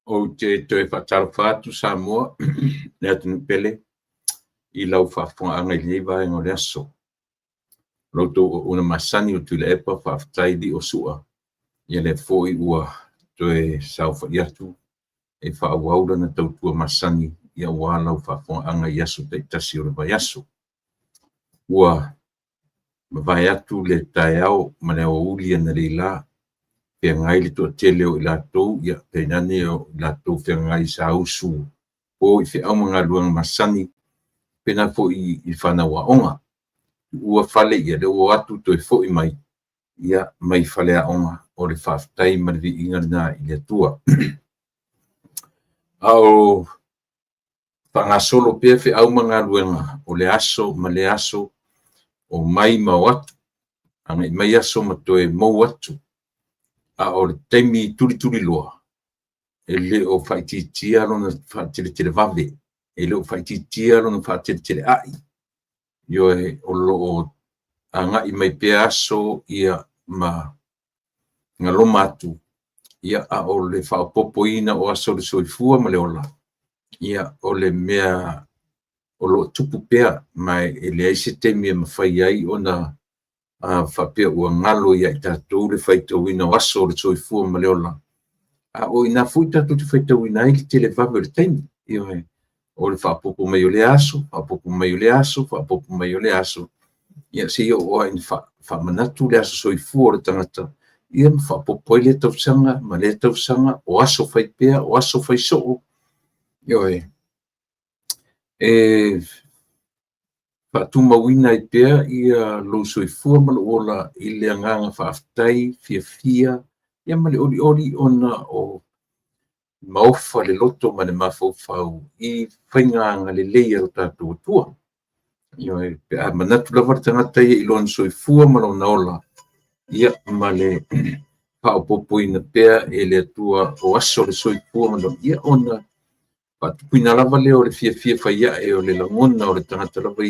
o te whaatarwhātu Samoa, nea tunu pele, I lau whaafonga I lei vai ngore aso. Roto o una masani o tule epa whaaftaidi o sua. Ia le foi ua toe sauwha iatu, e whaawaura na tautua masani, ia ua lau whaafonga I aso te tasi o le vai aso. Ua vai atu le tae au, mane o ulia na leila, pe ngai le toa tele o ila tau, ia pe nane o ila tau pe ngai sa usu, o I fe au mga luang masani, pena fo I whana wa onga. Ua fale ia le o atu toi fo I mai, ia mai fale a onga, o le whaaftai marvi inga na I le tua. Ao whangasolo pia fe au mga luenga, o le aso, ma le aso, o mai mau atu, anga I mai aso ma toe mau atu, a o le teimi turi loa, e le o whaititia lona whaatire vave, e le o whaititia lona whaatire ai, yo e o lo o anga I mai pia aso ia ma ngaloma atu, ia a o le whaapopoina o aso le soifua ma le ola, ia o le mea o lo tupu pea mai e le aise teimi e mawhai ai o na whapea ua ngalo ia I tātou le whaitauina o aso le soifua ma le ola. A o ina fui tātou te whaitauina ai le tele vave le teimi, ia e o le whaapopo mai o le aso, whaapopo mai o le aso, whaapopo mai o le aso, ia se ia o in whamanatu le aso soifua o le tangata, ia ma whaapopo i le tausanga, ma le tausanga, o aso whaipea, o aso whaisoo, ia e whaatumawina I pea ia lo soifua ma le ola I le anganga whaaftai, fia, ia ma le oli ona o maofa le loto ma le mawhau I whainganga le leia o tātou tua. Ia e pea manatu lava tangata ia I lon soifua ma lo naola, ia ma le whaapopoina pea e le atua o aso le soifua ma lo ia ona patupuina lava leo le fia whaia e o le langona o le tangata lava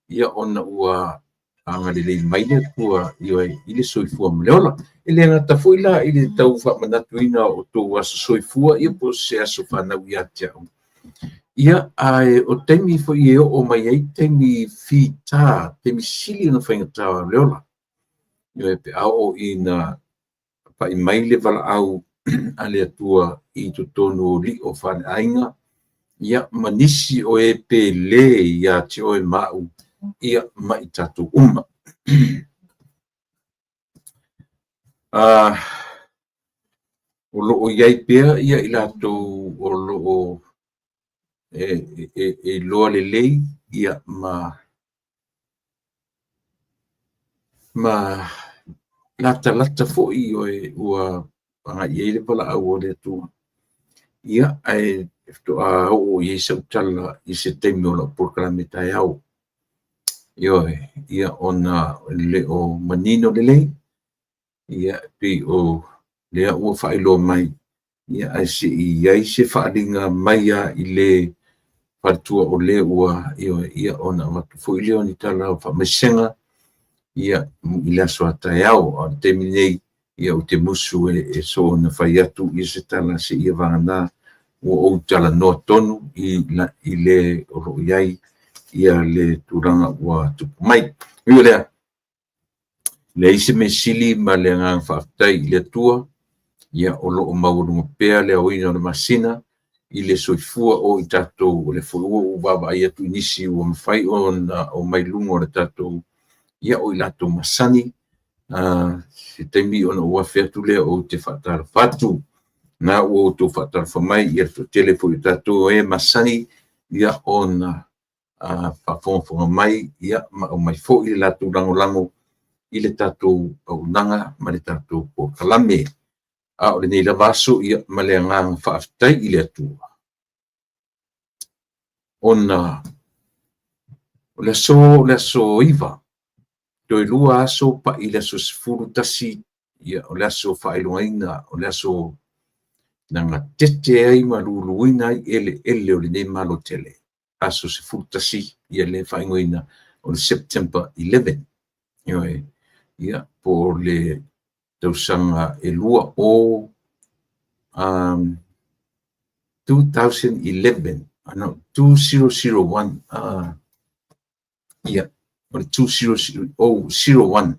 ia ona ua anga le lei mai le tua I le soifua ma le ola. E le ngata fuila I le tau whamanatuina o tō aso soifua ia po se aso whanau I atia. Ia ai o teimi fo I o mai ai teimi fita, teimi sili na whaingatawa le ola. Ia e pe au ina pa I mai le wala au a le atua I tonu li o whane ainga. Ia manisi o e pe le ia te o e mau ia mai tatu uma. O loo iai pea ia I latou o loo e loa le lei ia ma lata fo'i o e ua panga iai le pala au o le atua. Ia ai o iai sautala I se teimi o la proklame tai au. Ia ona le o manino le lei, ia pi o lea ua whaelo mai, ia ai se iai se whaalinga mai I le partua o le ua, ia ona watu fo I leo ni tala o whamasenga, ia I le aso atai au, o teimi nei, ia o te musu e so na whai atu, ia se tala se ia vangana, ua o tala noa tonu, I le oro iai, ia le turanga ua tupu mai. Ia lea, le ise me sili ma le ngang whaaftai I le tua, ia o loo maurunga pea le awina o le masina, I le soifua o I tātou o le whuua o baba ia tu inisi o mawhai o mai lungo o le tātou, ia o I latou masani, se teimi ona ua wheatu lea o te whaatara whatu, na o tō whaatara whamai, ia to telefo I tātou e masani, ia ona whawhonga mai, ia o mai fo I latou lango I le tātou au nanga, ma le tātou o kalame. O le nei la vaso, ia ma le ngang whaaftai I le atua. Ona, o le aso iwa, toi lua aso pa I le aso sifuru tasi, ia o le aso whaelungaina, o le aso nanga tete ai ma luluina I ele o le nei malo tele. Aso sifuru tasi, ia le whaingoina o le September 11. Ia, po le tausaga e lua o 2011 no 2001 ia o le 2001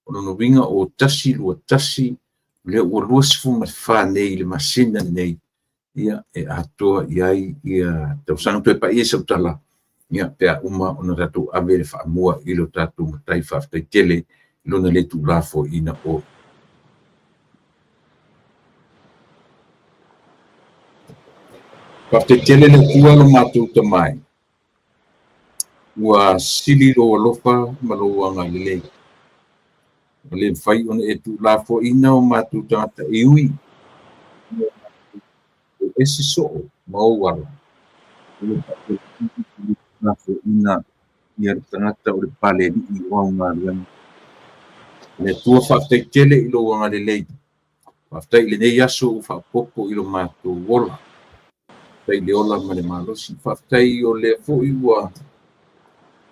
o lona winga o tasi lua tasi le ua lua sefuma le fanei le masina nei ia e atoa i ai ia tausaga toe paia sautala ia pea uma ona tatou ave le faamua i lo tatou matai faafetaitele i lona le tuula foʻina o faafetaitele le kua lo matou tamai ua sili lo alofa ma lou agalelei o le mafai ona e tuula foʻina o matou tagata e ui o ese soʻo ma ou ala na foʻina ia le tagata o le palelii o augaluega le tua faafetaitele i lou agalelei faafetai i lenei aso ua faapopo i lo matou ola tai le ola ma le malosi faafetai o lea foʻi ua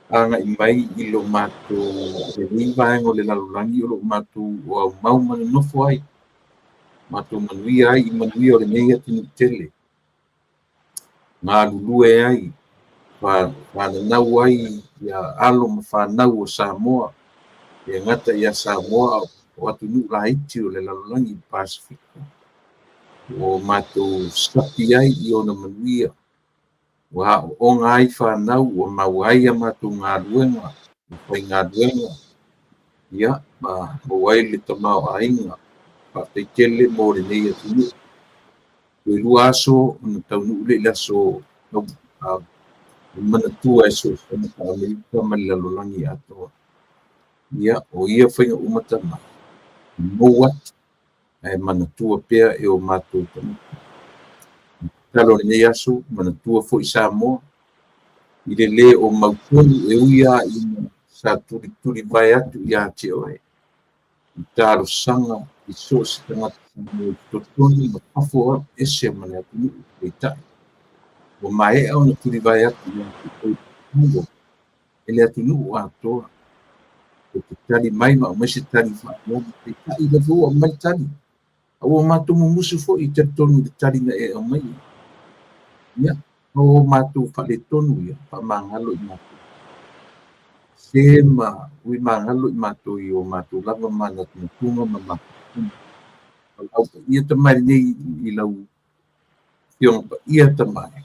agaʻi mai i lo matou lelei vaega o le lalolagi o loo matou ua aumau ma le nofo ai matou manuia ai i manuia o lenei atunuu tele galulue ai fananau ai ia alo ma fanau o Samoa e gata ia Samoa o atunuu laiti o le lalolagi i Pasifika o matou sapi ai i ona manuia ua haʻooga ai fanau ua mauai a matou galuega fai galuega ia mau ai le tamaoaiga faafetaitele mo lenei atunuu e lua aso ona taunuu leʻi le aso manatua e soʻosoʻoga Amerika ma le lalolagi atoa ia o ia faiga uma tamai mou atu ae manatua pea e o matou tamaita talo lenei aso manatua foʻi Samoa i le lē o mautonu e ui aʻina sa tulituli vae atu iā te oe i talosaga i so o se tagata mo totonu ma kafo ese ma le atunuu peitaʻi ua maeʻa ona tuli vae atu iā te oe e le atunuu atoa e te tali mai ma o mai se tali faamoga peitaʻi le lua o mai tali aua matou mumusu foʻi i talitonu i le tali na e aumai ia o matou faaletonu ia faamagalo i matou se ma ui magalo i matou i o matou lava manatutuga ma makukuga auau paia tamai lenei i lau fioga paia tamai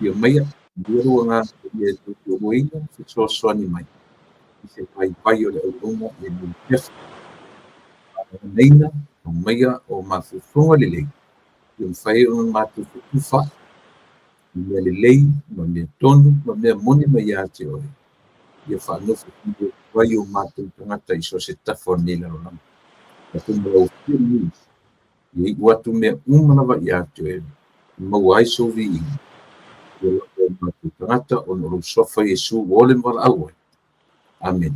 ia maia ia ua gapaia e tuutuuaina fesoasoani mai i se vaivai o le auauga e lupefa aneina o maia o mafofoga lelei ia mafai ona matou fetufa i mea lelei ma mea tonu ma mea moni ma iā te oe ia faanofo ai o matou tagata i so se tafa o lenei lalolagi tatou malaufia nui iai ua atu mea uma lava iā te oe maua ai souviiga ia lava o matou tagata ona o lou sofa iesu o le valaau ai amen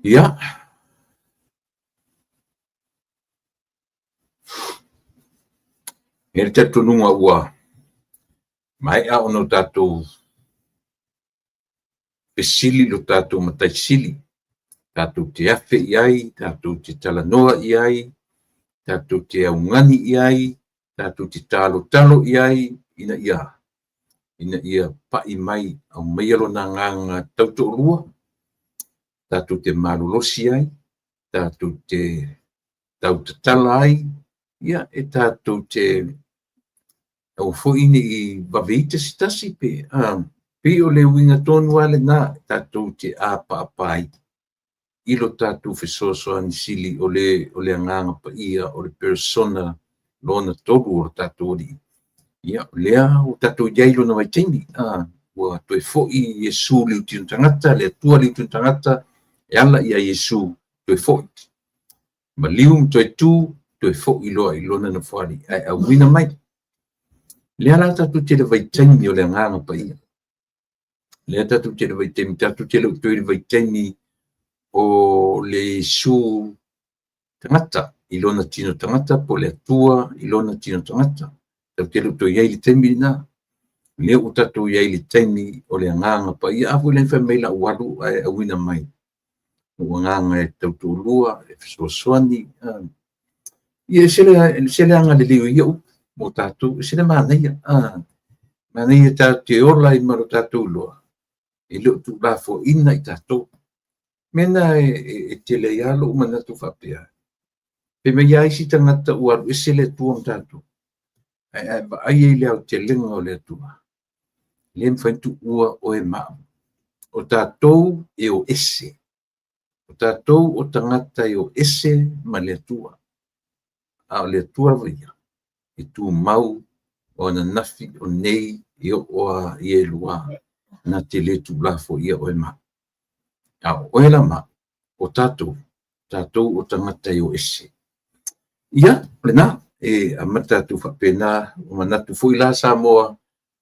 ia e le tatonuga ua maeʻa ona o tatou pesili lo tatou mataisili tatou te afe i ai tatou te talanoa i ai tatou te augani i ai tatou te talotalo i ai ina ia paʻi mai aumaia lona agaga tautoʻalua tatou te malolosi ai tatou te tautatala ai ia e tatou te au foʻi i vaveita se tasi pe pei o le uiga tonu a lenā tatou te apaapa ai i lo tatou fesoasoani sili o le agaga paia o le persona lona tolu o lo tatou alii ia o lea o tatou iai lona vaitaimi ua toe foʻi iesu le utinu tagata le atua le utinu tagata e ala iā iesu toe foʻi ma liu ma toe tū toe foʻi loa i lona na foali ae auina mai lea la tatou te le vaitaimi o le agaga paia lea tatou te le vaitaimi tatou te le utoi le vaitaimi o le su tangata i lona tino tangata po le atua i lona tino tangata tau te luto iai le temi na le o tatu iai le temi o le anganga pa ia afu le whamei la ualu ai awina mai o anganga e tau tūlua e fisosoani ia sele anga le liu ia mo tatu sele maneia maneia tau te ola i maro tatu lua i leo tu la fo ina i tatu mena e te le ialo manatu whapea pe me iai si tangata uaru e sele tuam tatu ai e leo te lenga o le tua le mwhaintu ua o e maa o tātou e o ese o tātou o tangata e o ese ma le tua a o le tua via i tu mau o na nafi o nei i o oa i e lua na te le tu lafo ia o e maa a o e la maa o tātou o tangata e o ese ia lena e amata tu whapena o manatu fui la sa moa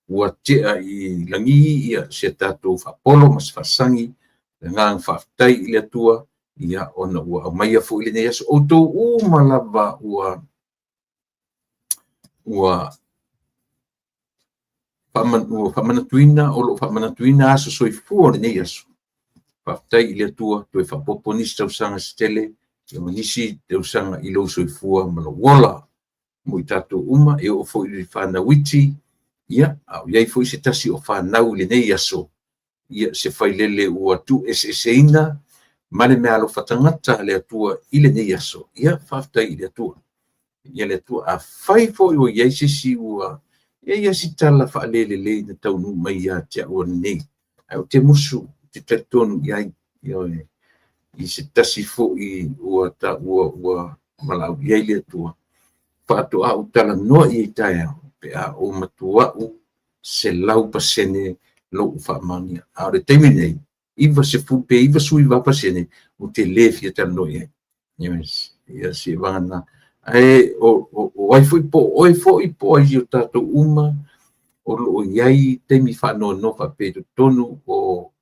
ua tea i langi ia se tātou whapolo mas whasangi ngang whaftai i le tua ia ona ua au maia fo i le nei aso o tō o malava ua whamanatuina o lo whamanatuina aso soifua le nei aso whaftai i le tua toi whapopo nisi tausanga stele ia manisi tausanga i lo soifua malawola mo i tātou uma e o fo i le whanawiti ia au iai foi se tasi o whanau le nei aso ia se whailele ua tu eseina male mea alo whatangata le atua i le nei aso ia whaftai i le atua ia le atua a whai foi o iai sisi ua ia si tala whaalele le na taunu mai ia te ua nei au te musu te tatonu iai i se tasi fo i ua malau iai le atua whaato au tala noa i tae pe a o matuau se lau pasene lo whaamania. A re teimi nei, iwa se fupe, iwa sui wa pasene, o te lefia tala no ia. Yes, ia se wangana. O ai foi po, oi foi po ai o tato uma, o iai teimi whanoa no whapeto tonu, o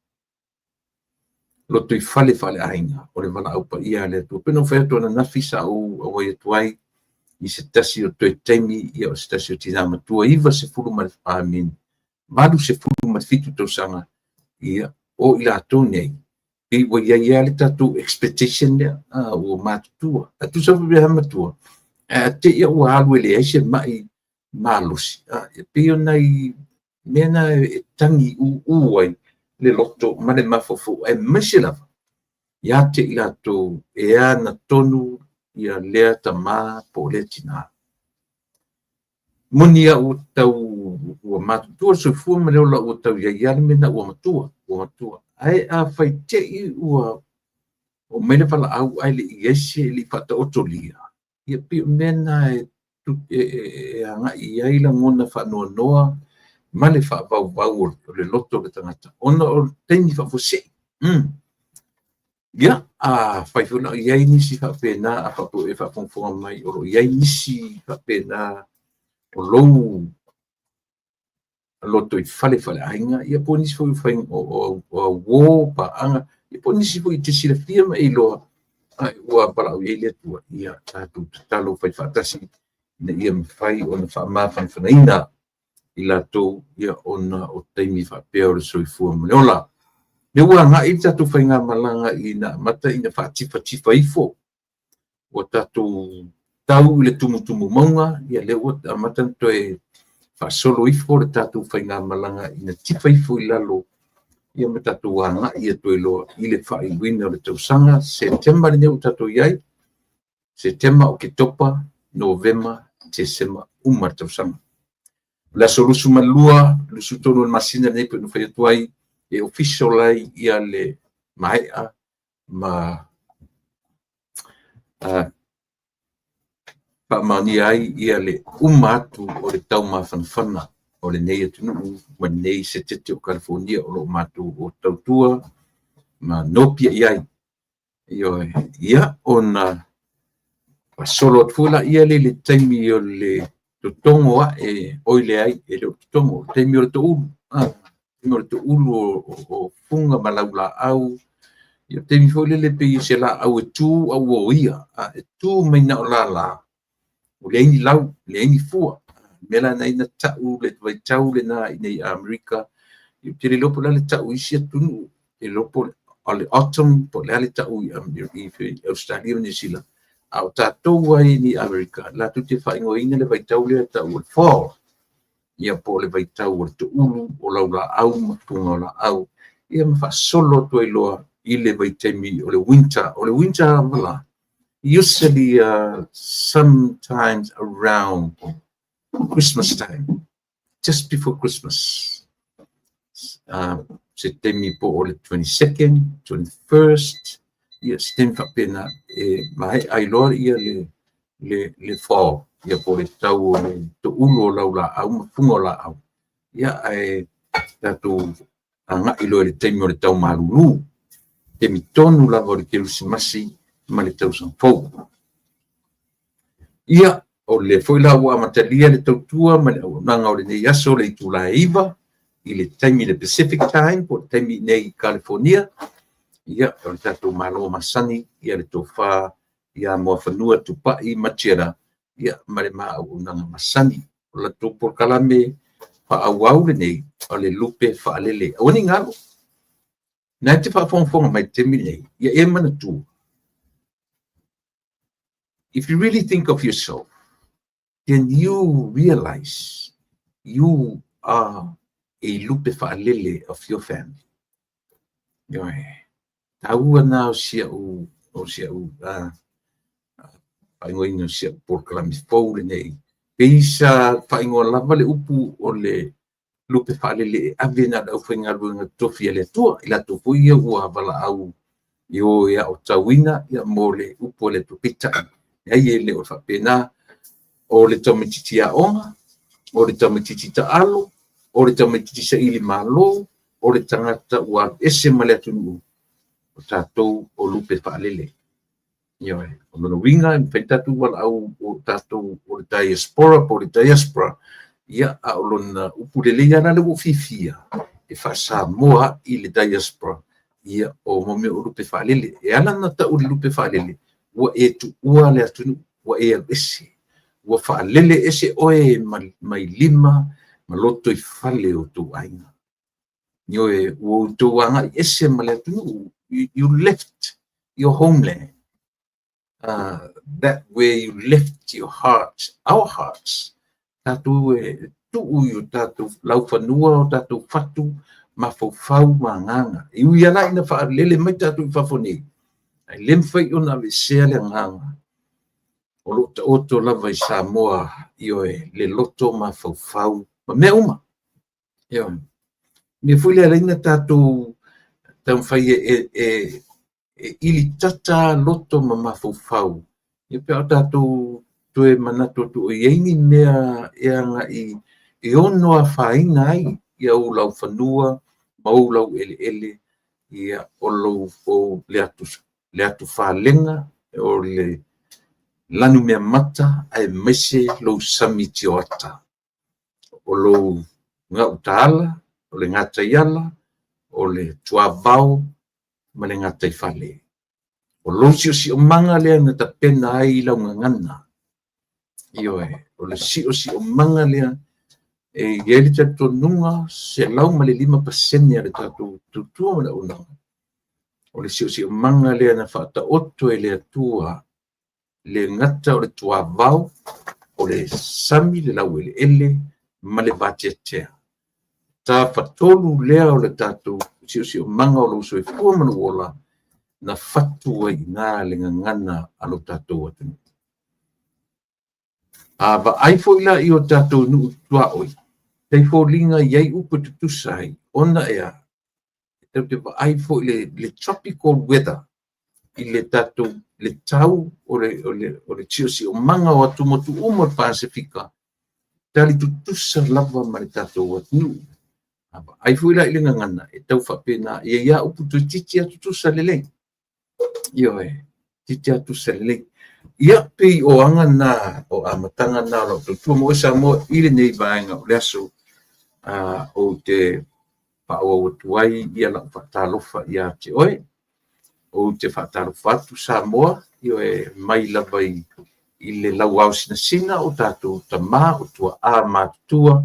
lo tui fale ainga, o le wala au pa ia le tu. Peno whaeto na nafisa au ai atuai, i se tasi o toi teimi ia o se tasi o tina matua iwa se fulu ma amin malu se fulu ma fitu tausanga ia o ila atou nei i wa ia le tatu expectation lea o matutua atu sa vea matua te ia ua alu ele ai se mai malusi pe ona i mena e tangi uai le loto ma le mafofo e mese lava ia te ila atou e ana tonu ia lea tama po le tina. Munia o tau ua matutua soifua ma leo la ua tau iaiale mena ua matua. Ai a whai te i ua o mele wala au ai le iese li whata otolia. Ia pio mena e anga i ai la ngona whanua noa ma le whaavau o le loto le tangata. Ona o teini whafose. Ia, whai whina iai nisi whapena a whapo e whapongfonga mai o iai nisi whapena o lou loto i whale ainga, ia po nisi fwy whaing o wō pa anga, ia po nisi fwy te sila fia ma i loa ua pala au iei lea tua, ia tātou talo whai whatasi na ia mwhai o na whamawhang whanaina i lato ia ona o teimi whapea o le soifua maleola. Me ua nga i tatu whainga malanga i na mata i na whaatifa ifo. O tatu tau le tumutumu maunga, ia le ua mata to e whaasolo ifo le tatu whainga malanga i na tifa ifo i lalo. Ia me tatu wanga i ato e loa i le whai wina o le tausanga. September ni o tatu iai. September o ke topa, November, December, umar tausanga. La solusu malua, lusu tonu masina ne pe no whai atuai, e official ai ia le maea ma pamani ai ia le umatu o le tau mawhanawhana o le nei atunu ma nei se tete o California o lo matu o tautua ma nopia iai ia ona solo atfula ia le taimi o le totongo e oile ai e le totongo taimi o le toulu o funga malaula au Ia te mi fo le pe se la au tu au o ia tu mai na la o le ni lau le ni fua mela na ina tau le vai tau le na i Amerika i te lopo le tau i sia tunu e lopo ale autumn po le tau i Australia ni sila au tatou ai ni Amerika la tu te whaingoina le vai tau le tau o fall ia po le vai tau o te ulu o laula au matunga o la au ia ma solo to i loa i le vai temi o le winter wala usually sometimes around Christmas time just before Christmas se temi po o le 22nd 21st ia se temi whapena mai ai loa ia le fall ia po le tau o le to ulo o laula au mafunga o la au ia tatu anga i loa le temi o le tau malulu temi tonu lava o le kerusimasi ma le tau sanfou ia o le foi la ua matalia le tautua ma le auanaga o lenei aso le itulaiva i le taimi le Pacific time po le taimi nei California ia o le tatou malo masani ia le tofā ia moa fanua tupa'i matiara ia ma le maauaunaga masani o latou polokalame fa'auau lenei o le lupe fa'alele auani galo na te whaafonga mai te mine ia e manatua. If you really think of yourself, then you realize you are a lupe fa'alele of your family. Taua na o sia u whaingoina o sia polokalame fou lenei. Peisa whaingoa lava le upu o le lupe fa'alele ave na au whaingaruanga tofi a le atua i la tofu ia ua wala au i o ia o tauina ia mo le upu le tupita ai e le o whapena o le taumatiti a onga o le taumatiti ta alo o le taumatiti sa ili malo o le tangata ua ese ma le atunu o tātou o lupe fa'alele ia o lona winga i whaitatu wala au o tātou o le diaspora ia a o lona upu le leia na le uafifia e whaasa moa i le diaspora ia o momi o lupe whaalele e ala na tau le lupe whaalele ua e tu ua le atunu ua e al ese ua whaalele ese oe mai lima ma loto i whale o tu ainga nioe ua utou anga i ese ma le atunu you left your homeland that where you left your hearts our hearts tatu tuu yo tatu lau fanua o tatu fatu ma fau manganga i uia lai na fa lele mai tatu fafoni ai lem fai ona le sea le nganga o lo oto lava i Samoa io le loto ma fau ma me uma io me fui le ina tatu tam fai ili tata loto ma fau io pe tatu toe manato tu ieni mea anga i ono a whainga ai ia o lau whanua ma o lau ele ia o lau o le atu whalenga o le lanu mea mata ai mese lau samiti o ata o lau ngau taala o le ngata iala o le tuavao ma le ngata i whale o lau si o manga lea na ta pena ai lau ngangana io o le si o manga lea e yeli tato nunga se lau ma le 5% ya le tato tutua ma le unanga o le si o manga lea na whata oto e le atua le ngata o le tua vau o le sami le lau ele ma le vatetea ta fatolu lea o le tato si o manga o lo so e fua manu ola na fatu ai ngā le ngangana alo tato atu ba ai foi la i o tatou nu tua oi tei fo linga iai upu tutusai ona ea te ai foi le tropical weather i le tatou le tau o le tiosi o manga o atu motu uma Pasifika tali tutusa lava ma le tatou atu ba ai foi la i le ngangana e tau whapena ia upu tutiti atu tusa lele io titi atu sa lele ia pe o anga na o amatanga na lo tu mo sa mo ile nei vainga o leso o te pa o tuai ia la fatalofa ia te oi o te whatarowhatu Samoa, io e mai lava i le lau au sina o tātou tamā o tua a mātua,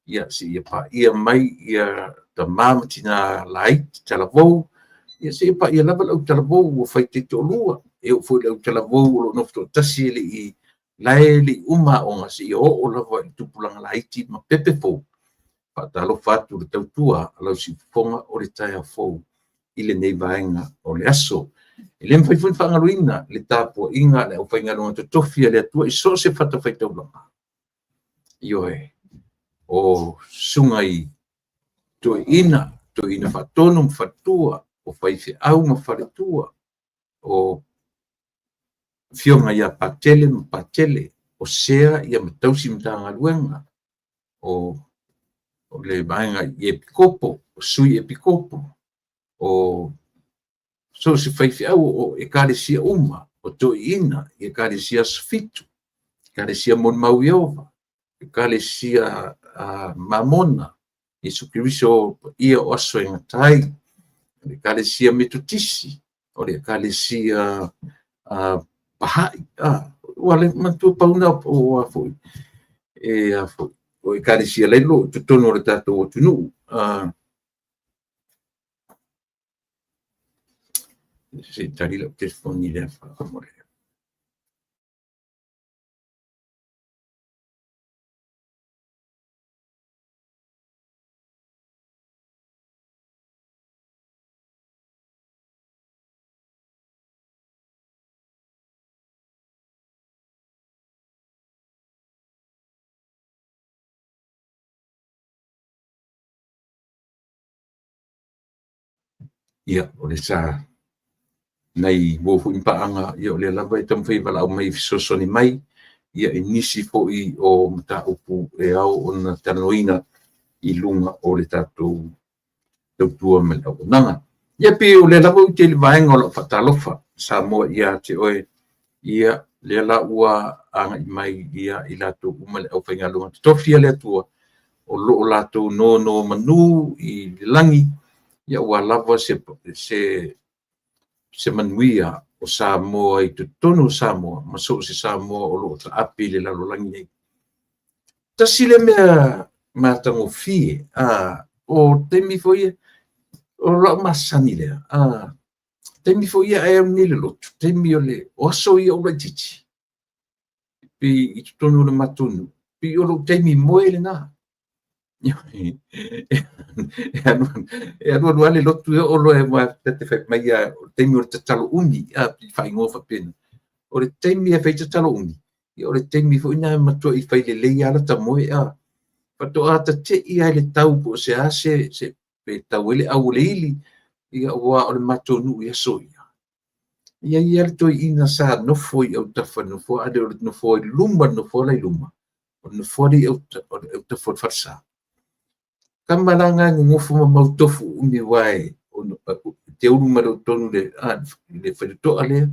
ia si ia pa ia mai ia tamā matina lai talavou, ia si ia pa ia lava lau talavou o whai te tolua, e o fwoi lau talavou o nofto tasi le i lai le uma o ngasi o lava i tupulanga laiti ma pepe fou, whatalo whatu le tautua, lau si fonga o le taia fou, i le nei vaenga o le aso, e le mwhai whangaruina le tāpua inga le au whaingaronga to tofia le atua i so se whatawhai taulanga. Io e, o sungai to ina whatonu mwhatua, o whaiwhi au ma wharetua, o fionga ia patele, o sea ia matausi mtanga luenga, o le vaenga i epikopo, o sui epikopo, o so se whaiwhi au o e kāresia uma, o to ina, e kāresia sfitu, kāresia mon mau Iova, e kāresia mamona, Yesu Kiriso ia o aso e ngatai, e kāresia metotisi, o le kāresia pahai, wale mantua pauna o afoi, o e kāresia leilo, tutono o le tātou o tunu, se tarila o telefoni le whakamore. Ia, o le sa nei wo fu impaanga ia o le lava i tam whai wala au mai fisosoni mai, ia e nisi po i o mta upu e au o na tanoina i lunga o le tātou tautua me lau nanga. Ia pe o le lava i te le vaenga o la whatalofa, Samoa ia te oe, ia le la ua anga i mai ia i lātou uma le au whainga lunga. Tofia le atua o loo lātou no manu i langi, ia ua lava se manuia o Samoa i tutono Samoa, ma so se Samoa o loo ta api le lalo langi nei. Tasi le mea mātango fie, o temi foia, o lau masani lea, temi foia e au nile lotu, temi o le oso ia o lai titi, pi i tutono le matunu, pi o lo temi moe le na. E anu ale lotu o lo e ma te fai mai a temi o te talo uni a fai ngofa pena o le temi e fai te talo uni i o le temi fo ina matua i fai le lei ala ta moe a pato a ta te i ai le tau po se a se pe tau ele au le ili i a ua o le matonu i a soia ia i ale toi ina sa no foi au tafa no foi ade o no foi lumba no foi lai lumba o no foi au tafa farsa kamalanga ngofu ma mautofu uni wai te uru maro tonu le whareto ale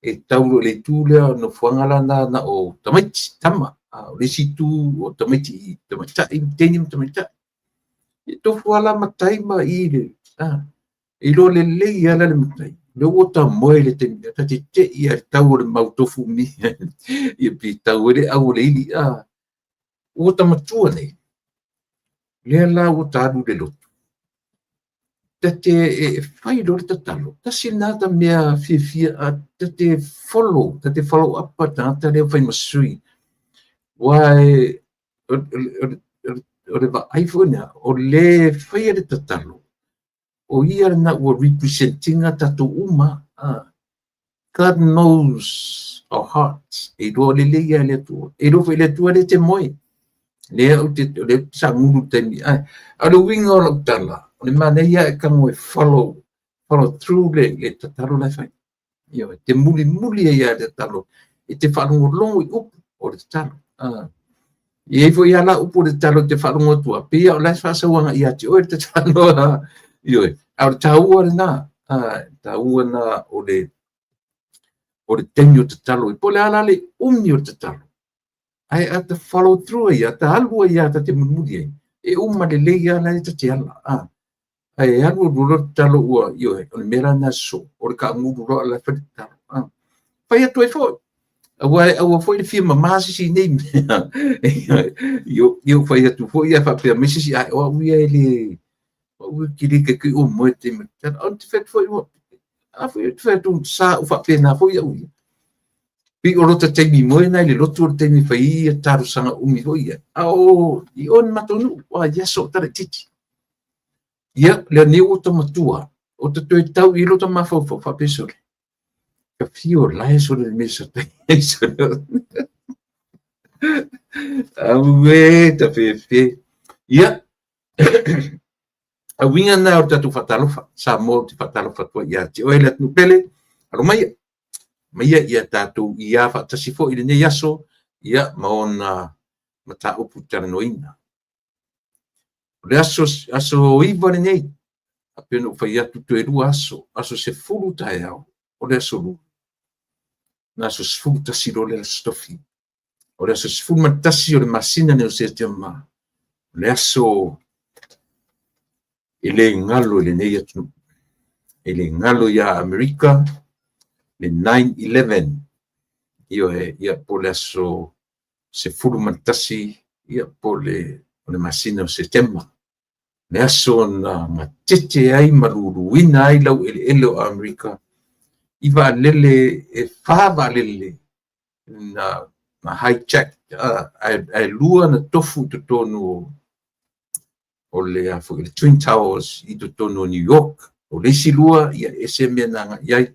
e tauro le tūlea no whangala na o tamaiti tama o le situ o tamaiti tenim tamaita e tofu ala matai ma i le i lo le lei ala le matai le ota moe le temi te i a tauro le mautofu mi i pi taure au le ili ota matua nei le la o taru le lotu. Tate e fai lor tatalo. Tasi nata mea fia tate follow up pa tata le fai masui. Wai o le va iPhone o le fai le tatalo. O ia na ua representinga tato uma. God knows our hearts. E do le ia le tua. E do fai le tua le te moe. Le o te sanguru temi alo winga o tala le maneia e kango e follow through le tatalo le fai io te muli ia le talo e te whanongo longo i upu o le talo e fo ia la upu le talo te whanongo tua pia o le whasawanga ia te oe te talo io au taua le na taua na o le temi o te talo i pole ala le umi o te talo ai at follow through ia ta alua ia ta te mumuri e uma le leia la ta te ala ai alu dulu talo ua io o mera na so o ka ngu ro la fa talo fa ia tu fo Awa foi le firma masi si nei yo foi tu foi ia fa pe mesi si o wi ele o kiri ke o mo te me on te fet foi a foi te fet un sa o fa pe na foi o pi o rota te mi mo na le lotu te mi fa ia taru sanga umi foi a o I on matonu wa ya so tare titi ia le ni o to matua o te toi tau I lo to ma fa pe so ka fio lai so le mesa te so awe ta fe ia a winga na o tatu fatalofa sa mo te fatalofa tua ia te oele atu pele alo mai ia tatu ia fa tasifo I le nei aso ia maona mata upu taranoina le aso iwa le nei apeno fa ia tu te ru aso se fulu tai au o le aso lu na aso se fulu tasiro le stofi o le aso se fulu matasi o le masina ne o se te ma le aso ele ngalo le nei atu ele ngalo ya Amerika le 9/11 ia po le aso se fulu matasi ia po le masina o September le aso na matete ai maluruina ai lau ele o Amerika I va'alele fa va'alele na hijack ai lua na tofu totonu o le le Twin Towers I totonu o New York o le isi lua ia ese mea na iai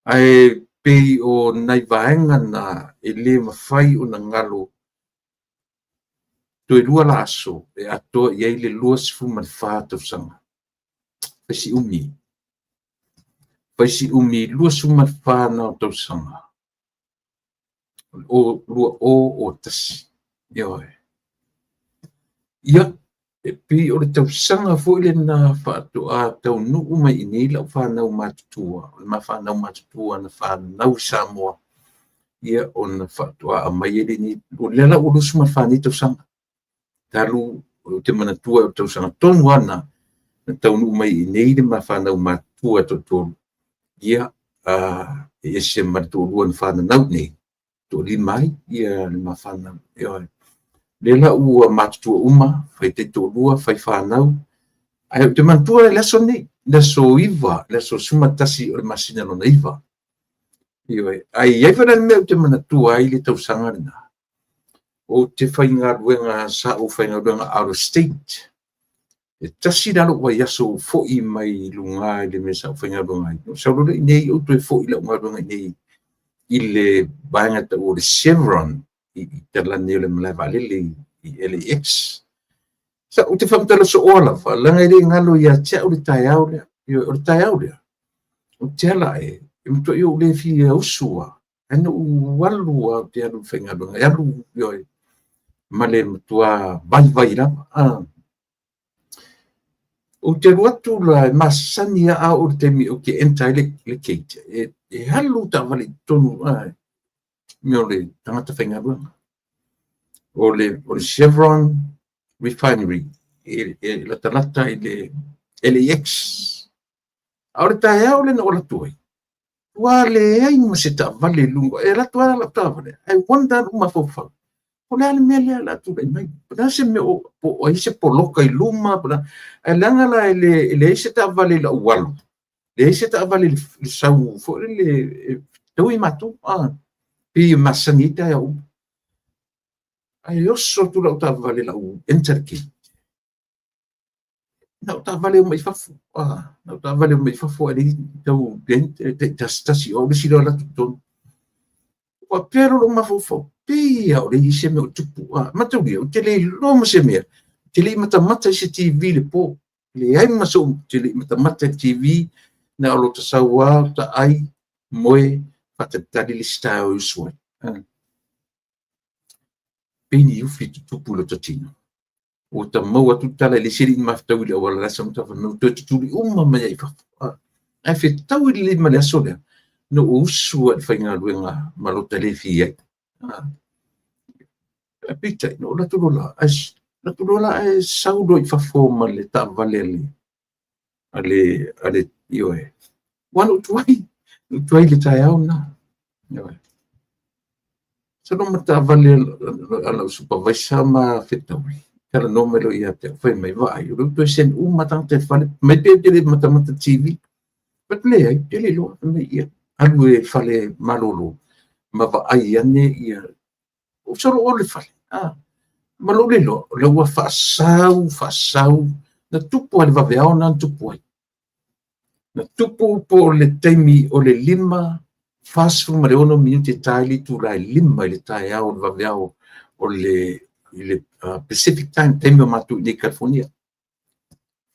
ai pei o nai vaenga na ele mawhai o na ngalo toe lua la aso atoa iai le lua sifu manfaa tau sanga paisi umi lua sifu manfaa na tau sanga o lua o tasi ia pi o le tau sanga fo ile na whaatua tau nuu mai ini lau whanau matutua o le mawhanau matutua na whanau Samoa ia o na whaatua a mai ele ni o lela o lusu manfaa tau sanga talu o te manatua o tau sanga tonu ana na tau nuu mai ini le mawhanau matua totonu ia se manatua luan whanau nei to li mai ia le mawhanau lela ua matutua uma fai te tolua fai whanau ai te mantua le aso nei le aso iwa le aso sumatasi o le masina lona iwa ai whana mea te manatua ai le tausanga rina o te whai ngā ruenga sa o whai ngā ruenga out of state tasi nalo wa yaso fo'i mai lunga le mesa o whai ngā ruenga sa rura nei o tue fo'i la ngā ruenga nei I le bainga ta o le Chevron I te lani o le malai valele I LAX. Sa o te whamtala so ola, langa I le ngalo ia tia o le tai au lea, o le tai au lea. O te ala mtua I o le fi ausua, anu walu a te alu whaingalunga, alu ioi, ma le mtua vai lava. O te ruatu la masani a o te mi o ke entai le keite, halu ta vali tonu mi o le tangata whaingalunga. O le Chevron Refinery la talata I le LAX a o le tae au le na o la tuai wa le ai ma se ta vale lungo la tua la ta vale ai wanda uma fofa o le ale mele la tu mai na se me o ai se poloka I luma ai langa la le se ta vale la walu le se ta vale le sau fo le tui matu pi masanita ya ai oso tu la ta vale la enterki na ta vale mai fafu na ta vale mai fafu ali tau te tastasi o si la tu o pero lo ma fofo pia o le ise me o tupu ma tu o te le lo mo se me te le mata se TV le po le ai ma so te le mata TV na lo ta sawa ta ai moe fatatali le style usoi pini ufi tupu lo tatino o ta mau atu tala le siri maftau le wala la sam ta no to tuli mai ai fa ai fe tau le ma le sola no usu al fainga luenga malota le fi ai pita no la tu la as na kulola e saudo I fafoma le tavalele ale ioe wanu tuai le tai au na ioe so no mata vale ala supervisor ma fetawi kala no melo ia te foi mai vai eu tô sen matang te fale mai te mata TV but le ai te le lo me ia alu e fale malolo ma va ai ane ia o solo o le fale malolelo le ua fasau na tupu ale vaveao na tupu ai na tupu po le taimi o le 5 minuti taili tu lai 5 i le tai au le vaveao o le Pacific time taimi o matu ni California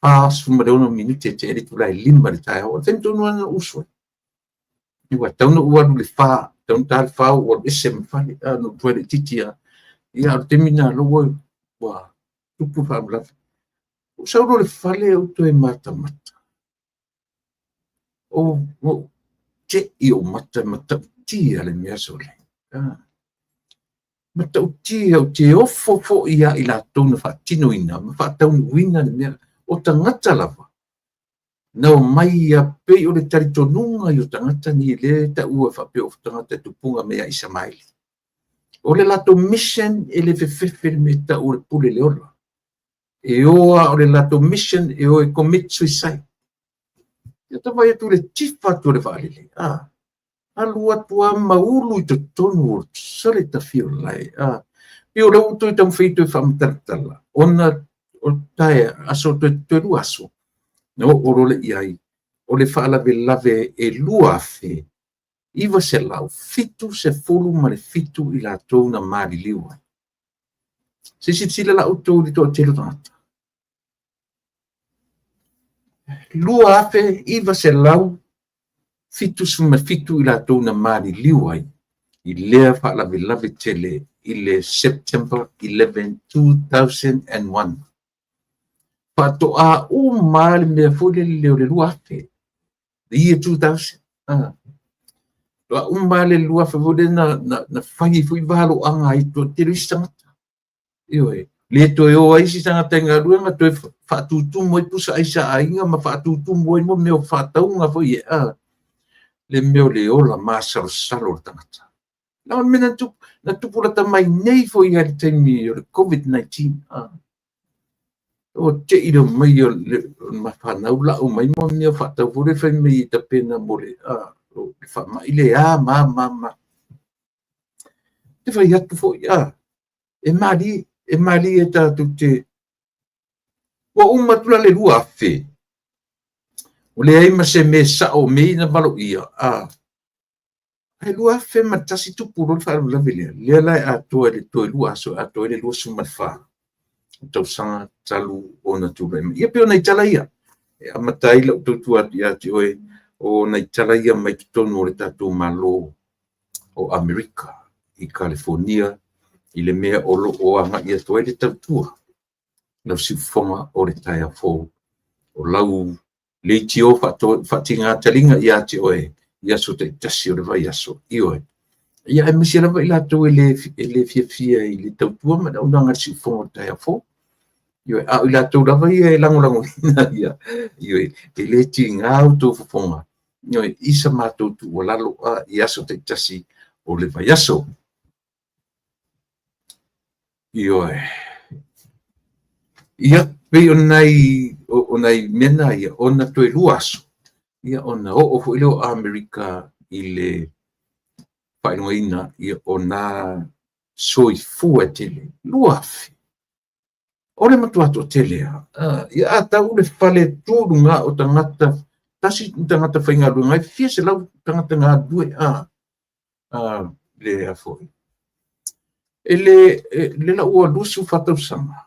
5 minuti te ele tu lai 5 le tai au taimi tonu ana uso ni wa taunu ua le fa taunu tal fa o ese mfani no tuele titia ia termina lo wa tupu fa bla o sauro le fale o to e mata o te I o mata tia le mea sole mata tia o te ofo ia I la tona fa tino ina ma fa taunu wina le mea o tangata lava na o mai a pe o le taritonunga I o tangata ni le ta ua fa pe o tangata tupunga mea isa maili o le lato mission e le fefefe me ta o le pule le ola e oa o le lato mission e o e commit suicide ia ta vai tu le tifa tu le valile alua tua maulu I to tonu o sale ta fio lai e o le uto I tam feito e famtartala ona o tae aso te luaso no o le iai o le lave e lua fe Iwa se lau fitu se fulu ma le fitu I la tau na mari liwa. Se sila la utou li tō telo tangata. Lua afe iwa se lau fitu ma fitu I la tau na mari liwa. I lea wha lave tele I le September 11, 2001. Pato a o mali mea fule leo le lua afe. The year 2000. Wa umale lua favore na fangi fui valo anga I to teristangata. Ioe. Le to e o ai si tangata ngā ruanga to e whatutu mo I pusa aisa ainga ma whatutu mo I mo meo whataunga fo I le meo le ola masaro salo tangata. Nā mena na tupurata mai nei fo I ali taimi o le COVID-19. O te iro mai o le mawhanau la o mai mo meo whatau fore whai mai I ta pena mo le ma ile ma te fai atu fo e mali e tatu te wa umatula le lua fe o le ai ma se me sa o me na malo ia ai lua fe ma tasi tu puro fa la vele le la a to le lua so a to le lua so ma fa to sanga talu ona tu le ia pe ona itala ia e amatai la tu ia ti oe o na itala ia mai tonu o le tatu malo o Amerika I California I le mea olo o anga ia toi le tautua na si fonga o le taia fo o lau le tio fatinga talinga ia ti oe ia so te tasi o le vai aso I oe ia e misi lava I lato e le fia I le tautua ma na unanga si fonga o le taia fo ioe a I lato lava ia e lango ia ioe e le ti ngau tō fonga ioe isa mātou tu o lalo ia so te tasi o le vai aso ioe ia pe onai mena ia ona toe luaso ia ona o fo ilo Amerika I le whainoina ia ona soifua tele luafi o le matuato tele ia a tau le fale tūrunga o tangata tasi tangata whainga runga I fia se lau tangata ngā due le a foi le la ua lusu whatau sanga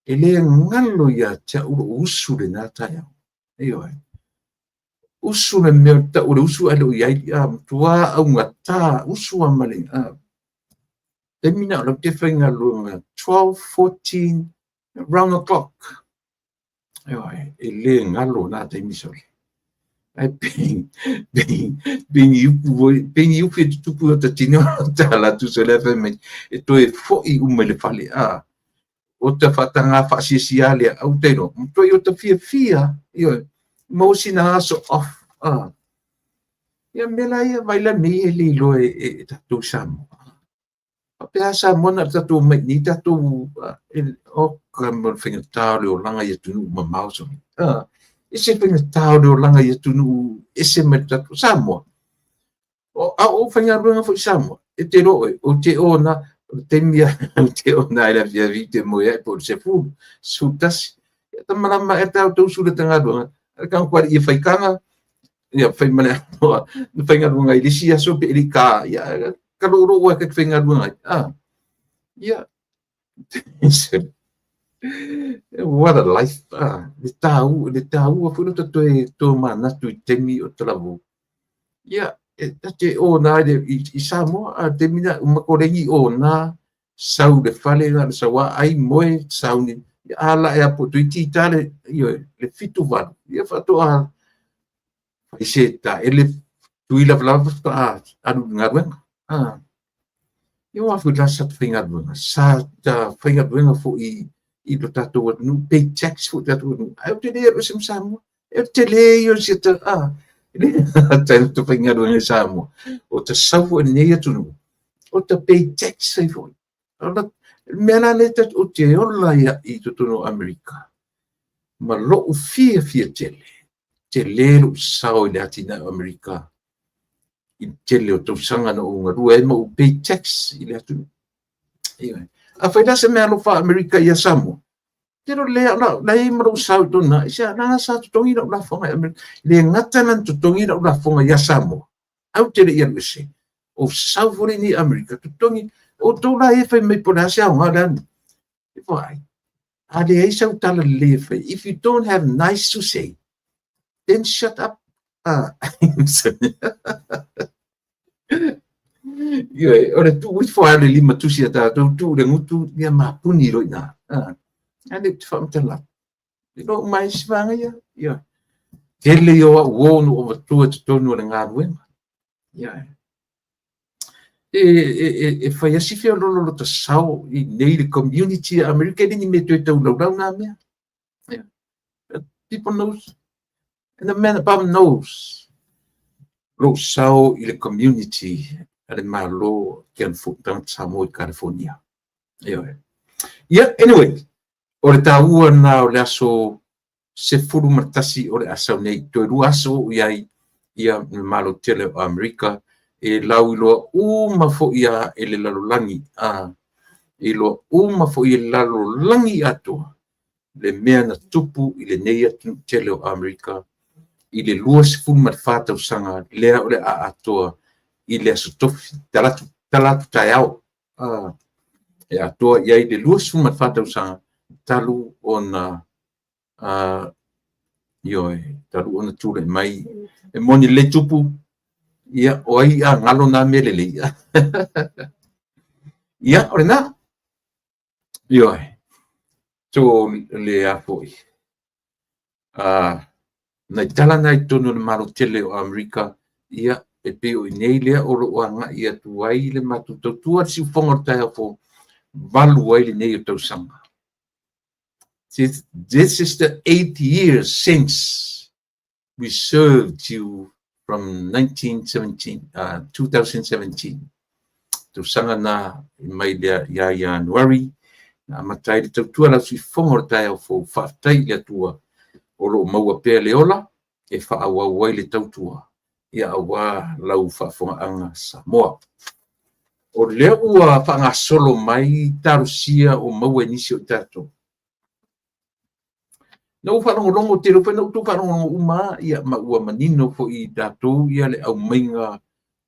le ngalo ia tia uro usu le nā taia ioe usu le mea ta uro usu alo iai tua au ngata usu amale te mina o te whainga runga 12, 14 round the clock ioe le ngalo nā te misole ai being you fit to put the tino tala tu se le me e to e fo I umele fale o te whatanga whaasisialia au teiro. Mtoi o te fia, mau sina aso off. Ia mela ia vaila ni li lo e tatu Samoa. Pea Samoa na tatu mai ni tatu o kamar whinga tau leo langa ia tunu ma mauso. Ese whinga tau leo langa ia tunu ese me tatu Samoa. O whinga runga fo Samoa. E te roe, o te ona, te mia, te ona ila via vite mo ia po se fu, sutasi. Ta marama e tau tau sura tanga runga. Kang kwari ia whaikanga, ia whai mana noa, whainga runga i lisi aso pe ili ka, ia karoro ua ka whainga runga. Ia, what a life. Le tau a whunu ta toe tō manatu i temi o talavu. Ia, te o nā i Samoa, te mina umakorengi o nā sau le whale ngā le sawa ai moe sau ni. Ia ala e apo tui ti tale, le fitu wadu. Ia whatoa i se ta ele tui la vlava anu ngaruenga. Ia wafu la sa whingaruenga. Sa ta whingaruenga fo i lo tatou anu, pay tax fo tatou anu. Au te lea o sem Samoa. Au te lea o se ta, taino te whingaruenga Samoa. O ta saufu e nei atunu. O ta pay tax sai fo. Mena le ta o te ola ia i tutono Amerika. Ma lo u fia tele. Te lero sao i le atina Amerika. I tele o tau sanga na o ngarua e ma u pay tax i le atunu. A whaida se mea lo wha Amerika i a Samoa. Pero lea la e maro sao tona. Isa nanga sa tutongi na ula whonga Amerika. Le ngatanan tutongi na ula whonga i a Samoa. Au tere i aluese. O sao fore ni Amerika. Tutongi. O tōna e whai mai pona se au ngā rani. E whai. A le e sau tala le whai. If you don't have nice to say, then shut up. Ora tu ui whai ale lima tusi a tātou tu le ngutu nia mapuni roi nā. Ane te whamtala. E no mai sivanga ia. Tele o a uonu o watua te tonu o ngā ruenga. Ia. E whai asifia lolo ta sao i nei le community America ni me tue tau lau nā mea. People knows. And the man above knows. Lo sao i le community ale malo kian fuktan Samoa i California. Yeah, anyway. O le tāua nā o le aso se furu matasi o le asau nei. Toi ru aso iai ia malo tele o Amerika. E lau iloa uma fo ia e le lalolangi. Iloa uma fo ia lalolangi atua. Le mea na tupu i le nei atu tele o Amerika. I le lua se furu matafata usanga lea o le a atua. I le aso tofi talatu tai au. E atua ia i le lua se furu matafata usanga. Talu ona talu ona tule mai. E moni le tupu. Ia, oi a ngalo na melele ia. Ia, ore na. Ioi. So le apoi. Nai tala nai tono le maro tele o Amerika. Ia, e pe o nei lea oro o anga ia tuai le matu tautua si whongor tai afo. Valu ai le nei o tausanga. This is the 8 years since we served you from 2017. To sanga na mai dia ya January na matai te tua la si fongo tai o fo fatai le tua o lo maua pe le ola e fa awa wai le tautua ia awa lau fa fonga anga Samoa o le ua fa nga solo mai tarusia o maua nisi o tato no fa longo te rupe no tu fa longo uma ia maua manino fo i tato ia le au mainga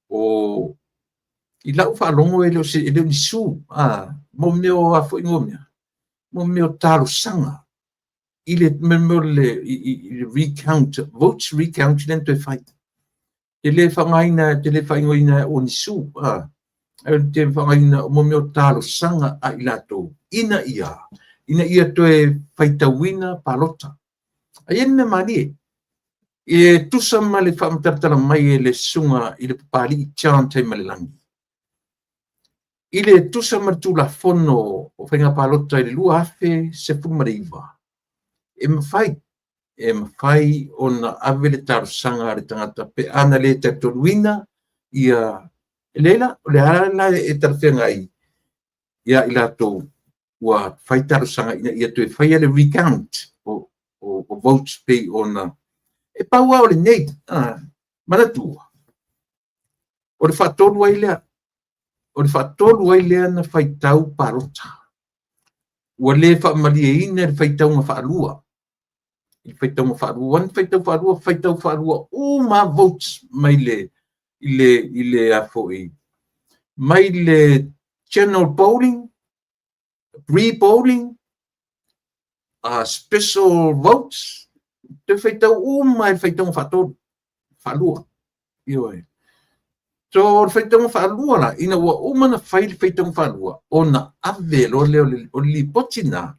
o i lau fa longo ele o se ele ni su mo meo a fo ingomia mo meo taro sanga ile memo le recount votes recount lento fight ele fa ngaina ele fa ngoina o ni su te fa ngaina mo meo taro sanga a ilato ina ia to e faita wina palota ayenne mali e tusa male fa mtartala mai ele sunga ile pali chante male langi ile tusa martula fono o whainga palota i le lua afe se fumareiva. E mawhai o na awele tarusanga re tangata pe ana le tatoruina ia leila o le ala e tarwhenga ia ila tō ua whai tarusanga ia tō e whai ale recount o votes pe o na e paua o le nei manatua o le whatonu ai lea o le whatonu ai lea na whai tau parota ua le whaamalia ina le whai tau ngā whaalua i whai tau ngā whaalua whai tau whaalua ma votes mai i le afoi mai le general polling pre-polling special votes te whai tau mai whai tau ngā whaalua ioi so whai tau ngā whaalua la ina ua umana whai tau ngā whaalua o na ave lo leo o li potina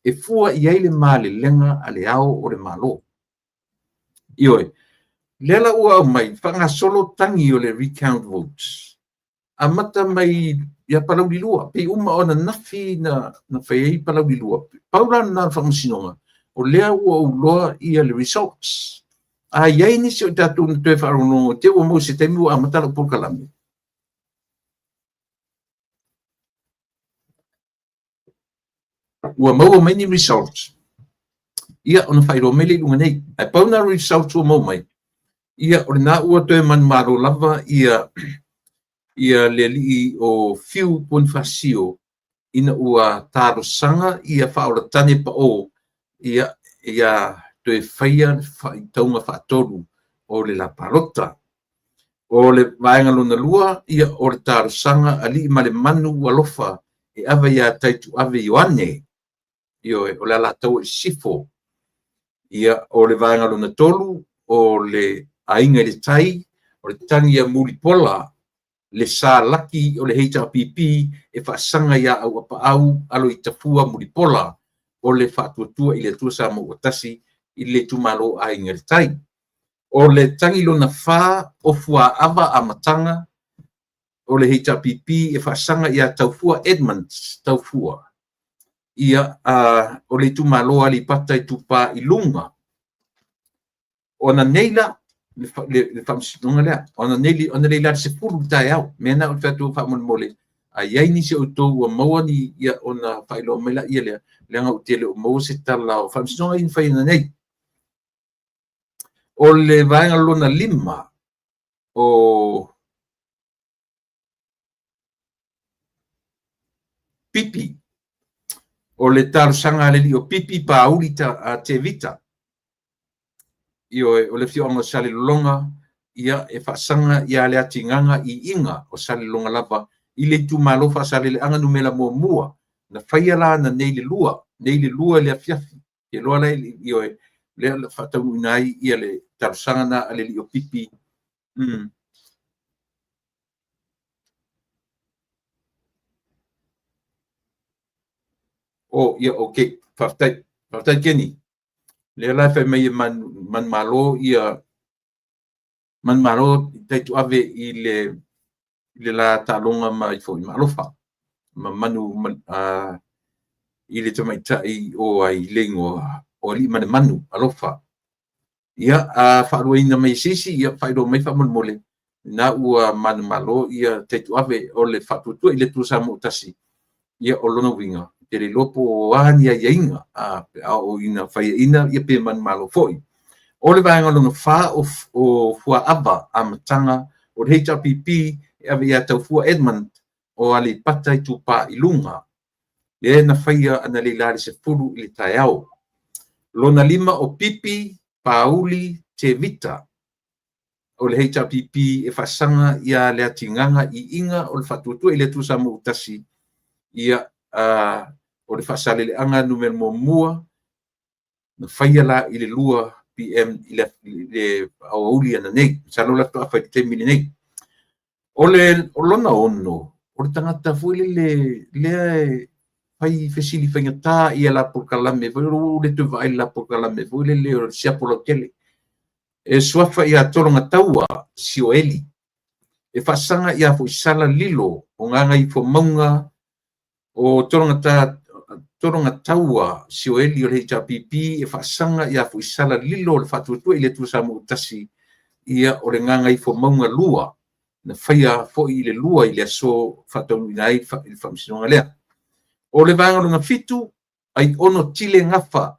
e fua i aile male lenga ale ao o le malo. Ioi, lela ua au mai, whanga solo tangi o le recount votes. A mata mai ia palau di lua, pe uma o na nafi na whaiei palau di lua. Paula na whangasinonga, o lea ua uloa ia le results. A iai nisi o tatu na tue wharono, te ua mo se temu a matala pulkalame. Ua maua mai ni results. Ia ona whairo mele lunga nei. Ai pauna results ua mau mai. Ia o na ua toe man maro lava ia le li o fiu pun fasio ina ua taro sanga ia whaora tane pa o ia toe whaia taunga whaatoru o le la parota. O le vaenga luna lua ia o le taro sanga ali ma le manu alofa e ava ia taitu ave Ioane. Io o le ala tau e sifo ia o le vaenga luna tolu o le ainga le tai o le tangi a Mulipola le sa laki o le HRPP e whaasanga ia au apa au alo i tafua Mulipola o le whaatuatua i le tua sa mo watasi i le tumalo ainga le tai o le tangi luna wha o fua ava a matanga o le HRPP e whaasanga ia taufua Edmonds taufua ia o le tumaloa li pata i tupa i lunga. Ona neila le whamsinonga lea. Ona neila se puru tai au. Mena o whatu whamon mole. A iai nisi o tō ua maua ni ia ona whailo mela ia lea. Leanga o tele o maua se tala o whamsinonga in whaina nei. O le vaenga lona lima o pipi. O le tarusanga le li o pipi pa aulita a te vita. Io o le fionga sale longa ia e whaasanga ia le atinganga i inga o sale longa lava i le tumalofa sale le anga numela mua na whaiala na nei le lua le afiafi e loa le io le whatau inai ia le tarusanga na ale li o pipi Oh, ia, okay. Whaftai keni. Le lai whai mai man malo ia man malo teitu ave i le la talonga mai fo i malofa. Ma manu i le tamaitai o ai lengo o li manu alofa. Ia whaaruaina mai sisi ia whairo mai whamon mole. Na ua man malo ia teitu ave o le whatutua i le tusa mo tasi. Ia o lona winga. Te le lopo o ania iainga o ina whaia ina ia pe man malo foi. O le vaenga lona wha o fua aba a matanga o le HRPP e ave ia tau fua Edmund o ale pata i tupa i lunga. Le na whaia ana le lari se furu i le tai au. Lona lima o pipi, pauli, te vita. O le HRPP e whasanga ia le atinganga i inga o le whatutua i le tusa mo utasi ia o le whasale le anga numero mo mua na whaia la i le lua PM i le auli ana nei. Salo la toa whai te mini nei. O lona ono, o le tangata fui le whai whesili whaingatā i la porkalame, fai le tu vai la porkalame, fui le o siapola kele. E suafa i a toronga taua si o eli. e whaasanga ia fu isala lilo o nganga I fo maunga o toronga taua sioeli o le HRPP e whaasanga ia fu isala lilo le whatuatua I le tuasa mo utasi ia o le nganga I fo maunga lua na whaia fo I le lua I le aso whataunu inai I whamsinonga lea. O le vangalunga fitu ai ono tile ngafa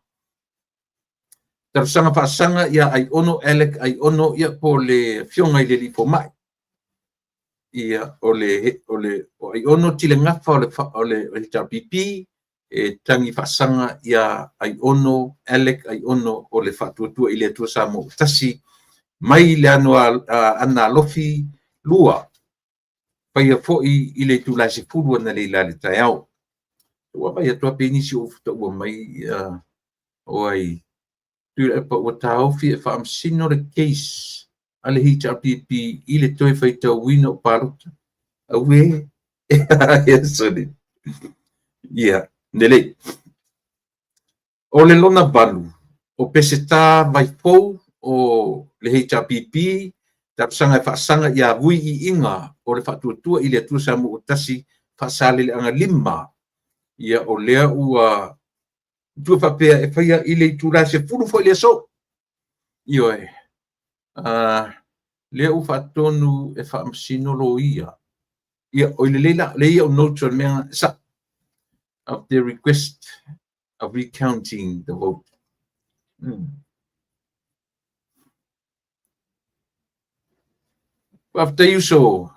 tarusanga whaasanga ia ai ono Alec ai ono ia po le fionga I le li fo mai. Ia o ai ono tile ngafa o le HRPP e tangi whaasanga ia ai ono Alec ai ono o le whatuatua I le atua sa mo tasi mai le anua ana lofi lua paia fo'i I le tula se fulu na le lale tai au. Ua mai atua penisi o futa ua mai o ai tu e pa ua tau fi e whaamsino le case ale HRPP I le toi whaitau wina o parota. Awe e soni. Ia, nele. O le lona balu o peseta vai pou o le HRPP tapsanga e whaasanga ia vui I inga o le whatuatua I le atua sa mo utasi whaasale le anga lima ia o lea ua tua whapea e whaia I le tūra se furu fo I le so. Io e lea u whatonu e whaamsino lo ia. Ia o le leia o notes on mea sa of the request of recounting the vote. After you saw,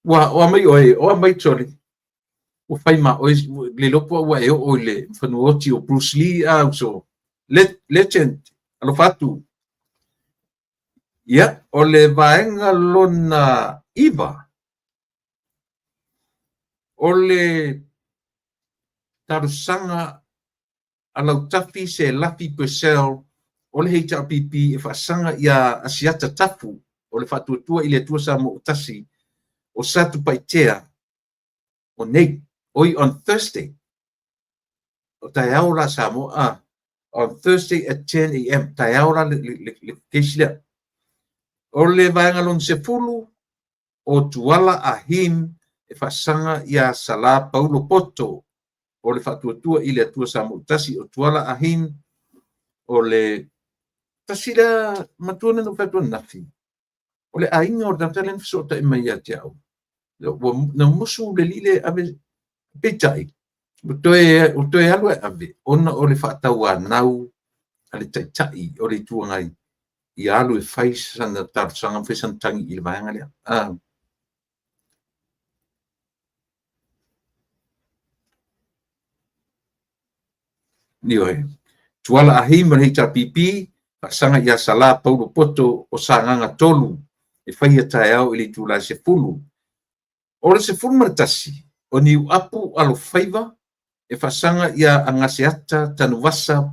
wa mai o mai sorry. O fai ma o le lopo wa o le fanuoti o Bruce Lee so legend alo fatu. Ia o le vaenga lona iva. O le tarusanga alau tafi se lafi pesel o le HRPP e whaasanga ia asiata tafu o le whatuatua I le tuasa mo utasi o satu paitea o nei oi on Thursday o tai aura samo on Thursday at 10 a.m. tai aura le keisila o le vaengalon se fulu o tuala ahim e whaasanga ia sala Paulo Poto o le whatuatua I le tuasa mo utasi o tuala ahim o le tasila matuana no whatua nafi. O le ainga o datalen fisota I mai ate au. Na musu le lile ave petai. O toe alue ave. Ona o le whaatau nau ale taitai o le tuangai. I alu e whais sana tarsanga whesan tangi I le vaenga lea. Nioe. Tuala ahim o HRPP pasanga ia sala Paulo Poto o sanganga tolu. E whaia tae au I le tūla se fulu. O le se fulu maratasi, o niu apu alo whaiva, e whasanga ia angase ata tanu wasa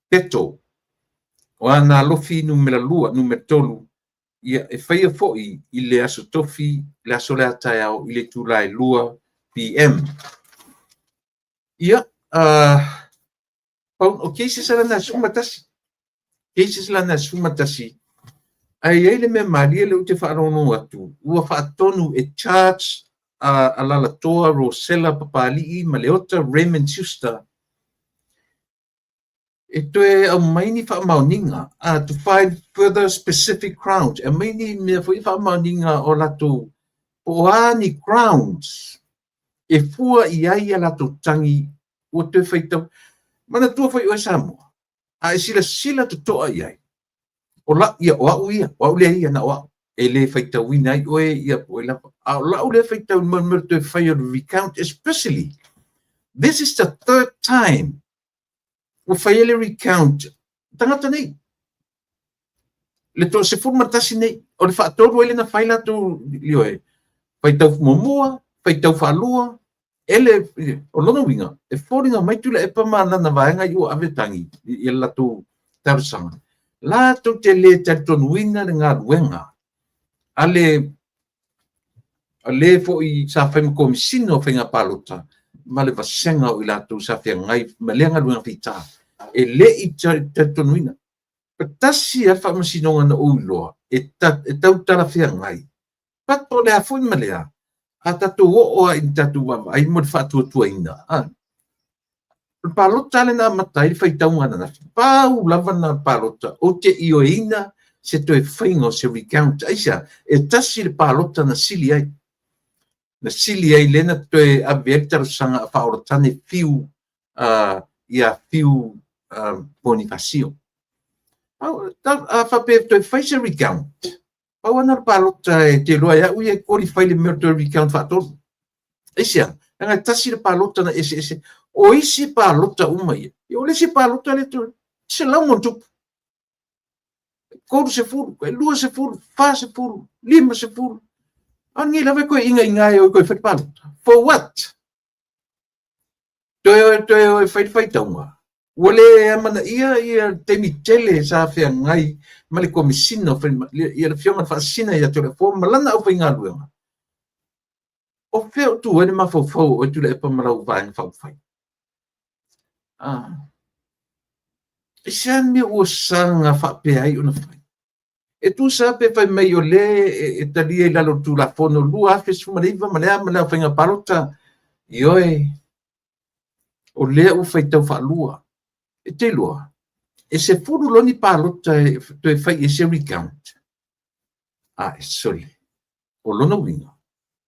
peto. O ana lofi numera lua, numera tolu, ia e whaia foi I le aso tofi, le aso lea tae au I le tūla e lua PM. Ia, o cases lana sumatasi. Cases lana sumatasi. Ai le me maria le ute whaarono atu. Ua whaatonu e charge a lalatoa Rosella Papali'i ma leota Raymond Schuster. E toe au maini whaamauninga to find further specific grounds. E maini mea fui whaamauninga o lato poani grounds. E fua I ai a lato tangi ua toe whaitau. Mana tua whai oe Samoa. A e sila to toa I ai. O la ia o au ia o le ia na o e le faita wina I oe ia o la o la le faita mer to fire recount especially this is the third time o fire recount tangata nei le to se forma tasi nei o le fator o le na faila to lioe faita momoa faita falua ele o lona winga e foringa mai tu le e pa mana na vaenga I o avetangi I la to tarsanga la to te le tatonuina le ngā ruenga. Ale fo I sa whaim komisino whainga palota, ma le vasenga o I la to sa whia ngai, ma le ngā ruenga whita. E le I tatonuina. Patasi a whamasinonga na uloa, e tau tarawhia ngai. Pato lea fwy ma lea, a tatu o a in tatu wama, ai mo whatua tua ina. Palota le na matai fai taunga na pau lava na palota, o te io ina, se toi whaingo se recount, aisa, e tasi le palota na sili ai. Na sili ai lena toi a vertar sanga a whaorotane fiu, ia fiu Bonifacio. A whape toi whai se recount. Pau ana palota e te roa ia, ui e kori whai le mea toi recount whaatoro. Aisa, anga tasi le palota na ese, o isi palota umai. O le si palota le tu, se lau mo tupu. Koru se furu, lua se furu, fa se furu, lima se furu. Angi lawe koe inga e o koe whai palota. For what? Toi o whai taunga. Wale amana ia temi tele sa whea ngai, male komisina, ia le whionga whaasina ia tole, fo malana au whai ngā luenga. O whea o tu ene mawhau o tu le epa marau vāenga whai. E sea me ua sanga whapea ai una whai. E tu sa pe whai mai o le, e talia i lalo tu la whono lua, afe sumariva, malea whainga parota, ioe, o lea u whai tau whalua. E te lua. E se furu loni parota to e whai e se recount. E sorry. O lona winga.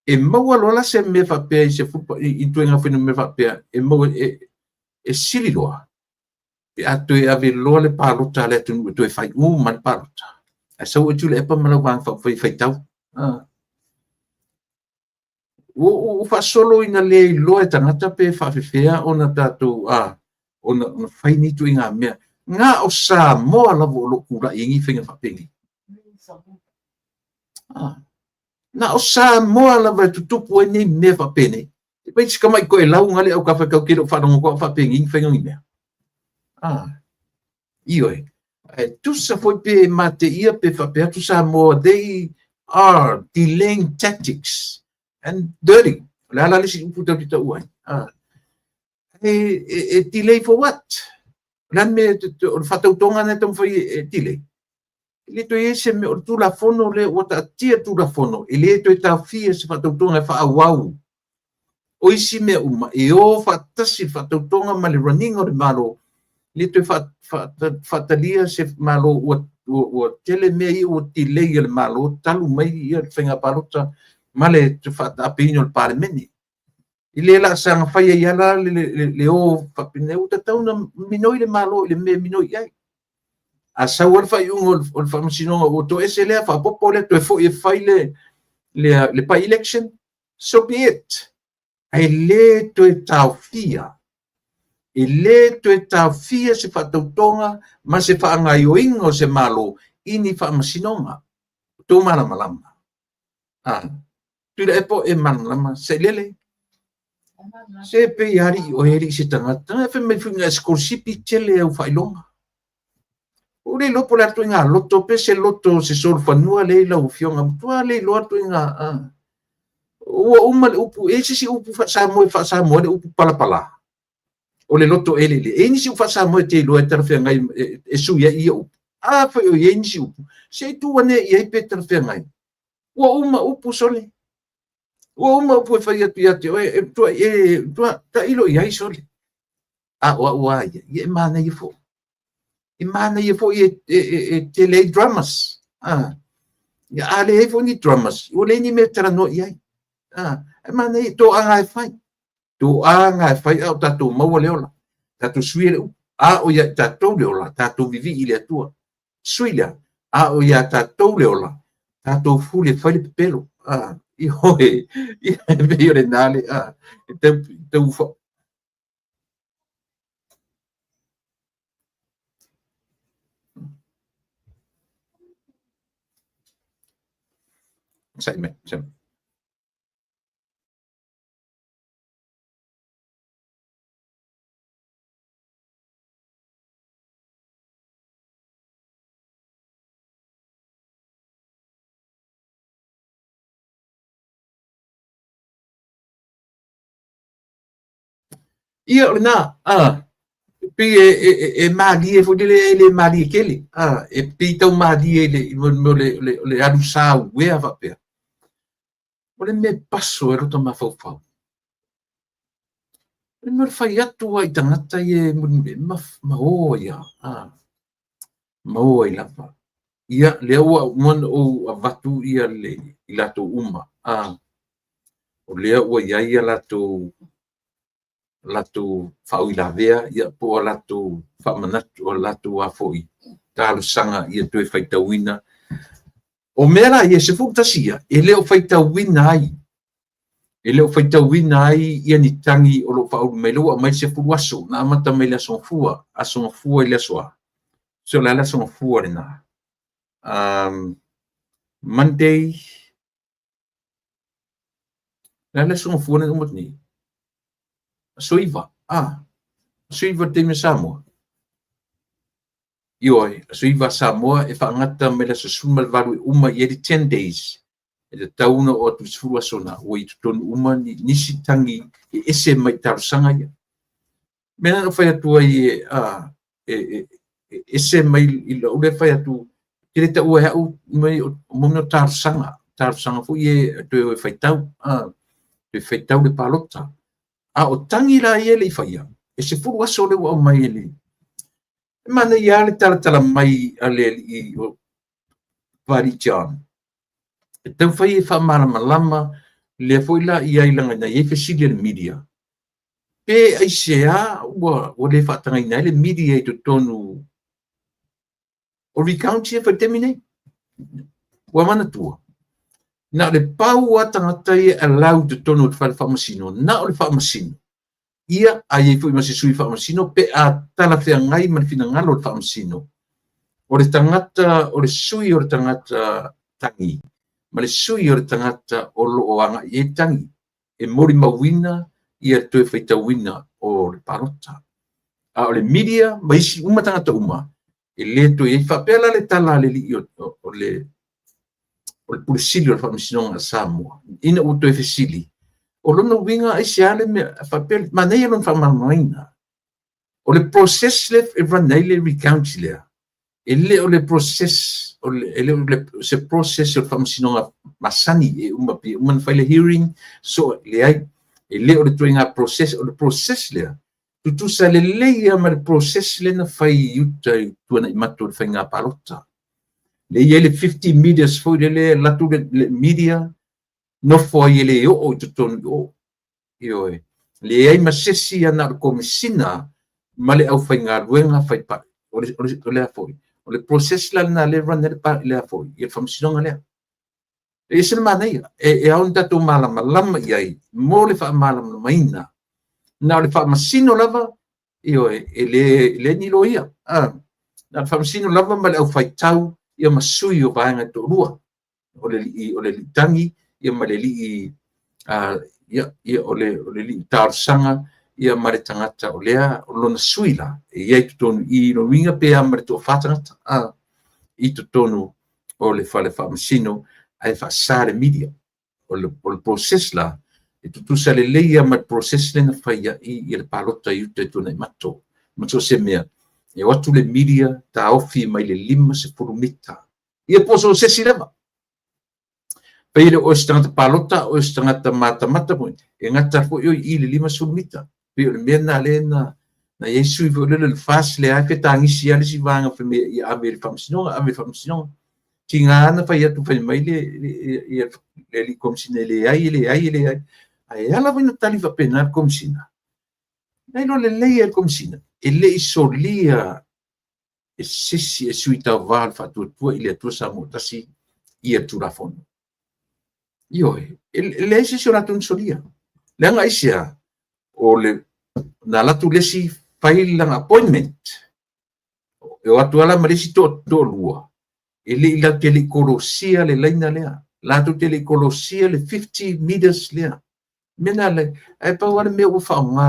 E maua lola se me whapea i se furu, i tuenga whenu me whapea, e maua e siri loa. E ato e ave loa le parota le to e whai man parota. E sau e tu le epa malau wang whai tau. O whasolo ina le loa e tangata pe whawhiwhea o na tātou, o na whai ni tu inga mea. Ngā o sā moa lavo o loku la ingi whinga whapengi. Ngā o sā moa lavo e tutupu e nei mea whapene. E pai tika mai koe lau ngale au kawha kau kero whanongo kua whapengi ingi whinga ngi mea. Ioe. Tusa foi pe mate ia pe whapea tu sā moa. They are delaying tactics and dirty. Le ala lisi upu tau tita uai. Delay for what? Lan me o fatau tonga na tong foi delay. Le to ese me o tu la fono le o ta tia tu la fono. Le to ta fia se fatau tonga fa awau. O isi me uma e o fatasi fatau tonga ma le running o le malo. Le to fatalia se malo o tele me i o delay le malo talu mai i whenga parota ma le te fata apinyo le parlemeni. Ile la sang fai ia la le o fapine o tatau na minoi le malo le me minoi ai a saur fai o famasino o to ese le fa popo le to e fai le pa election so be it ai le to taufia se fatautonga ma se fa ngai o ingo se malo ini famasinonga to mana malama tu le epo e malama se lele se pe yari o heri se tangata fe me funga scorsipi tele au failonga o le lopo la tuinga loto pe se loto se sol fanua le la ufionga tua le lo tuinga o uma upu ese si upu fa sa mo le upu pala o le loto ele le eni si ufa sa mo te lo terfe ngai e su ya i upu fa o eni si upu se tu wane i pe terfe ngai o uma upu sole o uma pu fa ia tu ta ilo ia sole o ia mana ia fo tele dramas ya ale fo ni dramas o le ni metra no ia mana i to anga fai to anga fai au tatu mau leola tatu suile o ia tatu leola tatu vivi ile tua suile o ia tatu leola tatu fule fai pelo i hoe i veio le nale te ufa sai me ia na Pe mali e fo le mali kele. E pe tau mali le alu sa ue ava pe. O le me paso e roto ma fau. Le me fai atu ai tangata e ma o ia. Ma o ai lava. Ia le ua mon o avatu ia le ilato uma. O lea ua ia lato fauilavea ia po lato faamanatu o lato afoi talosaga ia toe faitauina o mea la ia se foʻutasi ia e lē o faitauina ai ia ni tagi o loo faaulu mai le ua mai se fulu aso na amata mai le asogafua i le asoa so o le ale asogafua lenā Monday le ale asogafua le umatini soiva soiva te me Samoa ioi soiva Samoa e faangata me la sasuma le valu uma ia di 10 days e te tauna o atu sifuru asona ua i tutonu uma ni nisi tangi e ese mai talosaga ia mena no fai atu ai ese mai i lau le fai atu ke le taʻua e aʻu mai o momina o talosaga foʻi e toe faitau toe faitau le palota o tangi la ia le faia e se furu aso le ua mai ele mana ia le talatala mai ale i o Pari John e tau fai e faamalamalama le foi la ia i langa ia fesili le media pe ai sea ua le faatagaina ai le media i totonu o recounti e faitemine ua manatua na le pau a tagata ia alau totonu o le faamasino na o le faamasino ia ai foi ma se sui faamasino pe a tala feagai ma le finagalo o le faamasino o le tagata o le sui o le tagata tagi ma le sui o le tagata o loo agaʻi ai tagi e moli mauina ia toe faitauina o le palota o le media ma isi uma tagata uma e lē toe ai faapea la le tala alelii o le pulisili o le faamasinoga a Samoa ina ua toe fesili o lona uiga ai se ale me faapea manai lona faamalamaina o le process le e ranai le recounti lea e lē o le process se process o le faamasinoga masani e uma pia uma na fai le hearing so leai e lē o le toega process o le process lea tutusa lelei ia ma le process lena fai iuta i tuanaʻi matu o le faigā palota leia ai le 50 meters foi lele latu le media nofo ai ele o totonu o ioe leai masesi ana o komisina ma le ʻaufaigaluega fai paʻi o lea foi o le process lana le rana le paʻi lea foi ia le faamasinoga lea e ese le manaia e aona tatou malamalama i ai mo le faamalamamaina na o le faamasino lava ioe e lē nilo ia na le faamasino lava ma le ʻaufaitau ia masui o vaega toʻalua o le liʻitagi ia ma le liʻi ia o le liʻi talosaga ia ma le tagata o lea o lona sui la e iai totonu i lonuiga pea ma le toʻafā tagata i totonu o le faamasino ae faasā le media o le process la e tutusa lelei ia ma le process lena faiaʻi ia le palota iuta i tuanaʻi mato ma so se mea e o atu le media taofi mai le 5 mita ia poso sesi leva pei le o se tagata palota o se tagata matamata mo e gata foʻi i le 5 mita pei o le mea na lē na iai sui foʻi le fas leae fetagisi a le sivaga femea ia ave le faamasinoga tiga ana fai atu fai mai le liʻi komisina leai ae ala vaina tali faapena le komisina nai lo lelei le komisina e leʻi solia e sisi e sui tauvā le faatuatua i le atua Samoa tasi ia tulafono ioe e leai sisi o latou solia le aga isia o le na latu lesi fai laga appointment e o atu ala ma lesi toʻalua e leʻi lau te leʻi kolosia le laina lea latou te leʻi kolosia le 50 meters lea mena le ae pau ale mea ua faaogā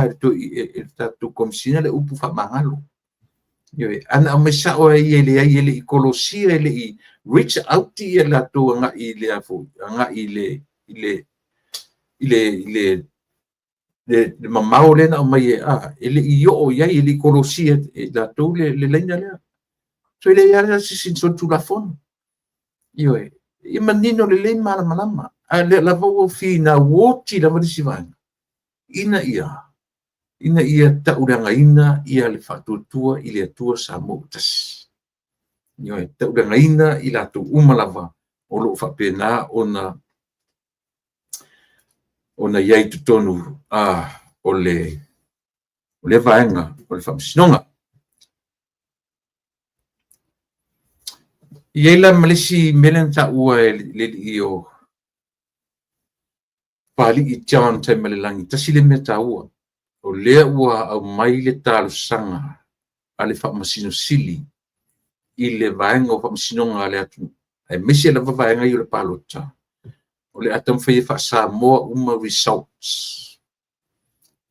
e tatou komisina le upu faamagalo ioe ana o mai saʻo ai e leai e leʻi kolosia e leʻi reach out ia latou agaʻi lea foʻi agaʻi i le le mamau le na mai ele io o ia ele kolosia la tu le lenga le so le ia sin so tu la fon io e manino le mala malama a le la vo fina woti la visi vai ina ia ta uranga ina ia le fatutua i le atua sa mo tas io ta uranga ina i la tu umalava o lo fa pena ona iai tu tonu o le vaenga o le whamsinonga. Iai la malisi melen ta ua le i o pali i tiawan tai malelangi tasi le mea ta ua o lea ua au mai le talo sanga a le whamasino sili i le vaenga o whamsinonga le atu ai mesi la vaenga i o le palota o le atam whai whasa moa results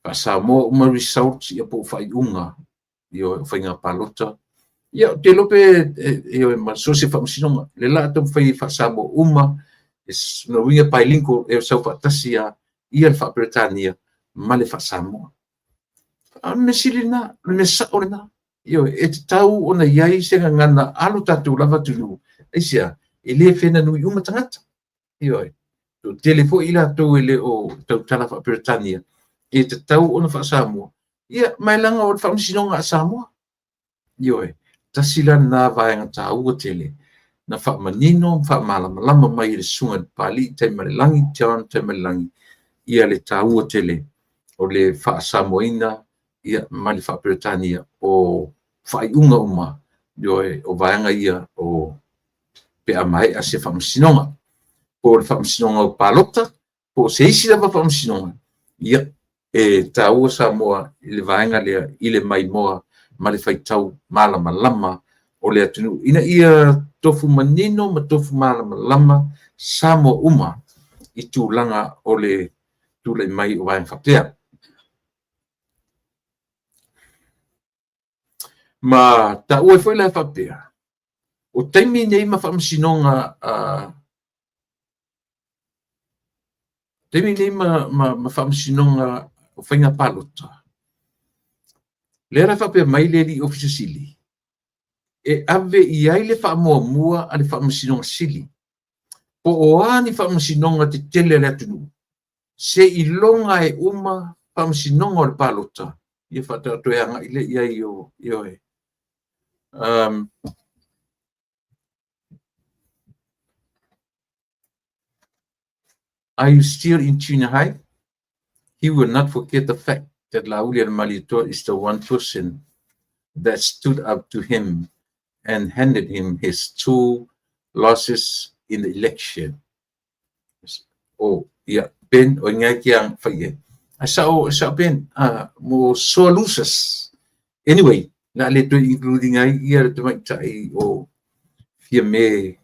whasa moa results i a po whai unga i o whainga palota ia te lope e o so se whamsinonga le la atam whai whasa moa no winga pai linko e sau fatasi ia le Britania ma le whasa moa me silina me sa ona io e tau ona iai se ngana alo tatu lava tulu isia ele fena nui uma tangata io to telefo ila to ele o tau tala fa Britania e te tau ona fa Samoa ia mai langa o fa msinonga Samoa io tasila na vaenga tau o tele na fa manino fa malama mai le sunga pali te malangi tion te malangi ia le tau o tele o le fa Samoina ia mali fa Britania o fa iunga uma io o vaenga ia o pe amai a se fa msinonga po le whamsinonga o palota, po se isi lava whamsinonga. Ia, e tau Samoa i le vaenga lea i le mai moa ma le whaitau malama lama o le atunu. Ina ia tofu manino ma tofu malama lama Samoa uma i tūlanga o le tūlai mai o vaenga whapea. Ma ta ue foi le whapea. O taimi nei ma whamsinonga Temi nei ma whamsinonga o whainga palota. Lera whapea mai le li ofisa sili. E ave i ai le whamoa a le whamsinonga sili. Po o ani whamsinonga te tele le atunu. Se i longa e uma whamsinonga o le palota. Ia whatatu e anga i le ia i o e. Are you still in junior high? He will not forget the fact that Laulian Malito is the one person that stood up to him and handed him his 2 losses in the election. Oh, yeah, Ben, o nga kiyang faye. Sa Ben, mo so losses. Anyway, na leto including ay iya to may tai o fiame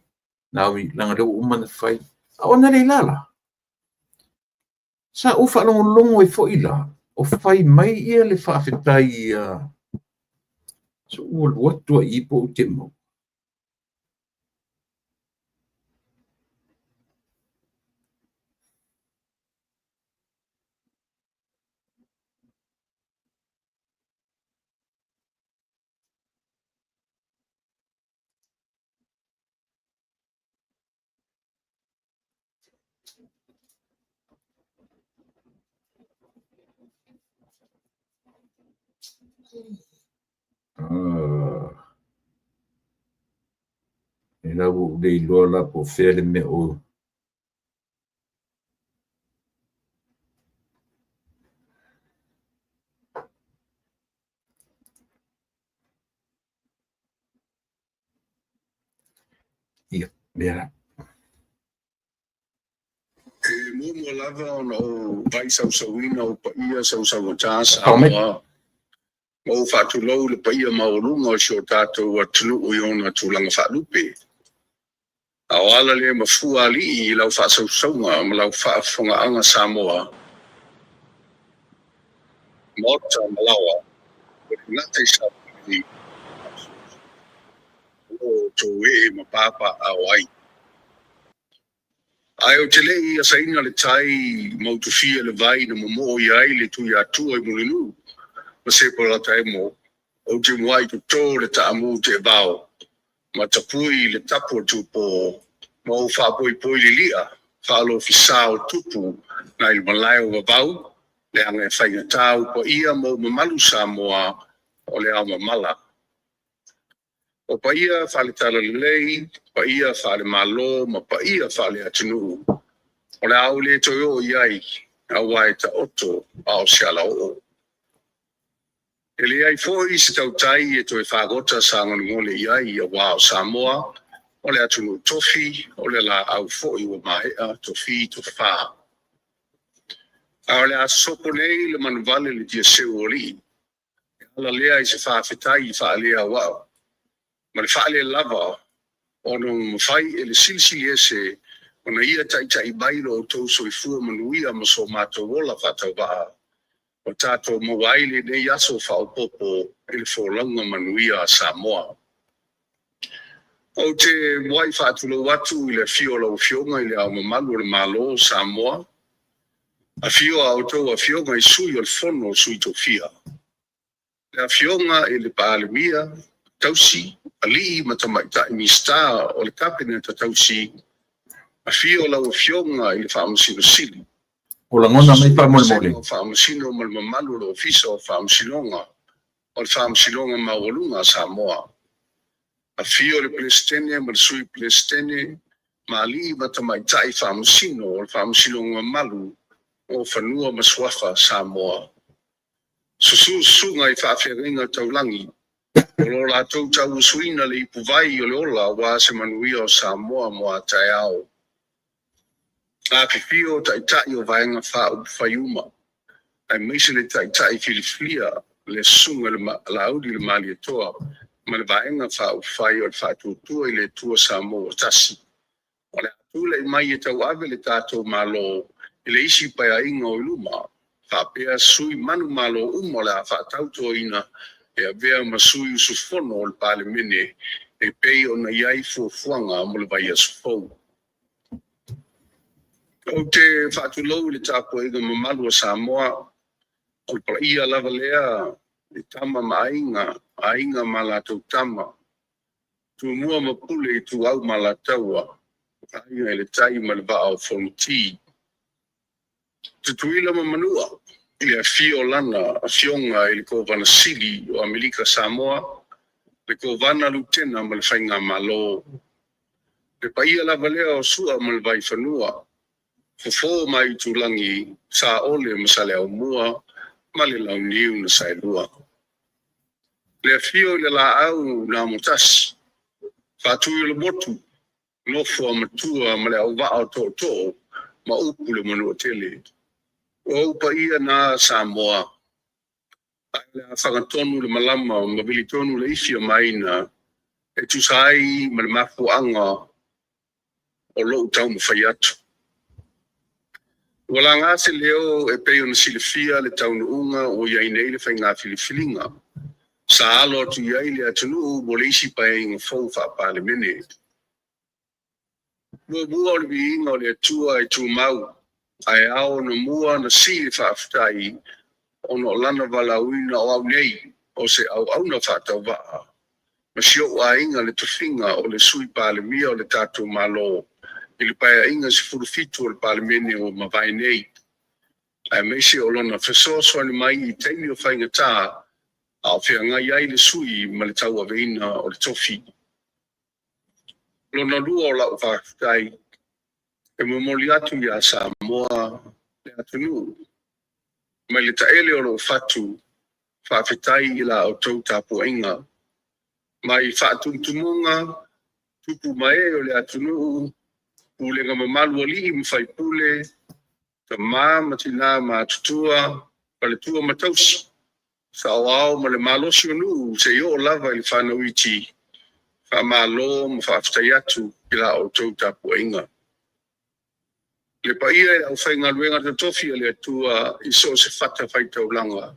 nawi lang do uman fay. O na lala. Sa ufa longo e fo ila o fai mai ia le whaafetai so watua i po te mo. E la u dei lola po fele me o ia mera. Mo lava o vai sauina o paia sausaua Samoa. O whātulau le paia maurunga o sio tātou atunu o iona tūlanga whaalupe. A o ala le mafua ali I lau whaasaunga ma lau whaafongaanga Samoa. Mota malawa. Nate sa pili. O tō e mapapa a wai. Ai o te lei a saina le tai mautufia le vai na momo i ai le tu ia tua i mulinu. Ma se po la tai mo. O te muai tu tō le ta amu te vau. Ma tapui le tapu tu po. Ma o whapoi poi li lia. Whalo fisao tupu na il malai o vau. Le anga e whainga tau po ia mo mamalu sa moa o le au mamala. O pa ia whale tala le lei, pa ia whale malo, ma pa ia whale atinu. O le au le toi o iai, a wai ta oto ao siala o. E le ai foi se tau tai e toi whagota sa ngone iai a wao Samoa, o le atinu tofi, o le la au foi o mahea tofi to wha. A le a sopo nei le manuvale le dia seu o li. Ala lea i se whawhetai i whaalea wao. Ma le whaale lava, ono mawhai e le silsili ese, ona ia tai bailo o tauso i fua manuia ma so mātou wola whatau waa. O tātou mawaile nei aso whaopopo e le whōlanga manuia a Samoa. O te wai whātulo watu i le fiola o fionga i le au mamalu le malo Samoa. A fioa o tau a fionga i sui o le fono sui to fia. Le a fionga i le paalemia, tausi, ali matamaita i mista o le kapineta tausi a fio la o fionga i le whaamasino sili. O la ngona mai whaamole. O whaamasino mal mamalu lo ofisa o whaamasinonga o le whaamasinonga mawalunga Samoa. A fio le plestene ma le sui plestene ma ali matamaita i whaamasino o le whaamasinonga malu o whanua maswafa Samoa. Susunga i whaaferinga taulangi. O la tau tau suina le ipu vai o le ola wa se manuia o Samoa mo a tai au. A pipio tai o vaenga wha upu whaiuma. Ai meise le tai filiflia le sunga le laudi le mali etoa. Ma le vaenga wha upu whai o le whatutua i le tua Samoa tasi. O le atule i mai e tau ave le tātou malo i le isi pai a inga o iluma. Whapea sui manu malo le a whatautua ina e a vea masui usufono o le pale mene e pei o na iai fuafuanga mo le vai asufou. O te whatulou le tāpua iga mamalu a Samoa, o le praia lava lea le tama ma ainga ma lātou tama. Tu mua mapule i tu au ma lātaua, ainga e le tai ma le vaa o fonti. Tutuila ma manua. I le fio lana a fionga i le kovana sili o Amerika Samoa, le kovana lutena ma le whainga malo. Le paia lava lea o sua ma le vai whanua, fofo mai tulangi sa ole ma sa le au mua, ma le lau niu na sa lua. Le fio le la au na motasi, whātui le motu, nofo a matua ma le au vaa to, ma upu le manua tele. O pa ia na Samoa. Ai a whakatonu le malama o mawili tonu le ifia maina e tusai ma le mafuanga o lou tau mawhai atu. Wala ngā se leo e peo na silifia le taunu unga o iai nei le whai ngā filifilinga. Sa alo atu iai le atunu mo le isi pai inga fau whapale mene. Mua o le viinga o le atua e tu mau. Ai ao na mua na si whaafitai o no lana walauina o au nei o se au na whaatau waa. Ma sio a inga le tuwhinga o le sui pale mia o le tātou malo. I le paia inga se furufitu o le pale mene o mawai nei. Ai meise o lona whesoa ni mai i teimi o whainga tā a o whia ngai ai le sui ma le tau aveina o le tofi. Lona lua o lau whaafitai e momoli atu ia Samoa le atunu. Mai le taele o lo fatu, whawhetai i la o tau tāpua inga. Mai whaatuntumunga, tupu mai o le atunu, pule nga mamalu ali i mwhai pule, ta maa matina maa tutua, pa le tua matausi. Sa au ma le malosi onu, se yo lava i le whanauiti, wha malo ma whawhetai atu i la o tau tāpua inga. Le paia e au whainga luenga te tofi le atua i so se whata whaitau langa.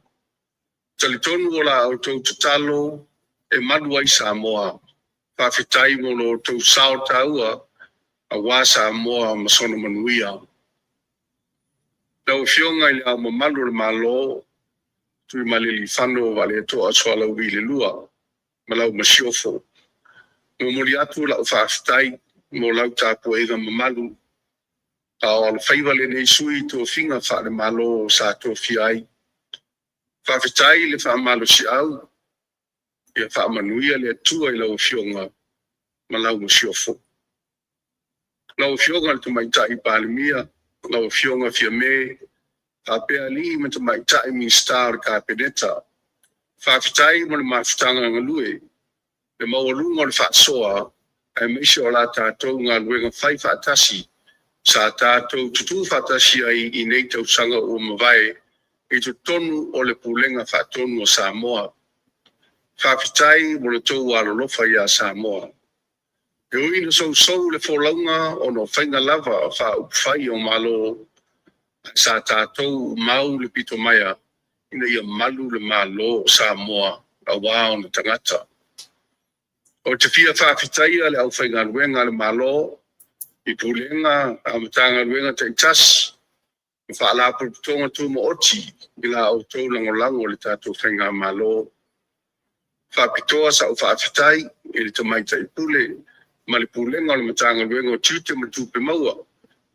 Talitonu o la au tau tatalo e madua i Samoa. Whawhetai mo lo tau sao taua awa Samoa masono manuia. Lau fionga ile au mamalu le malo tui malili whano wale to aswala wile lua malau masiofo. Mumuri atu lau whaafitai mo lau tāpua ega mamalu. Tau al whaiwale nei sui to finga whaare malo sa to fiai. Whaafitai le whaamalo si au. Ia whaamanuia le atua i lau fionga malau masiofo. Lau fionga le tumaitai palimia. Lau fionga fia me. Kapea li me tumaitai mi star kapedeta. Whaafitai mo le mawhitanga ngalue. Le maurunga le whaatsoa. Ai meisho o la tātou ngā luenga whai whaatasi. Sa tātou tutu whaatasi ai i nei tau sanga o mawai. I tu tonu o le pulenga whaatonu o Samoa. Whaafitai mo le tau alolofa i a Samoa. E uina sou le wholaunga o no whainga lava whaupwhai o malo. Sa tātou mau le pito maia. Ina ia malu le malo o Samoa. A wā o na tangata. O te fia whaafitai le au whainga luenga le malo. I pulenga a matanga luenga te itas. Whaalapu tonga tu mo oti. Ila au tau langolango le tātou whainga malo. Whaapitoa sa au whaafitai. Ili te maita i pule. Ma le pulenga le matanga luenga o tute ma tupe maua.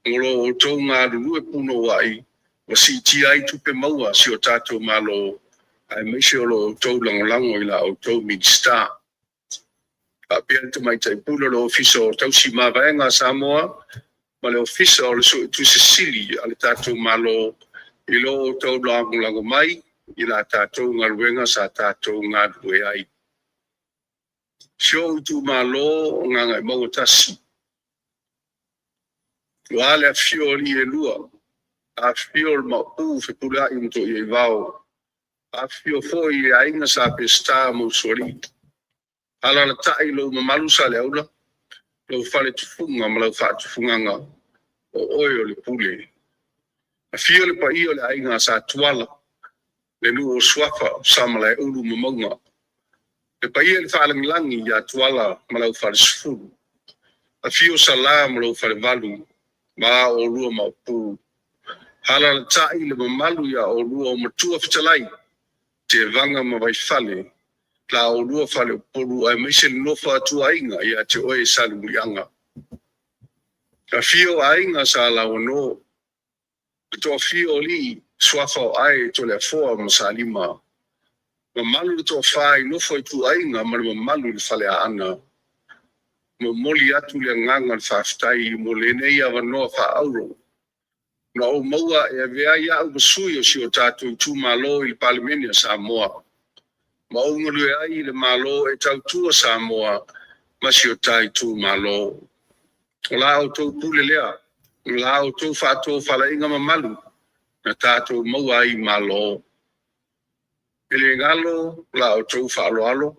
Ngolo o tau ngā ruru e puno wai. Wa si ti ai tupe maua si o tātou malo. Ai meise o lo tau langolango ila au tau midstar. Pia te mai tai pula lo ofisa o tau si mawaenga Samoa, ma le ofisa o le so tu Sicily, ale tātou malo i lo tau lango mai, i la tātou ngā ruenga sa tātou ngā rue ai. Sio tu malo ngā ngai mau tasi. Wale a fio li e lua, a fio ma u fe pula i mto i e vau, a fio fo i e ainga sa pe sta mo sori. Ala la tai lo mamalu sa le aula. Lo fale tufunga ma lo fa tufunganga. O oio le pule. A fio le pa io le ainga sa tuala. Le nu o swafa sa ma le ulu mamunga. Le pa io le fa langi ya tuala ma lo fale sfuru. A fio sa la ma lo fale valu. Ma o lua ma pu. Ala la tai le mamalu ya o lua o matua fitalai. Te vanga ma vai fale. La o lua fale poru ai meise nofa tu ainga ia te oe salurianga. A fio ainga sa la o no. To fio li swafa ai to le foa mo salima. Ma malu to fai nofa tu ainga ma malu le fale a ana. Mo moli atu le nganga whaftai mo le nei awa noa wha auro. Na o maua e vea ia au basui o si o tātou tu malo i le Palimenia Samoa. Ma o ngulu e ai le malo e tau tua Samoa ma si o tai tu malo. O la o tau pule lea, o la o tau whato whala inga mamalu na tātou maua ai malo. Ele ngalo, la o tau whaalo alo.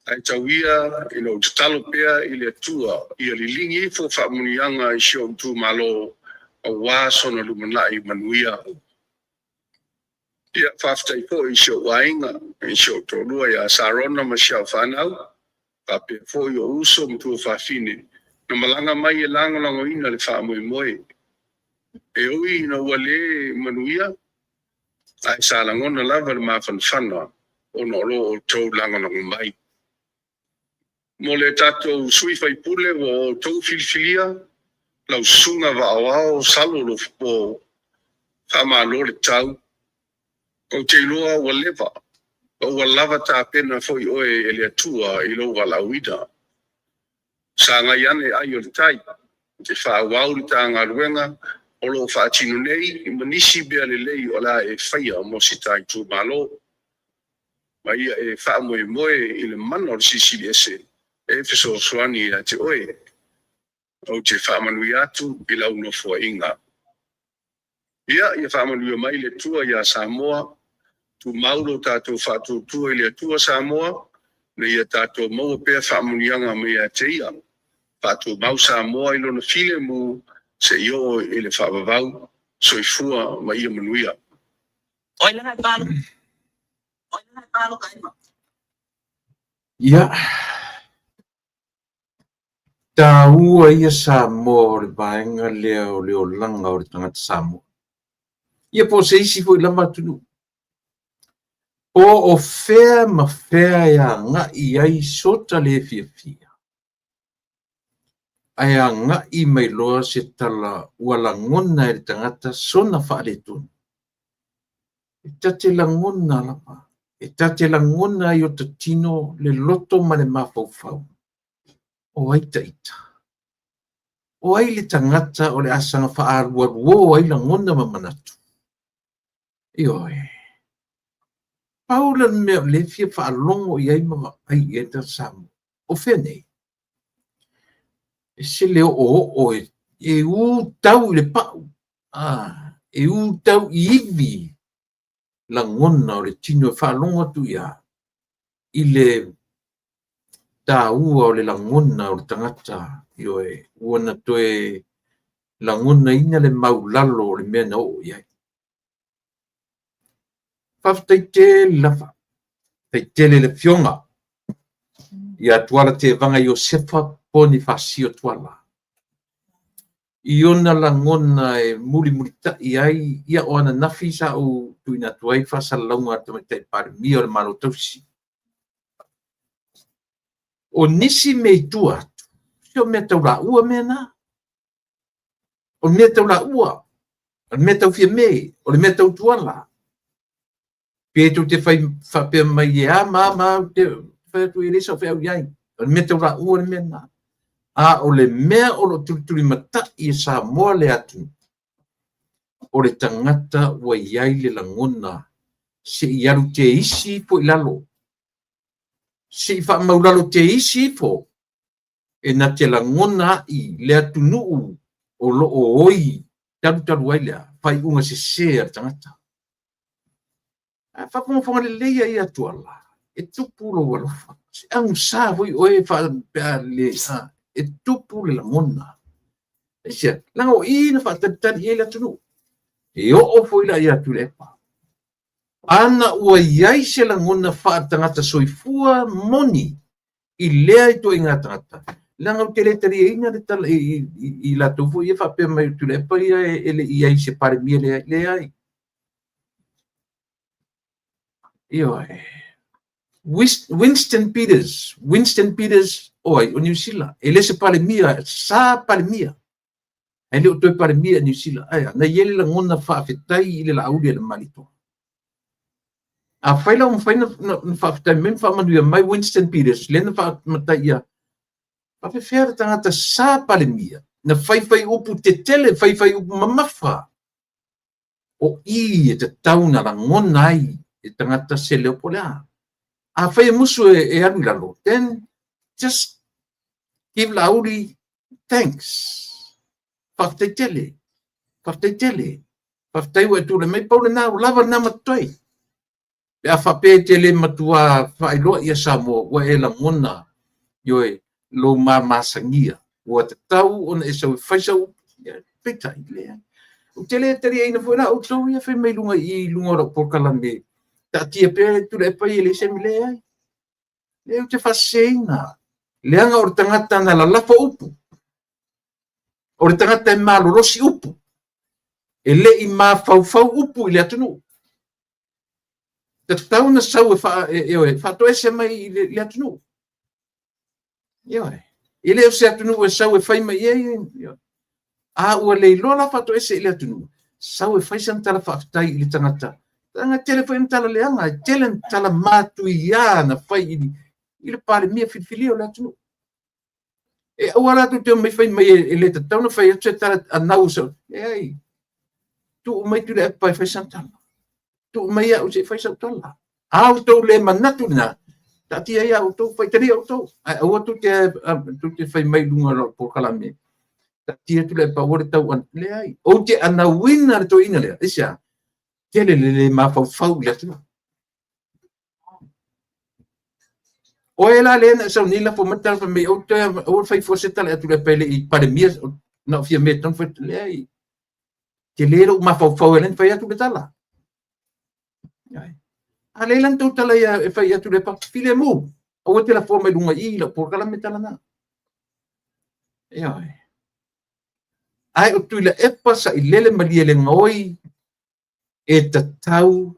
Ai tau ia, ino te talo pea i le tua, i a li lingi fo whamunianga i si o tu malo a wā sona lumanai manuia. Ia whaftai po i sio wainga, i sio tōrua ia sarona ma siau whanau, pape fo i o uso mtua whawhine, na malanga mai e lango ina le whaamoi moe. E ui ina wale manuia, ai sa langona lava le mawhan whana, o no lo o tau lango mai. Mo le tatou sui whai pule o tau filifilia, lau sunga wa awao salo lo po whama lo le tau, o te iloa wa lewa, o wa lava tā pena foi oe e le atua i lo wa lauida. Sa ngai ane ai o le tai, te wha wau le tā ngā ruenga, o lo wha atinu nei, i manisi bea le lei o la e whaia mo si tai tū malo. Ma ia e wha moe moe i le mana o le sisili ese, e fiso suani a te oe, o te wha manui atu i lau no fua inga. Ia whamanui mai le tua ia Samoa, tu maulo tātou whātou tua i le tua Samoa, na ia tātou maua pēr whamunianga me a te ia. Whātou mau Samoa i lona file mu se io i le whaavavau, soifua ma ia manuia. Oi langai palo. Oi langai palo kaima. Ia. Tāua ia Samoa o le vaenga leo langa o le tangata Samoa. Ia po se isi foi lama tunu. O fea ma fea ia nga ai sota le fia. Aia nga I mai loa se tala wala ngona e tangata sona whaare tunu. E tate la ngona lama. E tate la ngona I o tatino le loto ma le mafau. O aita ita. O ai le tangata o le asanga whaarua o ai la ngona mamanatu. Ioe. Paula mea le fia whaalongo I ai ma ai e ta samu. O whenei. E se leo o e u tau I le pau. E u tau I iwi la ngona o le tino e whaalongo tu ia. I le tā ua o le la ngona o le tangata. Ioe. Uana toe la ngona ina le maulalo o le mea na o iai. Whaftaite lafa. Taitele le fionga. Ia tuala te vanga Iosefa poni fasio tuala. Iona la ngona e muri ta iai ia o ana nafi sa o tuina tuai fasa launga te pare mia o le malo tausi. O nisi mei tua. Sio mea tau la ua mea na. O mea tau la ua. O mea tau fia mei. O mea tau tuala. Pietu te fai whapea mai e ma te whai tu I resa o whai iai. O mea tau la ua mea na. O le mea o lo turi mata I Samoa le atu. O le tangata wa iai le langona. Se I aru te isi po I lalo. Se I wha maulalo te isi po. E na te langona I le atu nuu o lo o oi. Taru ai lea. Whai unga se a tangata. Whakonga le leia I atu ala. E tupu lo walofa. Se angu sa voi oe wha pia le e tupu le langona. E sia, langa o ina whatatari e le atunu. E o foi la I atu le pa. Ana ua iai se langona whaatangata soifua moni. I lea I to inga tangata. Langa o te le tari e ina le tala I la tofu I whapea mai tu le pa I le iai se pare mia le ai. Ioe. Winston Peters oi o New Zealand ele se pale mia sa pale mia ele o toi pale mia New Zealand ai na yele la ngona fa fetai ile la audio le malito a faila um faina fa fetai men fa manu mai Winston Peters le na fa matai ia fa fe fer tanga sa pale mia na fai upu te tele fai upu mamafa o I te tauna la ngona ai e tangata se le opola a fai musu e anu lalo. Then just give lauri thanks. Whaktaitele. Whaktai wa tūle mai paule nā lava nā matoi. E a whape tele matua whailoa ia Samoa wa e la ngona yoe lo masangia. Wa te tau ona e sau whaisau pita I lea. O tele tari eina fwena o tau ia whai mai lunga I lunga ro porkalame. Ta tia pere tu le pai le se mile ai. Le te faseina. Le anga o tangata na la lafa upu. O tangata e malorosi upu. E le I mafau upu I le atunu. Te tau na sau e fato ese mai le atunu. Ioe. E le o se atunu e sau e fai mai e. Ua le lola fato ese le atunu. Sau e fai santala whaftai I le tangata. Tanga telefone tala leanga, telen tala matu ia na fai I le pare mia filfili o le atunu. E awara tu te mai fai mai e le tatau na fai atu tala anau so. Ei, tu mai tu le pai fai santala. Tu mai au se fai santala. Au tau le manatu na. Tati ai au tau fai tari au tau. Au tu te fai mai lunga por kalame. Tati tu le pa ore tau an le ai. O te anawina le to ina le. Isia. Tele le mafau le atu. O ela le na sau ni la fo matal fa me o fai fo seta le atu le pele I pare mia na fia me ton fa le ai. Te le ro mafau ele fai atu le tala. Ai. A le lan tu tala ia e fai atu le pa file mu. O te la fo me lunga I la por kala metala na. Ia. Ai o tuila e pasa I lele malia le ngoi e tatau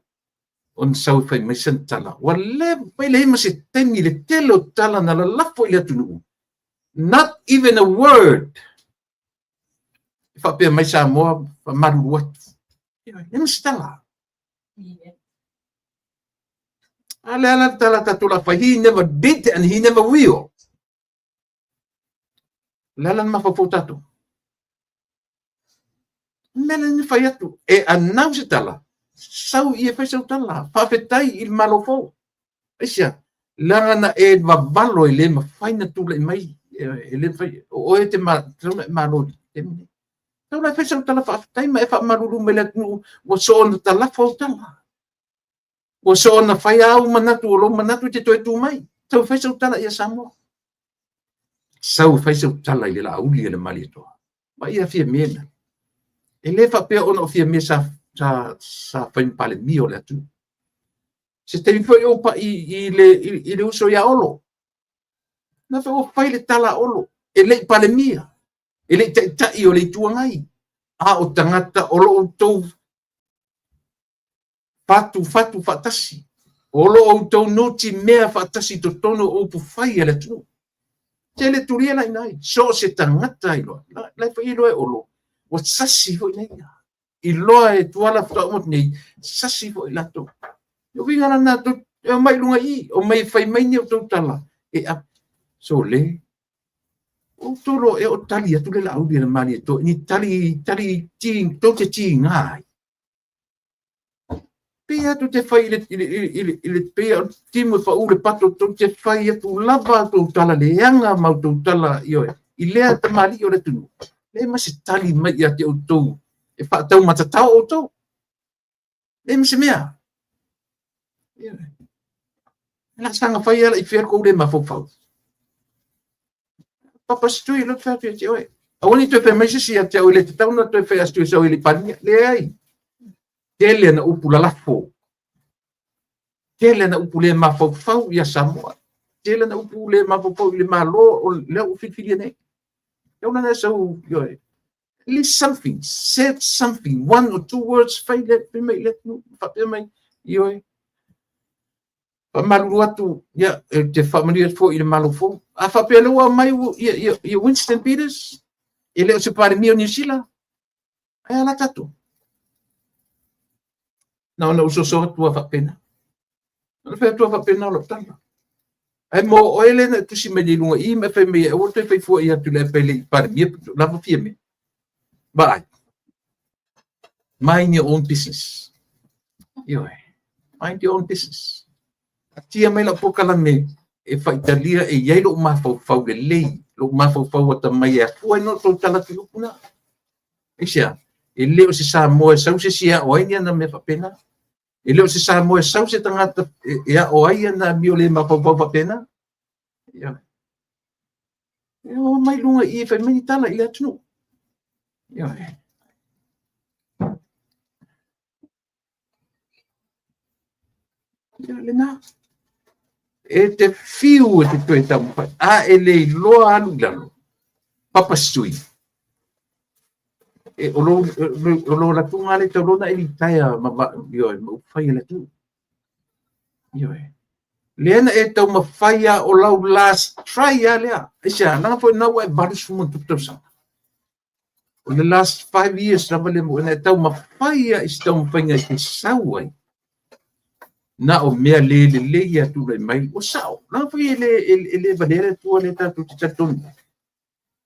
on sau fai mai san tala. Wale mai le ma se tengi le telo tala na la lafo I le atunu. Not even a word. Fa pe mai sa mo fa maru wat. Ia ma se tala. Ala tala tatula fa he never did and he never will. Lalan mafapotatu. Mela ni fai atu. E anau se tala. Sau ia fai sau tala. Whawhetai il malofo. Esia. Langa na e wabalo I le ma fai na tula I mai. E le fai. O e te malori. Tau lai fai sau tala whawhetai ma e wha maruru me le atu. Wa so ona tala fau tala. Wa so ona fai au manatu o lo manatu te toi tu mai. Tau fai sau tala ia Samoa. Sau fai sau tala I le la auli le mali toa. Ma ia fia mena. E le fa pe ona o fia me sa fai pale mio le atu. Se te foi o pa I le uso ia olo. Na fe o fai le tala olo. E le pale mia. E le tai o le tuangai. A o tangata olo o tou fatu fatasi. Olo o tou noti mea fatasi to tono o pu fai le tu. Te le turia lai nai. So se tangata ilo. Lai fa ilo e olo. O sasi ho nei. I loa e tuala fta o nei. Sasi ho I lato. Yo vinga na to mai lunga I o mai fai mai ni o to tala. E a so le. O tolo e o tali atu le lau le mali to ni tali ting to te ting ai. Pea tu te fai ile pea timo fa ule pato to te fai atu lava to tala le anga mau to tala yo. I lea te mali o le tunu. Le ma se tali mai ia te o tau. E wha tau matatau o tau. Le ma se mea. La sanga fai ala I whia kou le mafofau. Papa stui lo fa pe te oi. Awani to pe mai si te o le te tau na to fe astu so I le pani le ai. Tele na upu la lafo. Tele na upu le mafofau ia Samoa. Tele na upu le mafofau le malo o le u fitfili nei. Eu na so yo. At least something, said something, one or two words failed let me let no fa pe mai yo. Pa malu atu ya te familiar fo I le malofo. A fa pe lo mai you Winston Peters. Ele o se pare mio New Zealand. Ai ala tatu. Na uso so tua fa pena. Na fa tua fa pena lo tanga. Ai mo o ele na tu si me di lunga I me fe me o te fe fo ia tu le pe le pare mio la fa fie me. But mind your own business. Yo. Mind your own business. Tia mai la poka la me e faitalia e iai lo mafau le lei. Lo mafau ta mai e fua no to tala tu kuna. Isia. E leo se sa mo e sau se sia o ai na me fa pena. E leo se sa mo e sau se tangata e a o ai na mi o le mafau fa pena. Yo. Yo mai lunga I fa meni tala I le tunu. Yo. Yo le na. E te fiu e te toi tamu pai. A e le loa alu lalo. Papa stui. E o lo la tunga le te lona e li taia yo e ma ufai le tu. Yo e. Lena e tau ma faia o lau last try ya lea. E sia, nanga foi nau e baris fumo tuptau sa. O the last 5 years na vale mo e tau ma faia is tau ma fainga I sau ai. Na o mea le ia tu le mai o sao. Nanga foi le valere tua le tatu te tatonu.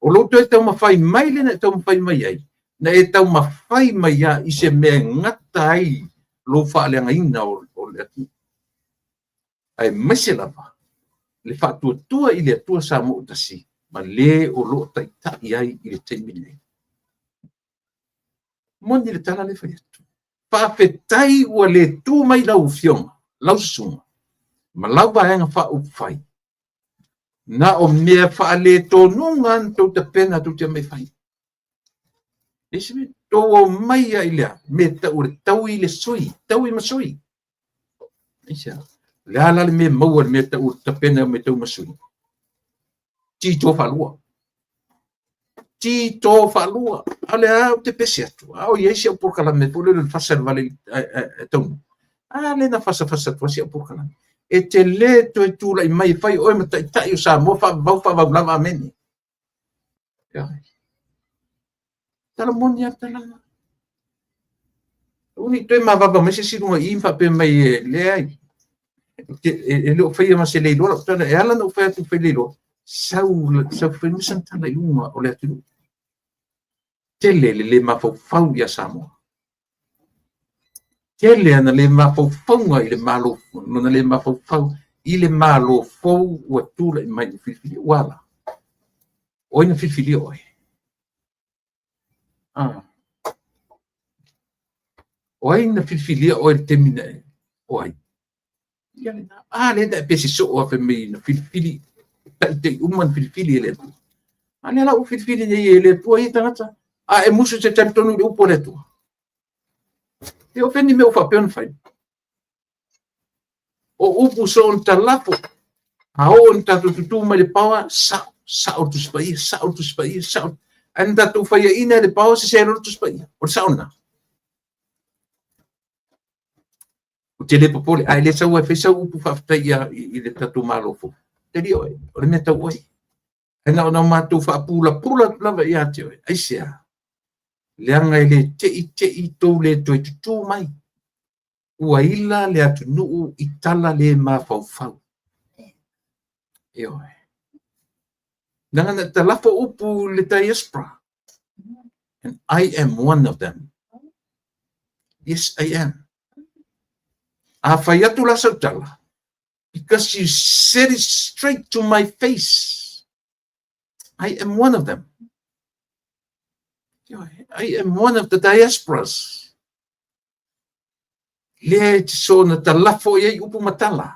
O lo to e tau ma fai mai le na tau ma fai mai ai. Na e tau ma fai mai ia I se mea ngata ai lo fa le ngaina o le atu. Ai mese lava. Le fa tua I le tua sa mo utasi. Ma le o lo tai ai I le teimine. Moni le tala le fai atu. Pa fetai ua le tu mai lau fionga. Lau sunga. Ma lau vaenga fa ufai. Na o mea fa le tonunga tau te pena tau te mai fai. Ese me tō o mai a ilea. Me tau I le soi. Tau I masoi. Ese le ala le me maua me tau te pena me tau masoi. Ti tō whalua. ti to falua ale te pese atu au ye sia por kala me pole le fasal vale tonu ale na fasa tu sia por kala e te le to tu la mai fai o me tai sa mo fa va lava meni ya tala monia tala uni to ma va me se si no i fa pe mai le ai e lo fai ma se le lo tala e ala no fa tu fe le lo sau fe mi santa la luma o le atu tele le mafau ya Samoa. Tele ana le mafau i le malo, no le mafau i le malo fau ua tula i mai filfili wala. O ina filfili oi. O ina filfili oi le temina oi. Le da pesi so o fe me na filfili te uman filfili le. Ane la o filfili le po i tangata. E musu te tonu le upo le tu. E o fendi me o fa peon fai. O upu so on talapo. A o on tatu tutu mai le pawa sa o tu spai. Anda tu fai ina le pawa se ro tu spai. O sauna. O te le popole ai le sau e fe sau upu fa fai i le tatu malofo. Te rio e. O le meta oi. Ena ona matu fa pula lava ia te oi. Ai sea. Leanga ele te i tau le toi tutu mai. Ua ila le atu nuu i tala le mafau. Eo. Nangana talafa upu le diaspora. And I am one of them. Yes, I am. Afayatu la sautala. Because you said it straight to my face. I am one of them. I am one of the diasporas. Le so na talafo ye upu matala.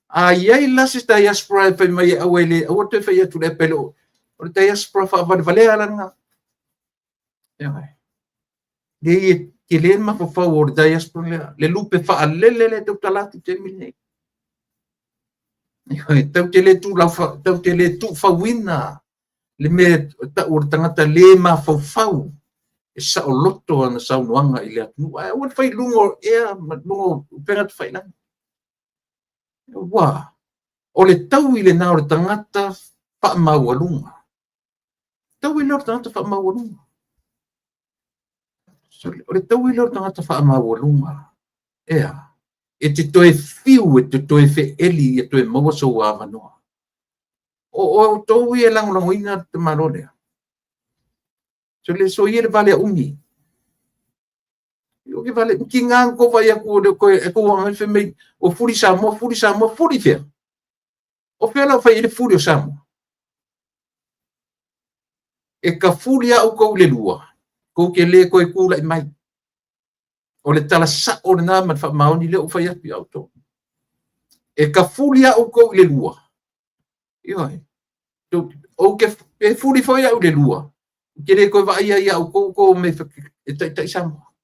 Ai lasis diaspora fa mai awele o te fa ye tu le pelo. O diaspora fa vale ala nga. Le ke le ma fa o diaspora le lupe fa le tu talatu te mine. Tau te le tu la fa tau te le tu fa wina. Le me ta o tangata le ma fau e sa o loto ana sa uanga i le atu ai o fai lungo lungo pengat fai na wa o le tau i le na o tangata fa mawalunga tau i le tangata fa mawalunga o le tau i le tangata fa mawalunga e te toe fiu e te toe fe eli e toe maua so wa vanoa o to e lang ina te marole. So le so ye vale umi. Yo ke vale kinga ko vai ko ang fe me o furi samo fe. O fe la fai le furi o samo. E ka furi au ko le lua. Ko ke le ko e kula i mai. O le tala sa o na ma fa mauni le o fai atu auto. E ka furi au ko le lua. Yo o ke e furi foi au le lua ke le ko vai ia o ko me e tai samo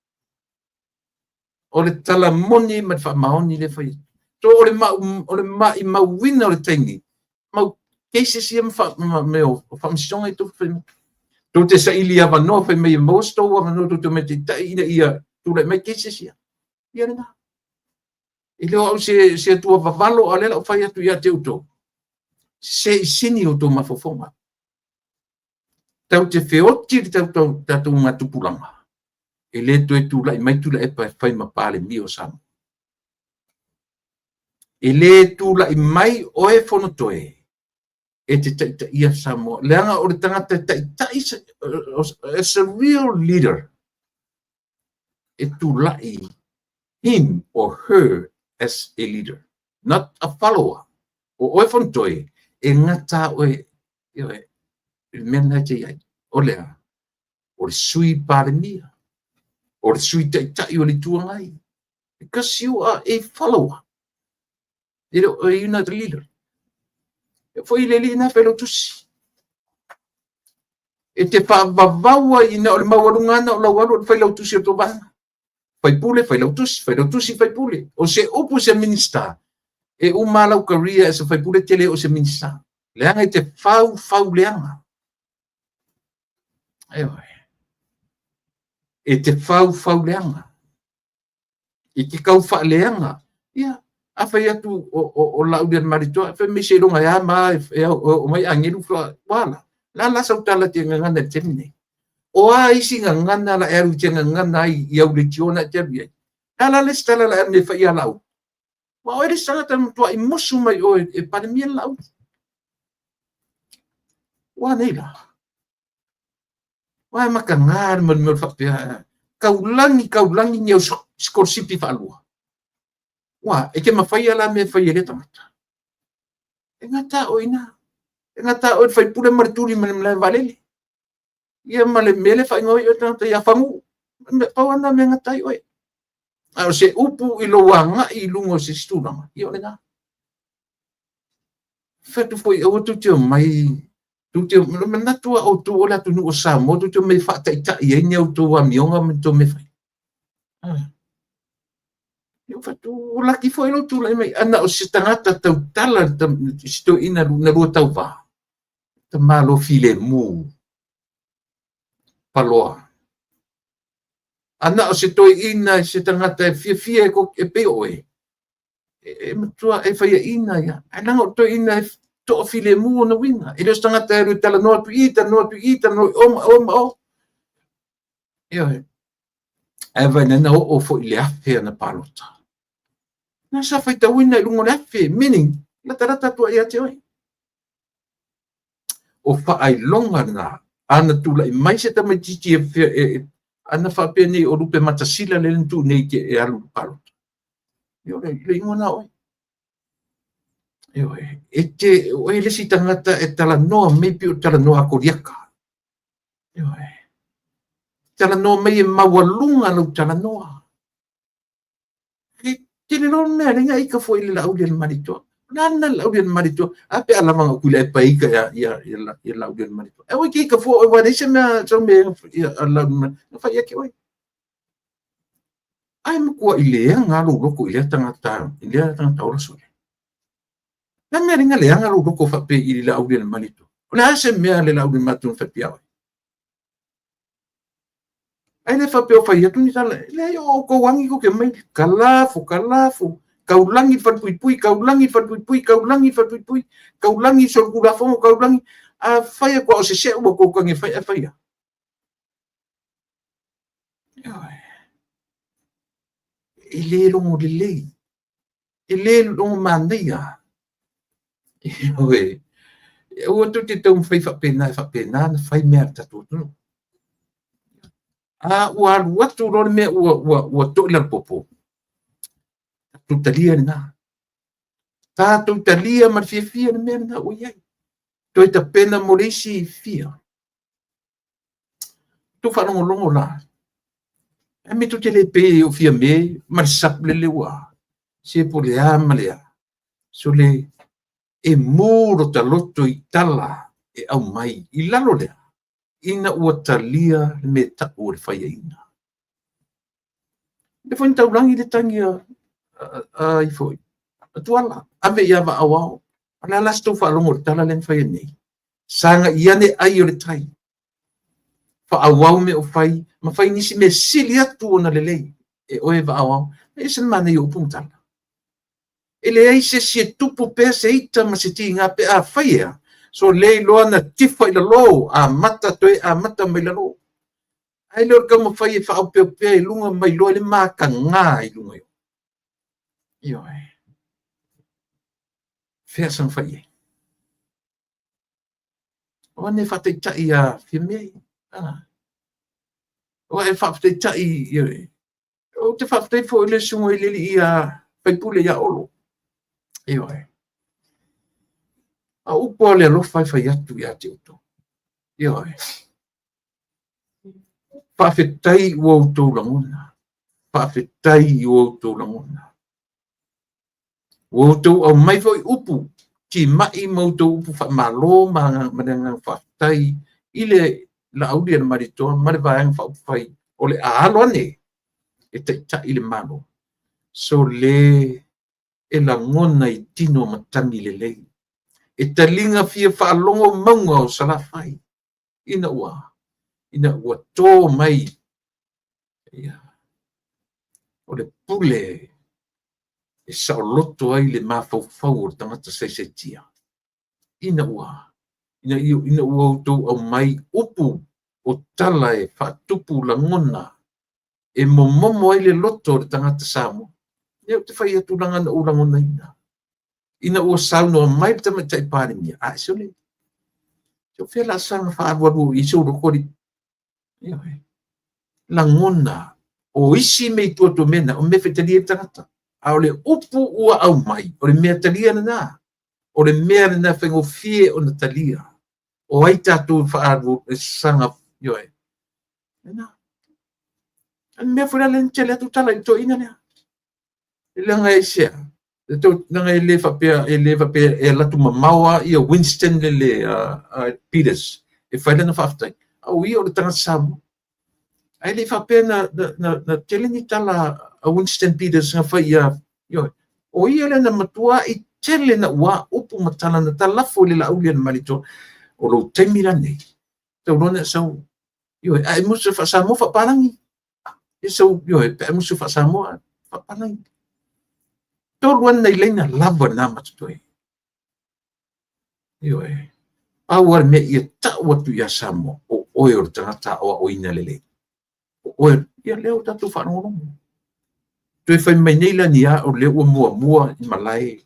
o le tala moni ma fa maoni le foi to o le ma i ma wina o le tengi ma ke se sim fa me o fa mission e to to te sa ilia va no fe me mosto o no to me tai ia to le me ke se sia ia na ile o se tu va valo ale o fa ia tu ia te uto se sini o to mafofoma. Tau te whioti tau ngā tupulanga. E le to e tula, i mai tula e whai mapale mi o sama. E le tula i mai o e whonotoe. E te taita ia Samoa. Leanga o le tangata taita as a real leader. E tula i him or her as a leader. Not a follower. O e whonotoe. E ngata o e mena te iai, o lea, o le sui pare mia, o le sui tai o le tuangai, because you are a follower, you're not a leader. Foi le lina felo tusi. E te whavawaua ina o le mawarungana o la waru o whailau tusi o tō vana. Whai pule, whailau tusi, whai pule. O se upu se minister, e umalau career as a whai pule tele o se minister. Leanga i te whau leanga. E te fau leanga. I ki kau wha leanga. Ia. A whai atu o laudian maritoa. Whai me se ronga ia maa o mai angiru wha wala. La sau tala te ngangana temine. O a isi ngangana la eru te ngangana i au le tiona te bia. La les tala la erne whai a lau. Wa o ere sangata mutua i mosu mai o e panemia lau. Wa neila. Wa maka ngar man whapea. Kaulangi niau skorsipi whalua. Wa, e ke mawhai ala me whai ere tamata. E ngata o ina. E ngata o whai pule marituri male valele. Ia male mele whai ngoi o tangata ia whangu. Pawana me ngata i oe. O se upu i loanga i lungo se sturanga. Ia o nga. Whatu foi o tu teo mai. Tu teo, manatua o tu ola tu nuo samo. Tu teo me whata i ta i ene o tu a mionga me to me whai. Eu fatu laki foi no tu mai ana o se tangata tau tala sto ina na rua tau va te malo file mu paloa ana o se toi ina se tangata fie ko e pe oe e matua e fai ina ya ana o toi ina to file mu no wina e los tangata e tala no tu ita no o yo e vai na o fo ile afe na palota. Nasa fai tawina i lungo lefe, meaning, lata tua ia te oi. O whaai longa na, ana tula i mai se tamai titi ana whapea nei o rupe matasila le lentu nei ke e alu palo. Io le ingo na oi. Io e te, o e lesi tangata e tala noa meipi o tala noa koriaka. Io tala noa mei e mawalunga no tala noa. Tene non me ringa ika foi le laudian marito. Nana laudian marito. Ape ala manga kule pa ika ya laudian marito. E wiki ika foi wa dese me so me ala fa ya ke oi. Ai mo ko ile nga lo ko ile tangata ora so. Na me ringa le nga lo ko fa pe ile laudian marito. Na se me le laudian marito fa pia. Ai le fa peo fai atu ni tala le o ko wangi ko ke mai kalafu kaulangi fatpui kaulangi sol kula fo kaulangi a fai ko o se o ko kangi fai ele lo mandia oe o tu te tau fai fa pena fai merda tu wa tu ro me wa to la popo tu talia na ta tu talia ma fia me na o ye to ta pena morisi fia tu fa no longo la e mi tu te le pe o fia me ma sap le wa se po le amalia so le e muro ta lotto i tala e au mai i lalo le ina ua talia me ta o le fai ina. Le foi tau langi le tangi i foi. Tuala, ave ia va awao. Ana las tu fa longo tala len fai nei. Sanga iane ai o le tai. Fa awao me o fai, ma fai nisi me sili atu ona le lei. E oe va awao. E sen mana i o puntala. E le ai se tupu pe se ita ma se ti ngā pe a fai ea. So lei loa na tifa i la lo a mata toi a mata mai la lo. Ai lor ka mo fai fa au pe lunga mai lo le ma ka nga i lunga yo. Yo ai. Fea sang fai. O ne fa te tai a fi me. O e fa te tai yo. O te fa te fo le sungo le i a pai pule ya olo. Yo ai. A upo le lo fai atu ya te uto. Yo ai. Whawhetai ua utou langona. Whawhetai ua utou langona. Ua utou au mai foi upu. Ki mai mautou upu whamalo mananga whawhetai. Ile la audi ana maritoa, mare vaeng whawhai. O le aalo ane. E ta ile malo. So le e la ngona i tino matangi le lei. E talinga fia whaalongo maunga o salafai. Ina ua. ina ua tō mai ia o le pule e saoloto ai le mafaufau o le tangata saisetia ina ua outou au mai upu o tala e whaatupu langona e momomo ai le loto o le tangata Samoa ia te whai atulanga na ulangona ina ua sauno mai le tamatai pāremia a so le so fela sanga whaaruaru i so rokori langona o isi mei tuato mena o me whetalia tangata a o le upu ua au mai o le mea talia na o le mea na whengofie o na talia o ai tātou whaaru e sanga ioe an mea whura len tele atu tala i tō ina lea langa e sea langa e le whapea e latu mamaua ia Winston le Peters e whaile na whaftai au ia o le tangata Samoa ai le whapea na tele ni tala a Winston Peters nga whai ioe o ia le na matua i tele na ua upu matala na talafo le laulia na malito o lo temira nei tau rona sau ioe ai musu fa Samoa fa parangi e sau ioe pe musu fa Samoa fa parangi tau ruan nei leina lava na matutoi ioe awar me ia ta watu ya Samoa o oe o tangata o ina lele oe ia leo tatu fa ngono toi fai mai nei la nia o le o mua i malai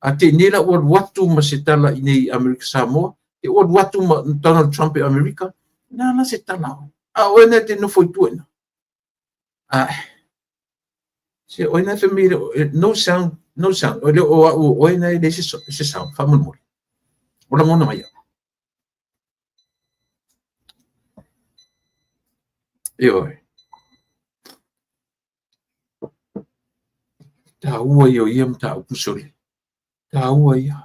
a te nila o watu masitala i nei Amerika Samoa e o watu ma Donald Trump e Amerika na se tala a o na te no foi tuena se o na fe mi no sound o le o na le se sound fa mo o la mona mai ta ua yo iam ta pusole ta ua ia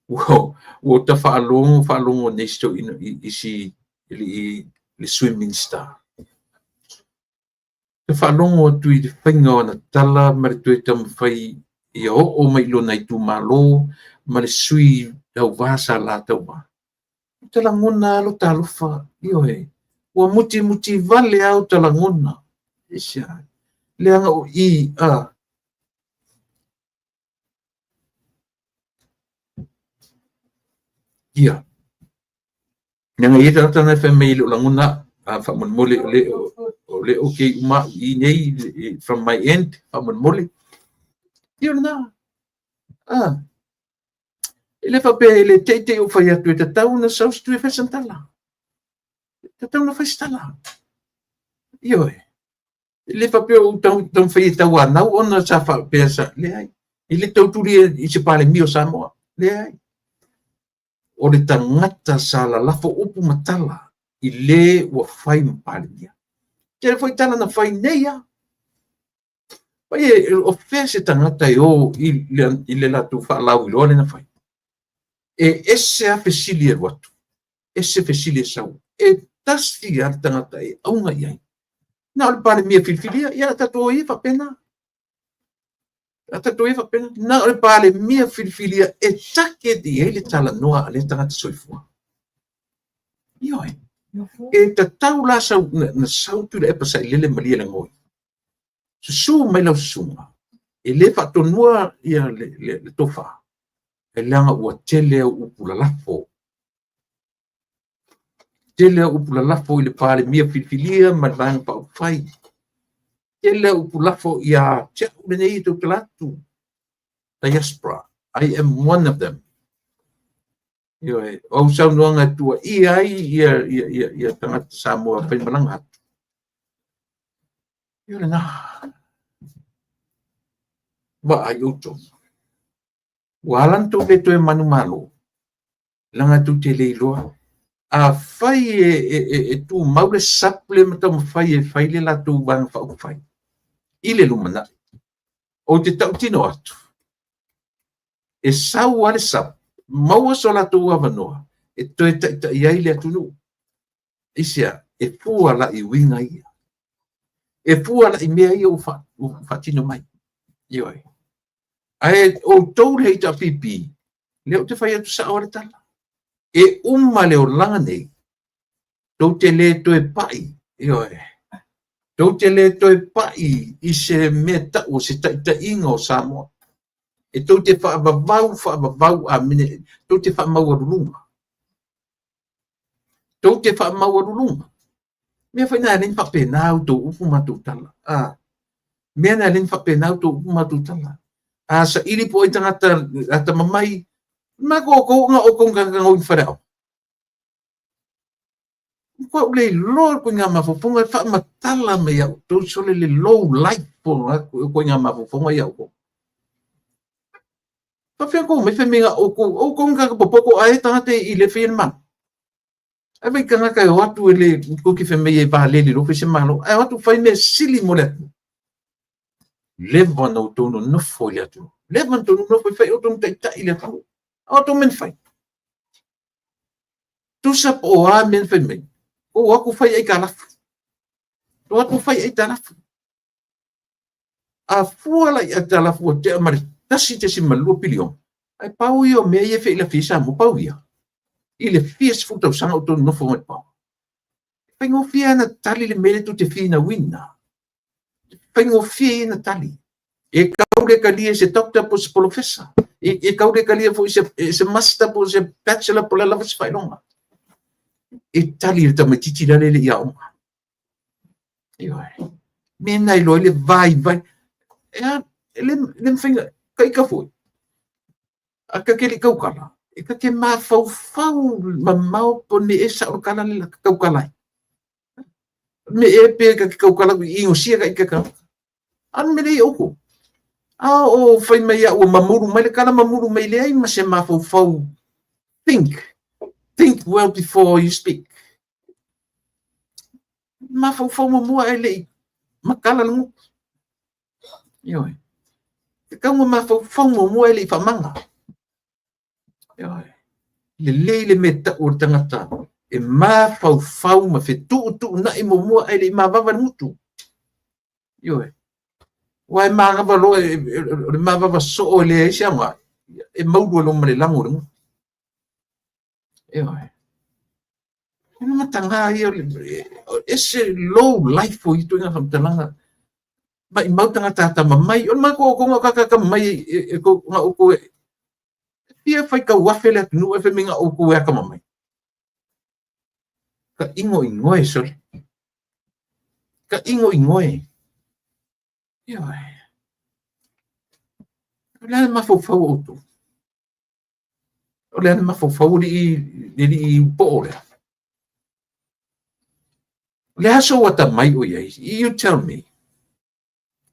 wo ta whaalongo nesto i si le swimming star te whaalongo atu i te whainga o na tala mare tue tam whai i o mai lo nai tu malo mare sui tau vasa la tau ba tala ngona lo talofa ioe ua muti vale au tala ngona isia leanga o ia nanga ia tana fa mai lo languna fa mon mole le okay uma I nei from my end fa mon mole ia na ele fa pe ele te o fa ia tu te tau na sau tu fa santala te tau na fa stala ioe ele fa pe o tau fa ia tau na ona sa fa pe sa le ai ele tau tu I se pale mio Samoa le ai o le tangata sa la lafo upu matala I le ua whai mapalia. Te whai tala na whai neia. Pai o whea se tangata I le latu whaalau I loa le na whai. Ese a fesili e watu. Ese fesili e sau. Tasi a tangata aunga iai. Na ole pare mia filfilia, ia tato I whapena. Na ole pale mia filfilia take di ele tala noa ale tangata soifua. Ioe. Ta tau la sau na sau tu le epa sai lele malia le ngoi. Su mai lau sunga. Le fato noa ia le tofa. Langa ua tele upula lafo. Tele upula lafo I le pale mia filfilia malanga pa ufai. Tele upulafo ia tia nei to klatu diaspora I am one of them ioe o sau noanga tua ia tangata Samoa pai malanga ioe na wa ai uto walan to le to manu malo langa tu te le loa a fai tu maule saple mata fai le la tu bang fa fai ile lumana o te tau tino atu sau ale sap maua so la tu avanoa toi ta iai le atu no isia fua la I winga ia fua la I mea ia o fa tino mai ioe ai o tau le ta pipi le o te fai atu sa ora tala uma le o langa nei tau te le toe pai, tau te le toe pai i se mea tau o se taʻitaʻiga o Samoa. E tau te whaavavau a mine, tau te whaamaurulunga. Tau te whaamaurulunga. Mea whaina rin whapenau tau upu matutala. Mea na rin whapenau tau upu matutala. Sa iri po i tangata ata mamai, ko nga o kong kakangawin wharao. Ko le lor ko nga mafupunga whaamatala me iau. Tau sole le low life po ko nga mafupunga iau ko. Pafia ko, may whaminga o kong kakapopoko ai tangate i le whirman. Ai vai kanga kai watu ele ko ki whamei e pahalele rofe se malo. Ai watu whai mea sili mo le atu. Lewa nau tono nofo i le atu. Lewa tono nofo i whai o tono taitai i le atu. A to men fai. Tu sa po a men fai mei. O aku fai ai kalafu. O aku fai ai talafu. A fuala i a talafu o te amari. Tasi te si malua pilion. Ai pau i o mea i e whai la fisa mo pau ia. I le fia se futau sanga o tono nofo mai pau. Whai ngō fia na tali le mele tu te fina wina. Whai ngō fia na tali. E kaure ka lia se doctor po se professor. E kaure ka lia po se master po se bachelor po la lava se whailonga. E tali le tamatiti la lele ia onga. Mena i loi le vai. Le mwhinga, kai ka fui. A ka keli kaukala. E ka ke maa fau mamau po ne e sa urkala le kaukalai. Me e pe ka ke kaukala i ingo sia ka i ka ka. Anu me le i oku. O whai mai a ua mamuru mai le kala mamuru mai le ai ma se maa fau. Think well before you speak. Maa fau mamua e le i makala lungu. Ioi. Te kaunga maa fau mamua e le i whamanga. Le me ta o tangata e ma fau ma fe tu na i mo ai le ma vava mutu yo wai ma ga lo e ma vava so le siama e mau lo ma le lango yo e ma tanga yo ese low life for itu nga fam tanga ma i mau tangata mai on ma ko ka mai ko nga ko ia fai ka wafele atu e whaminga o kua ka mamai. Ka ingo ingoe, sorry. Ka ingo ingoe. Ioi. O lea mawhauwhau o tu. O lea mawhauwhau li i po lea. Lea so wata mai o iei. You tell me.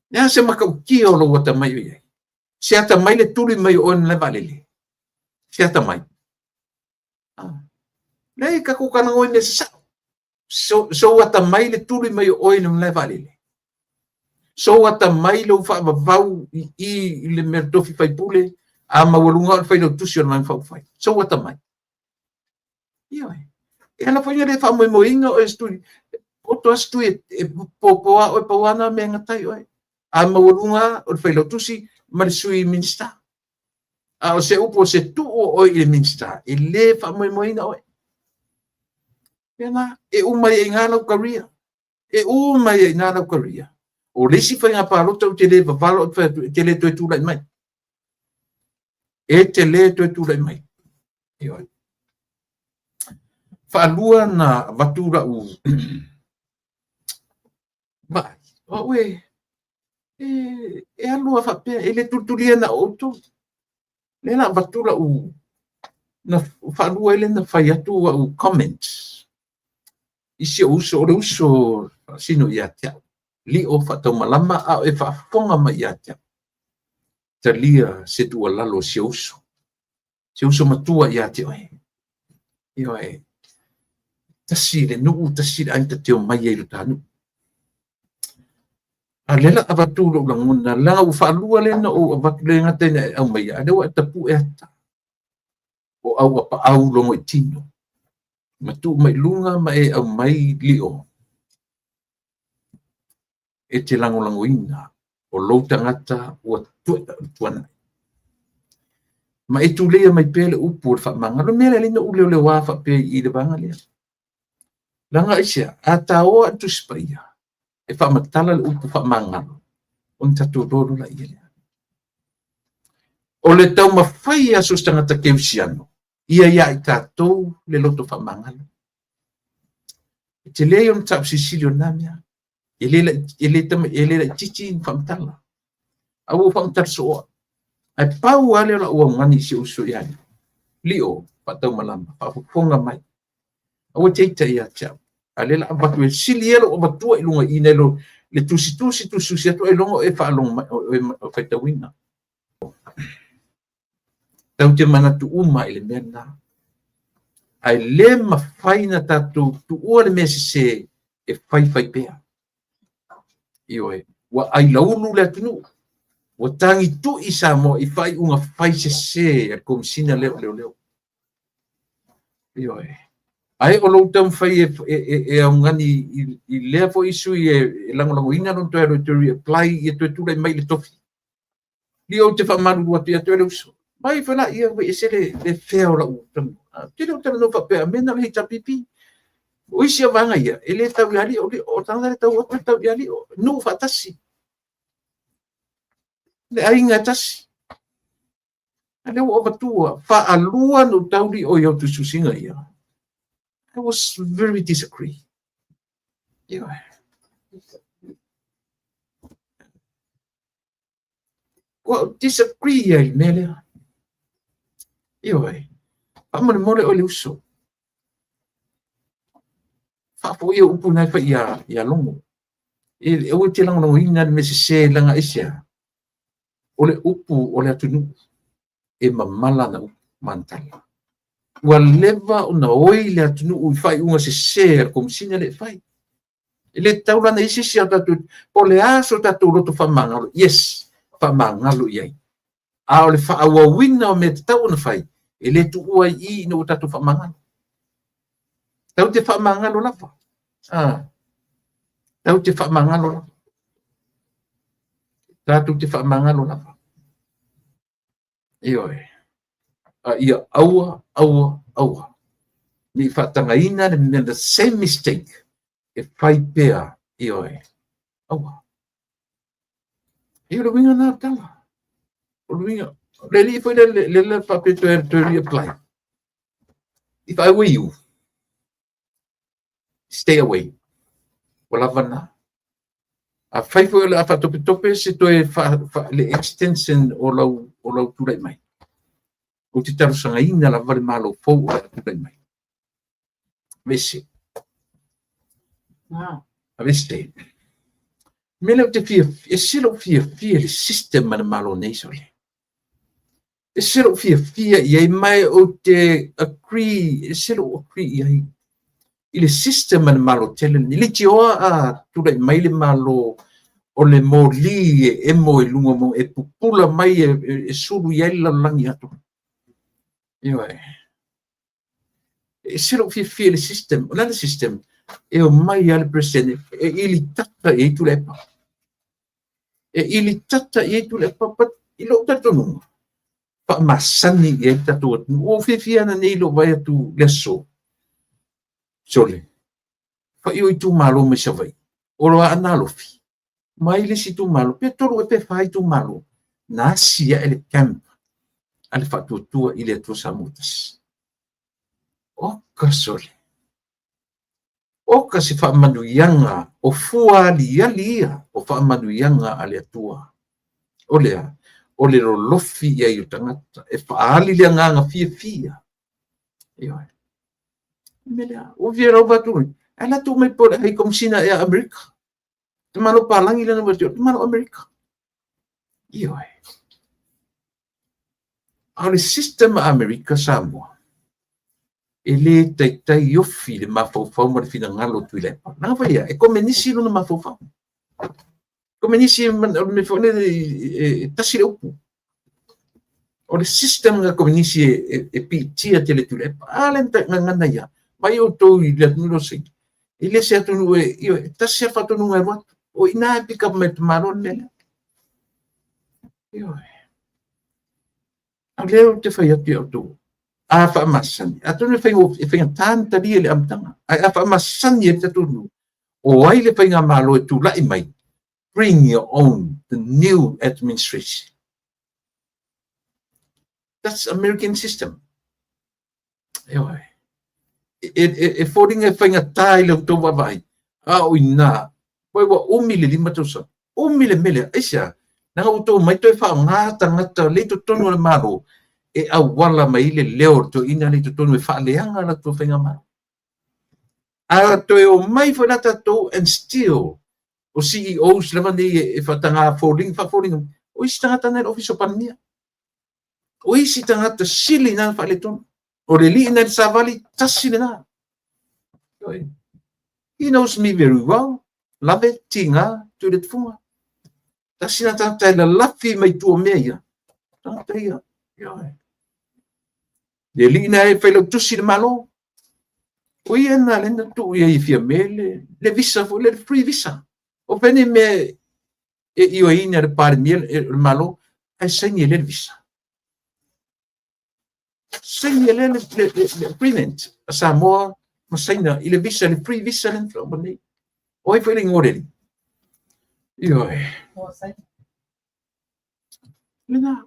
Lea se makau kia o lo wata mai o iei. Se ata mai le tuli mai o le valele. Siata mai. Nei ka ko kana ngoi ne sa. So wata mai le tuli mai oi no le valele. So wata mai lo fa vau i le merdofi fai pule a mawalunga fai no tusion mai fau fai. So wata mai. Ioi. E ana foi le fa mo inga o estudi. O to estudi po o poana me ngatai oi. A mawalunga o fai lo tusi marisui minsta. O se upo se tu o i le minsta. E le fa moina oi. Pena, e umai e ngana o karia. E umai e ngana o karia. O lesi fai ngā pālota o te le vavalo o te le toi tūlai mai. E te le toi tūlai mai. Ioi. Whaalua na vatura u. Vai. Oe. E alua whapea. E le tutulia na oto. Le na vatura u na whanua ele na whai atu u comments. Isi o uso sino i atea. Li o whatau malama a e whaafonga ma i atea. Ta lia se tua lalo si uso. Si uso matua i atea. Ioe. Tasi le nuu tasi le ainta teo mai e lutanu. A lela a vatulu languna langa u whaalua le na o vatule ngata ina au mai a lewa tapu e ata. O au apa au longo i tino. Matu mai lunga mai au mai lio. E te lango ina o louta ngata o tuana. Ma e tu lea mai pele upu o wha manga. Lo mele lina ule ole wafa pe i le vanga lea. langa isia atao atu spaia e fa matala le upu fa mangalo on tatu doru la ia o le tau mawhai a sustanga ta keusiano ia i tātou le loto fa mangalo te leo on tau sisilio namia ele la titi fa matala au fa matala soa ai pau ale la ua ngani si usu ia lio pa tau malama pa fonga mai au te ita ia tau ale la abatu e silielo o batua ilunga inelo le tusi atu e longo e fa longo o faitawina tau te mana tu uma ele mena ai le mawhaina tatu tu ua le mese se e fai pea ioe wa ai laulu le atunu wa tangi tu isa mo i fai unga fai se e komisina leo ioe ai o lo tam fai e ngani i lefo isu e lango ina non to apply e tu le mai le tofi li o te fa manu wa te le uso mai fa na ia we se le feo la u tam te lo no fa pe mena le tapipi o isi vanga ia ele ta viali o tanga le tau o ta viali no fa tasi le ainga tasi ale o batua fa alua no tauri o yo tu susinga ia I was very disagree. Yeah. Well, disagree ya Melia. Yeah. Amo mole o luso. Fa po yo upu na fa ya longo. E o te lango ina me se langa isia. Ole upu ole atunu e mamala na mantala. Waleva una oile atunu u fai unga se ser kom sina le fai ele taula na isi sia tatu po le aso tatu roto fa mangalo yes fa mangalo yai a ole fa awa wina o me tau na fai ele tu ua I no tatu fa mangalo tau te fa mangalo la fa tau te fa mangalo la tatu te fa mangalo la fa ioe ia aua ni fatangaina le the same mistake e fai pea ioe aua io lo winga na tala lo winga le li foi le pape to reapply if I were you stay away wala vana a fai foi la fa tope se to e fa le extension o lo tulai mai o te taru sanga ina la vale malo fou o tulai mai vese a veste mele o te fia e silo fia le system mana malo nei sole e silo fia ia mai o te agree e silo agree ia I le system mana malo tele ni le tioa a tulai mai le malo o le moli e mo e lunga mo e pupula mai e sulu ia la langi atu ioe e silo fia le system o lana system e o mai ale presene e ili tata e tu lepa e ili tata e tu lepa pat I lo tatonu pa masani e tatu o fia na nei lo vai tu leso sole fa io tu malo me savai o lo analofi mai le si tu malo pe toro e pe fai tu malo na sia ele camp ale fa tu ile tu samutas o kasole o kasi fa manuyanga o fua lia o fa manuyanga ale tua o le lofi ia I tangata e fa ali le nga fia io mela o vira o batu ala tu me por ai como sina e America te malo palangi le no te malo America io ale system America Samoa ele tai yofi le mafofo mo fina ngalo tu le na vai e come nisi no mafofo come nisi me fone tasile upu o le system nga come nisi e pitia tele tu le ale ngana ya vai o to I le no sei ele se atu no io tasia fatu no ngai o ina pick up met maron le io ale te fai atu a whaamasan. A tonu e whainga tāna tari e le amtanga. Ai a whaamasan e te tonu. O ai le whainga malo e tūlai mai. Bring your own, the new administration. That's American system. E whoringa whainga tāi lau tō wawai. A oi nā. Poi wa umile lima tausa. Umile mele. Aisia. Nanga uto mai toi wha ngata leito tonu le malo. E au wala mai le leo to ina leito tonu e wha leanga la tō whainga malo. A toi o mai whanata tō and still. O CEOs lama ni e whatanga falling. O isi tangata nai office o pandemia. O isi tangata sili na wha le tonu. O le li ina le savali tasi le na. He knows me very well. Lave tinga tu le tfunga. Tasi na tangata la lafi mai tu o mea ia. Tangata ia. Le li ina e whailau tusi le malo. O ia na le na tu ia i fia me le visa fo le free visa. O pene me e iwa ina le pare mea le malo. Ai saini le visa. Saini le agreement. Samoa ma saina i le visa le free visa le nfla mani. O ai whailing oreri. Ioi. Lena.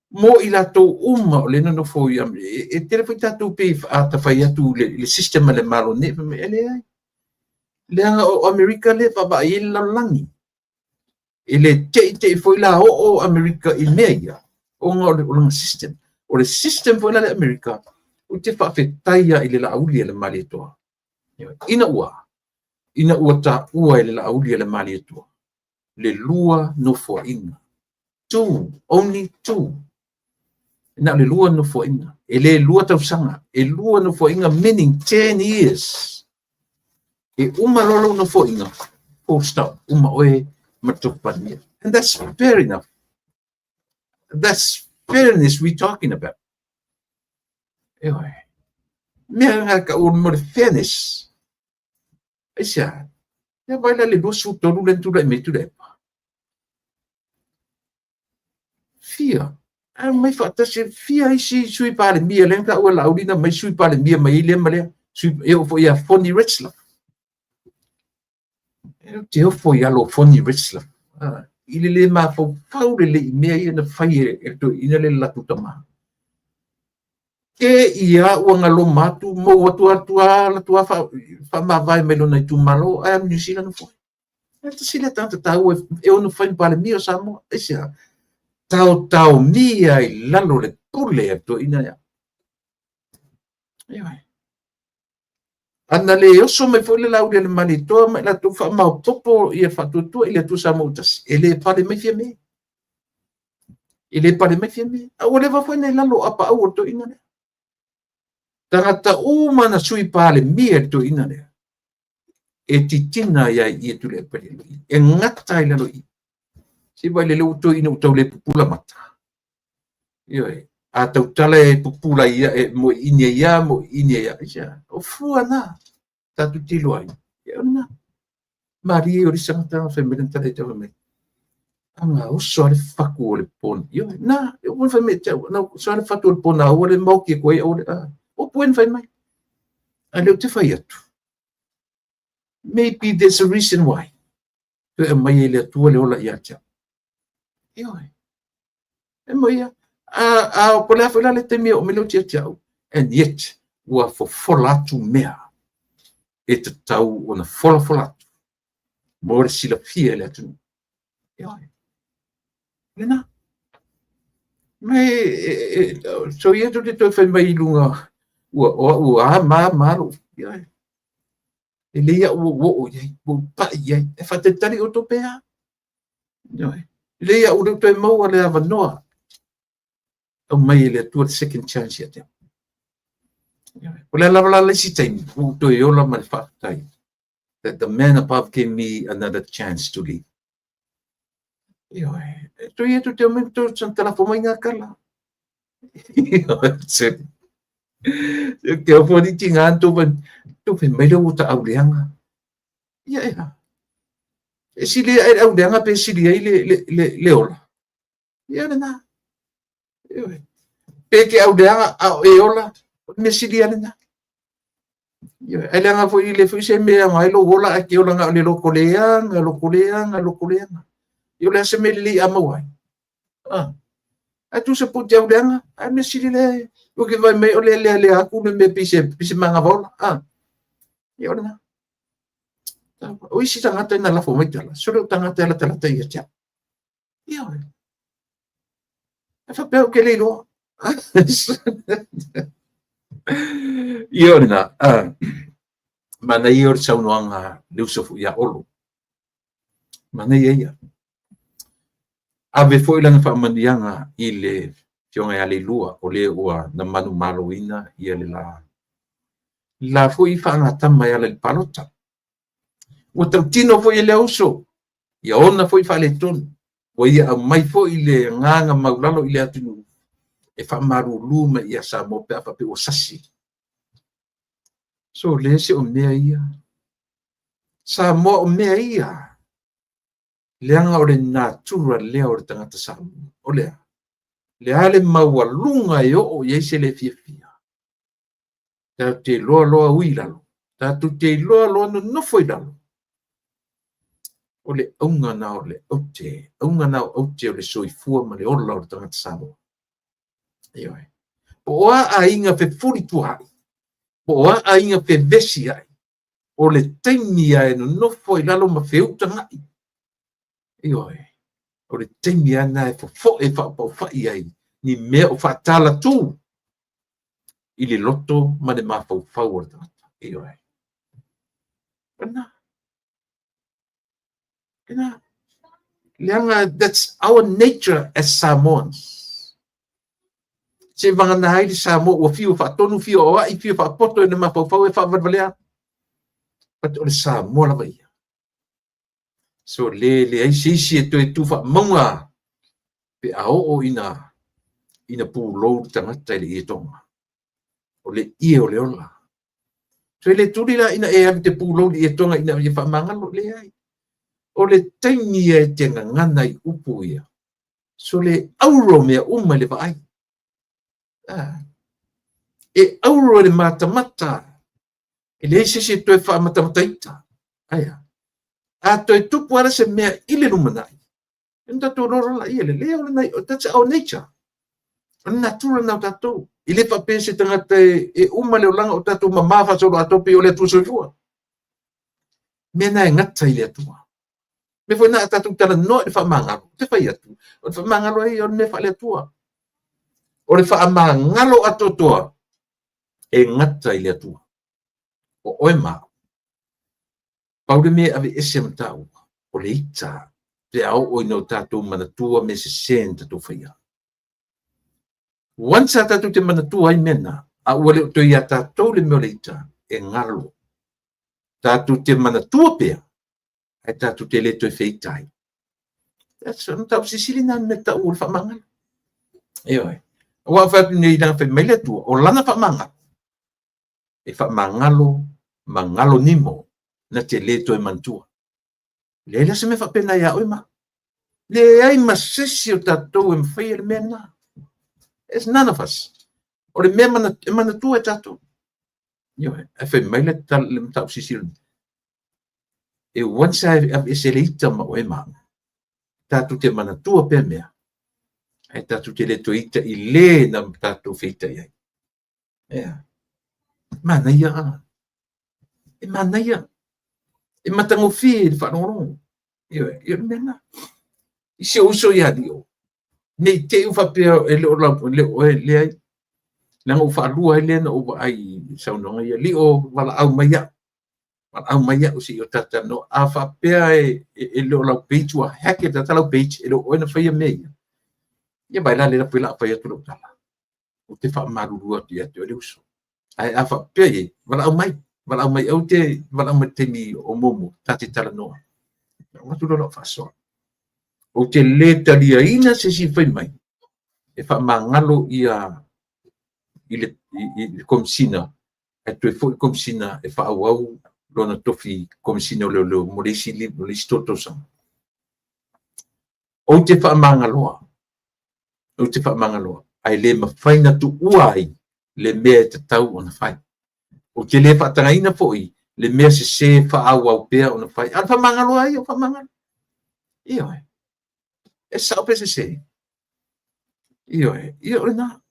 Mo i latou uma o le nono fo ia. E tere fai tatou pe a tawhai atu le sistema le malo ne. Ele ai. Le anga o Amerika le papa i lalangi. E le te foi la o Amerika i mea ia. O ngā o langa system. O le system foi la le Amerika. O te whawhetaia i le laaulia le mali toa. Ina ua ta ua i le laaulia le mali toa. Le lua no fo inga. Only two. Ina le lua no fo inga. E le lua tausanga. E lua no fo inga meaning 10 years. E uma lolo no fo inga. Full stop. Uma oe matupania. And that's fair enough. That's fairness we're talking about. Mea haka o mo le fairness. Aisia. Ya vai la le dosu tolu len tu le metu le. Fia. A mai fata se fia isi sui pale mia len ka o la udina mai sui pale mia mai le male. Sui eu fo ia foni richla. Eu fo ia lo foni richla. Ile le ma fo faule le mea ia fai e to ina le la tutama. Ke ia o ngalo matu mo atua la tua fa ma vai melo na tu malo a New Zealand fo. Esta sila tanto tau eu no fai pale mio samo esa. Tau mia i lalo le pule to ina ya. Ana le oso me foi le lauria le malito ma la tu fa ma popo ia fa tu ile tu sa motas ele pale me fiame a ole va foi nei lalo apa au to ina le tangata uma na sui pale mia to ina le e titina ia i tu le pale e ngata ile lo i si vai le lo to ina to le pupula mata a tau tale pupula ia e mo inia ia ia o fuana tatu tilo ai ia ona mari o risanga tanga femelen tale tau me anga o so le faku o le pon ia na o mo fa me tau na so le fatu o pon o le mau ki ko o puen fai mai a le te fai atu maybe there's a reason why e mai le tu le ola ia cha ia e mai a po le fa le te mi o me lo tia chau and yet wa for folatu mea e te tau ona folatu mo le sila fia le atu lena mai so ia tu te to fa mai lunga ua maru e le ia o ia o pa ia e fa te tari o to pea le ia o to mo le avanoa o mai le tu second chance ya te o le la le si time o to yo la mal fa tai that the man above gave me another chance to live to ia tu te momento san telefone mai ngakala que eu vou te enganar tu vem melhor o ta aulianga se ele é aulianga pe se ele le ola na Peke au deanga au eola me siliana. Yo elanga fo ile fo se me nga ilo wola ake ola nga le lokoleanga. Yo le se me li amawai. Atu se puti au deanga a me silile. O ke vai me ole le aku me pise manga vola. Yo na. O isi tangata na la fo mai tala. Solo tangata la tala tai ya. Yo. Fa pe o ke le lo. Yo na. Mana i or saunoanga leusofu ia olo. Mana ia. Ave foi langa whaamanianga i le fionga ia le lua o le ua na manu maloina ia le la. La foi whaangatama ia le palota. Ua tau tino foi le auso. Ia ona foi wha le tonu. Ua ia au mai foi le nganga maulalo i le atinu. E whaamaru luma ia sa mo pe apa pe o sasi. So le se o mea ia. Sa mo o mea ia. Leanga o le natura lea o le tangata samu. O lea. Lea le maua lunga e o iei se le fia fia. Ta te loa loa ui lalo. Ta tu te loa loa no foi lalo. O le aunga na o le ote. Aunga na o ote o le soifua ma le ola o le tangata samu. Ioi. Po a a inga fe furi tuai. Po a inga pe vesi ai. O le taimi ai no foi lalo ma feuta ngai. Ioi. O le taimi ana e fo e fa ai. Ni mea o fatala tu. I le loto ma le mafau fau o le tangata. Ioi. Kena. Leanga, that's our nature as Samoans. Se vangana hai Samoa o fio fa tonu fio o ai fio fa poto e ma fau e fa valea. But o le Samoa la vai. So le ai sisi e tu fa monga pe o ina pu lo tangata le e tonga. O le ie o le ola. So le tuli la ina e te pu lo e tonga ina fa mangalo le ai. O le taimi e te ngana i upu ia. So le auro mea uma le vai. E auro le mata. E le se to e fa mata. Aya. A to e tupu ara se mea ile lumanai. Enta to loro la ile le o nai. That's our nature. Natura na tato. Ile fa pense tangata e uma le olanga o tato mamafa solo atopi o le tu soifua. Mena e ngata ile atua. Me foi na tatu tala no e fa mangalo. Te fai atu. O fa mangalo ai o me fa le atua. O le fa mangalo atotoa. E ngata ile atua. O oema. Paude me ave ese mtau. O le ita. Te au o ino tatu manatua me se sen tatu faya. Once tatu te manatua ai mena. A ua le to ia tatu le meo le ita. E ngalo. Tatu te manatua pea. E tatu te leto e feitai. That's un tau sisili na me tau ul fa mangal. Ioi. Wa fa ni na fe mele tu o lana fa mangal. E fa mangalo nimo na te leto e mantua. Le la se me fa pena ia oima. Le ai masisi o tatu e mfai el mena. It's none of us. O le mea manatua e tatu. Ioi. E fe mele tau sisili. E once I se le ita ma oima. Tatu te manatua pe mea. E tatu te leto ita I le na tatu feita iai. Yeah. Mana ia. E mana ia. E matango fi fa no. Ia mena. I se uso ia dio. Nei te ufa pe e le ai. Nang ufa lua le na ufa ai saunonga ia li o wala au maia. Au maia o si o tata no afa pea e lo la page wa hake tata la page e lo ona fa ia mei. Ia baila le la pela fa ia tu tala. O te fa maruru atu ia te o uso. Ai afa pea e wala au mai au te wala au te mi o momo tati tala noa. Wa tu lo fa so. O te le talia ina se si fai mai. E fa mangalo ia ile komsina. E tu foi komsina e fa au lona tofi komisina le molesi li molesi totosa. O te fa mangaloa. ai le mawhaina tu uai le mea te tau o na whai. O ke le whaatangaina fo'i, le mea se whaau au pea o na whai. Ana whamangalo ai o whamangalo. Iyo e. E sao pe se. Iyo e. Iyo e na.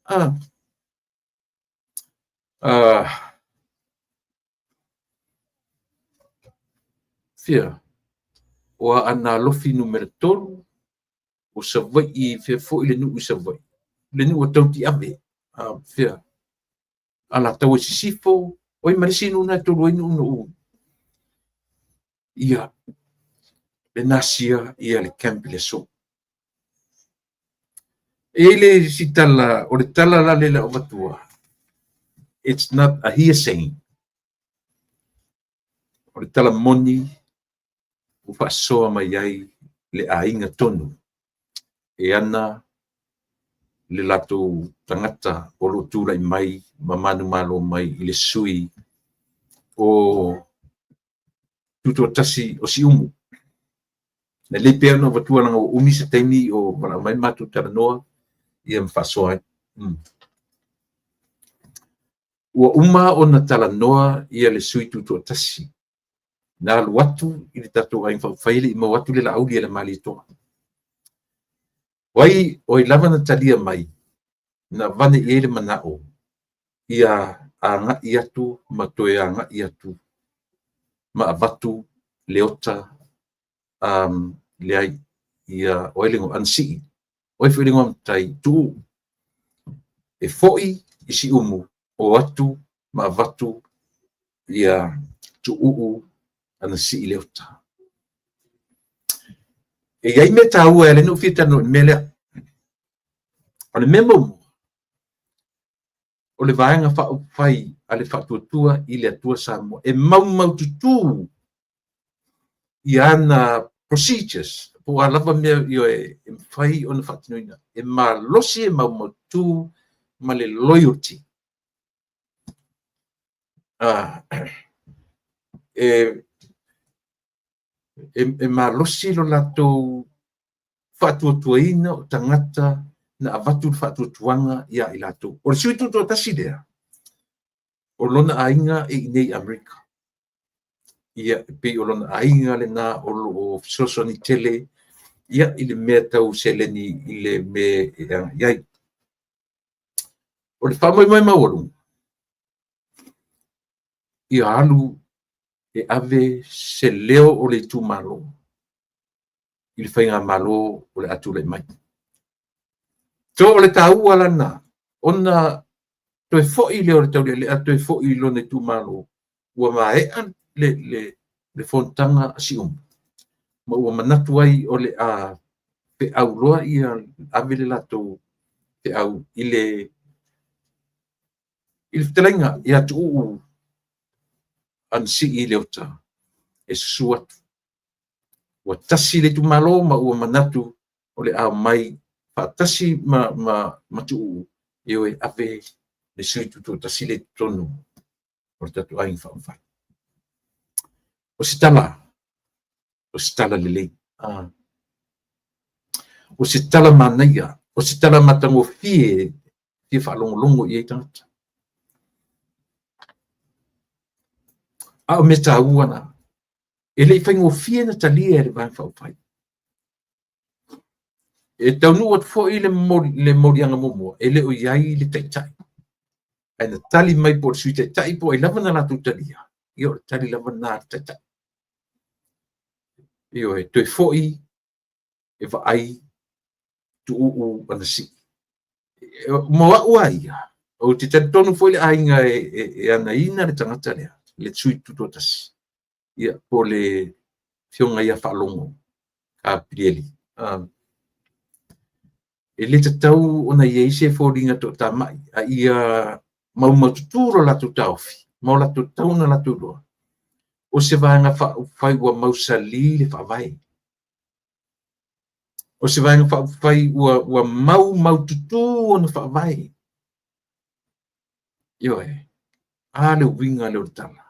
Fia. O ana lofi numero tolu. O sa vai I fia fo'i le nuu sa vai. Le nuu o tau ti ave. Fia. Ala tau e sisifo. Oi marisinu na tolu inu unu. Ia. Le nasia ia le campi le so. Ele si tala, o le tala la le la o matua. It's not a hearsay. O le tala moni, o whaasoa mai ai le ainga tonu. E ana le lato tangata o lo tūra I mai, mamanu malo mai I le sui o tuto tasi o si umu. Na le pea no watua langa o umi se teimi o wala mai matu tara noa, ia mwhasoa ai. Ua uma o na tala noa ia le sui tuto tasi. Na alu watu I le tatou ai whaile I ma watu le la auli le mali toa. Wai o I lava na talia mai, na vane I le manao, ia a ngai atu, ma toe a ngai atu, ma avatu leota, le ai, ia oilingo ansi, oi whilingo amtai tu, e foi I si umu, o atu, ma avatu, ia tu anasi I leota. E iai me tāua ele no fita no mele. O le memo. O le vaenga whai ale whatuatua I le atua Samoa. E mau tutu I ana procedures. Po a lava mea io e whai o na whatinoina. E ma losi e mau tu ma le loyalty. E ma losi lo lato whatuatuaina o tangata na avatu whatuatuanga ia I lato. O le sui tuto tasi dea. O lona ainga e nei Amerika. Ia pe o lona ainga le na o sosoni tele. Ia I le mea tau seleni I le me iai. O le whamai mai mawaru. Ia alu e ave se leo o le tu malo. I le whainga malo o le atu le mai. So o le tau ala na. Ona toe fo'i leo le tau le atu e fo'i lo ne tu malo. Ua maean le fontanga si Ma ua manatu ai o le a pe au loa ia ave le lato pe au I le telenga ia tu ansi I le ota. E suatu. Ua tasi le tu malo ma ua manatu o le a mai tasi ma tu io e ave le sui tu tasi le tonu o tatu ai whaamwhai. O si tala lele. O si tala manaia. O si tala matango fie whaalongolongo I tangata. A o me ta uana. E le whaingo fie na talia e le vai whaamwhai. E taunu at fo I le morianga momo. E le o iai le taitai. E na tali mai po sui taitai po e lava na latu talia. Io tali lava na taitai. Io e toe foi e va ai tu anasi. Mo ua ia. O te tonu foi le ainga e ana ina le tangata lea. Le tsui tutotas. Ia po le fionga ia whalongo. Ka prieli. E le tatau ona ia ise fōringa to tamai. A ia mau tuturo la tu taufi. Mau la tu tauna la tu roa. O se vaenga whai ua mausali le whawai. O se vaenga whai ua mau tutu o na whawai. Io e. A le winga le tala.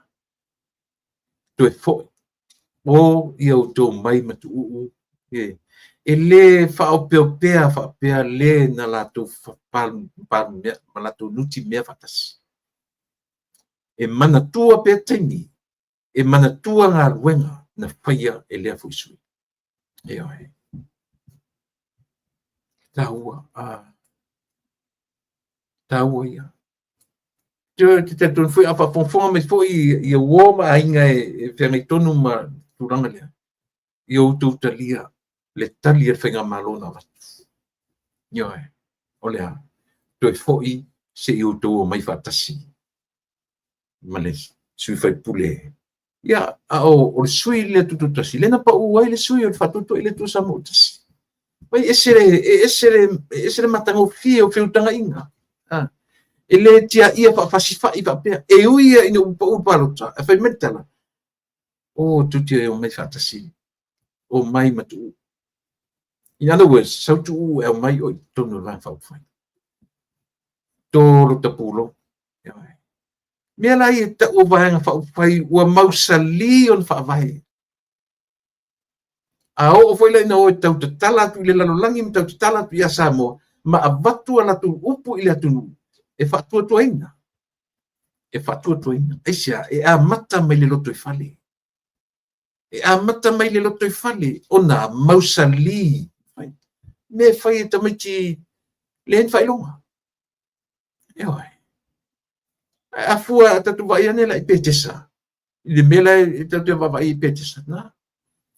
Toe foi. O ia o tō mai matu uu. e le whaopea le na lato ma lato nuti mea fatasi. E mana tua pe taini, e mana tua ngā ruenga na whaia e lea fuisui. E oi. Taua ia. Te tonu fui apa fonfonga me fui i a woma ainga e whengai tonu ma turanga lea. I o tautalia le tali e whenga malona watu. Ioe, o lea, toi foi se i o tau mai whatasi. Male, sui whai pule. Ia, o le sui le tututasi. Lena pa uai le sui o le whatutu i le tu sa motasi. Pai esere matango fie o whiutanga inga. E le tia ia whawhasifa i whapea. E uia ina upalota. E whai mentala. O tutia e o mai whatasi. O mai matu. In other words, sautu e o mai o tonu la whauwhai. Toro tapulo. Mea lai e ta o vaenga whauwhai ua mausali on whawai. A o foi lai na o tau te talatu i le lalolangi mi tau te talatu i a Samoa. Ma a vatua latu upu i le atunu. E whatua tuaina. E whatua tuaina. Eisia, e a mata mai le loto i whale. E a mata mai le loto i whale. Ona mausali. Me whai e tamaiti le hen whailonga. E oi. A fua tatu vai ane la i petesa. I le mela e tatu vai i petesa. Na.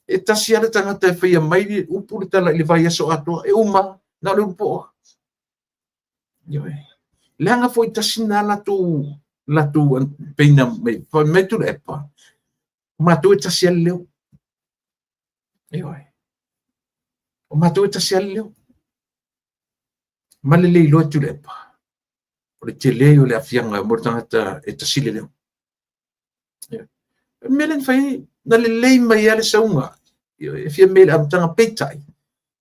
E tasi ana tangata e whaia mai li upu le tala i le vai aso atoa. E uma. Na le upoa. E oi. Leanga foi tasi na latu peina me tu epa. Matu e tasi ale leo. E oi. O matu e tasi ale leo. Male le ilo tu epa. O le te leo le afianga mo tangata e tasi le leo. Melen fai na le lei mai ale saunga. E fia mele am tanga peitai.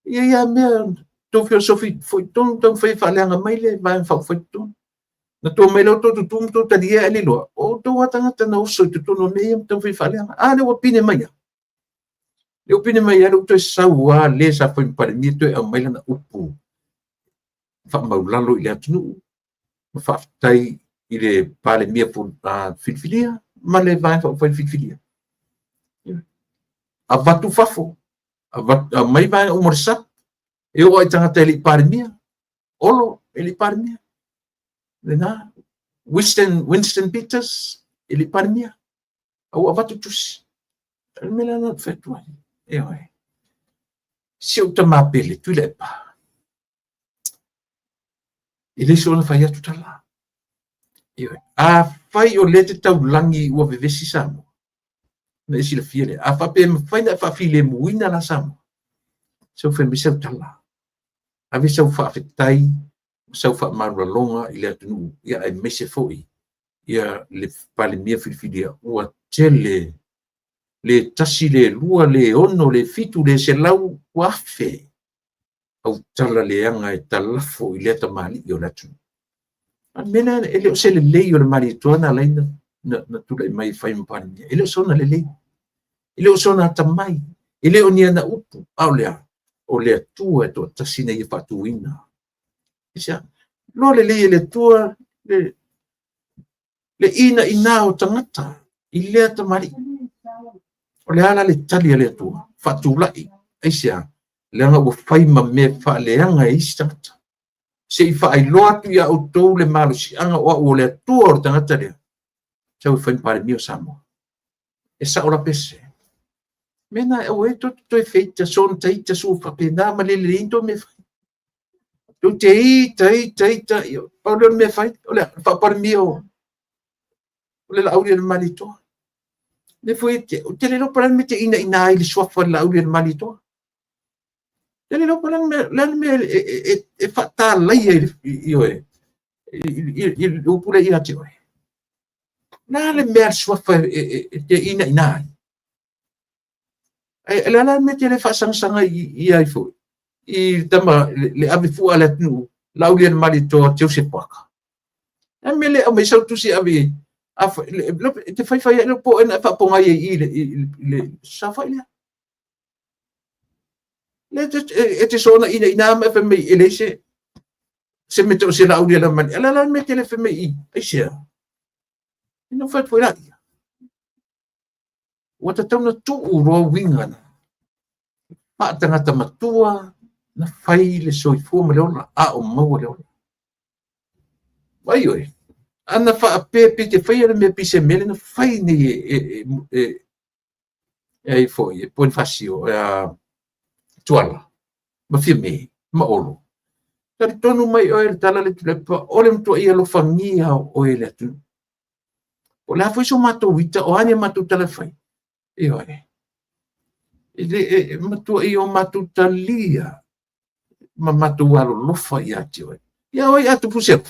Ia mea to filosofi foi ton fai faleanga mai le vai foi ton. Na to mele to to tadia ali lo. O to watanga tana uso to no me ton fai faleanga. Le opine mai. Le opine mai ale to saua le sa foi para mi to e mai na upu. Fa maulalo ile atunu. Fa tai ile pale mia pu filfilia, ma le vai fa filfilia. Avatu fafo. Mai vai o morsa. E o ai tanga tele pare mia. Olo ele pare mia. Lena Winston Peters ele pare mia. Au avatu tus. El melana fetua. E oi. Se o tama pele tu le pa. Ele sona fai atu tala. A fai o le te tau langi ua vevesi samo. Na isi la fiele. A fa pe fai na fa file muina la samo. Sau fe misau tala. A vi sau fa afetai, sau fa marua longa i le atunu. Ia ai mese foi. Ia le pale mia filfilia. Ua tele. Le tasi le lua le ono le fitu le se lau wafe. Au tala le anga e talafo i le tamali i o latu. Mena ele o se le lei o le mari tuana laina na tula i mai fai mpani. Ele o sona le lei. Ele o sona tamai. Ele o nia na upu. Au lea. O lea tua e toa tasina i fatuina. Isia, lo le lei le tua le ina ina o tangata. I lea tamari. O le ala le tali le tua. Fatulai. Isia. Leanga ua fai ma me fa leanga e isi tangata. Se i fa ai loa tu ia o tou le malo si anga o le tua o tangata lea. Sau i fai mpare mio samo. E sa ora pese. Mena e o e to e feita son taita su fa pena ma le lindo me fai. Tu teita io. O le me fai. O le fa par mio. O le lauri le malito. Le foi te le lo para me te ina i le suafa le lauri le malito. Ele não pode me fatar lá e o por aí até hoje. Não le mer sua te ina. Ela lá me te le faz sanga e aí foi. E tama le ave fu ala tu lá o le malito teu se poca. A me le a me só tu se ave te fai ele po na fa ponga le sa fa ele. te sona ina ma fa mai ele se me to se la ulia la man ala la me tele fa mai ai se ino fa foi la wata tauna tu uro winga na pa tangata matua na fai le soifua ma leona a o mau leona vai oi ana fa ape te fai le me pise mele na fai ni e foi pon fasio tuala ma firme ma olo tari tonu mai o ele tala le tulepa ole mtua ia lo fangia o ele tu o la foi so mato wita o ane mato tala fai e oi ele matua ia o mato talia ma mato walo lofa ia te oi ia oi atu pusep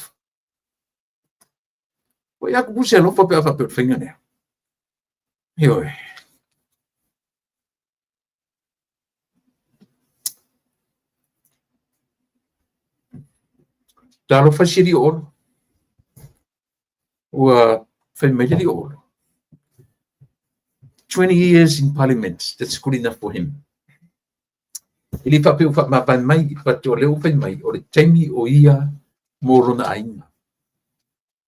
oi aku pusep lofa pe afa pe finga ne e oi talo fasiri olo ua fai mai li olo 20 years in parliament, that's good enough for him. Ili fa pe fa ma ban mai pa to le fai mai o le taimi o ia moro na ainga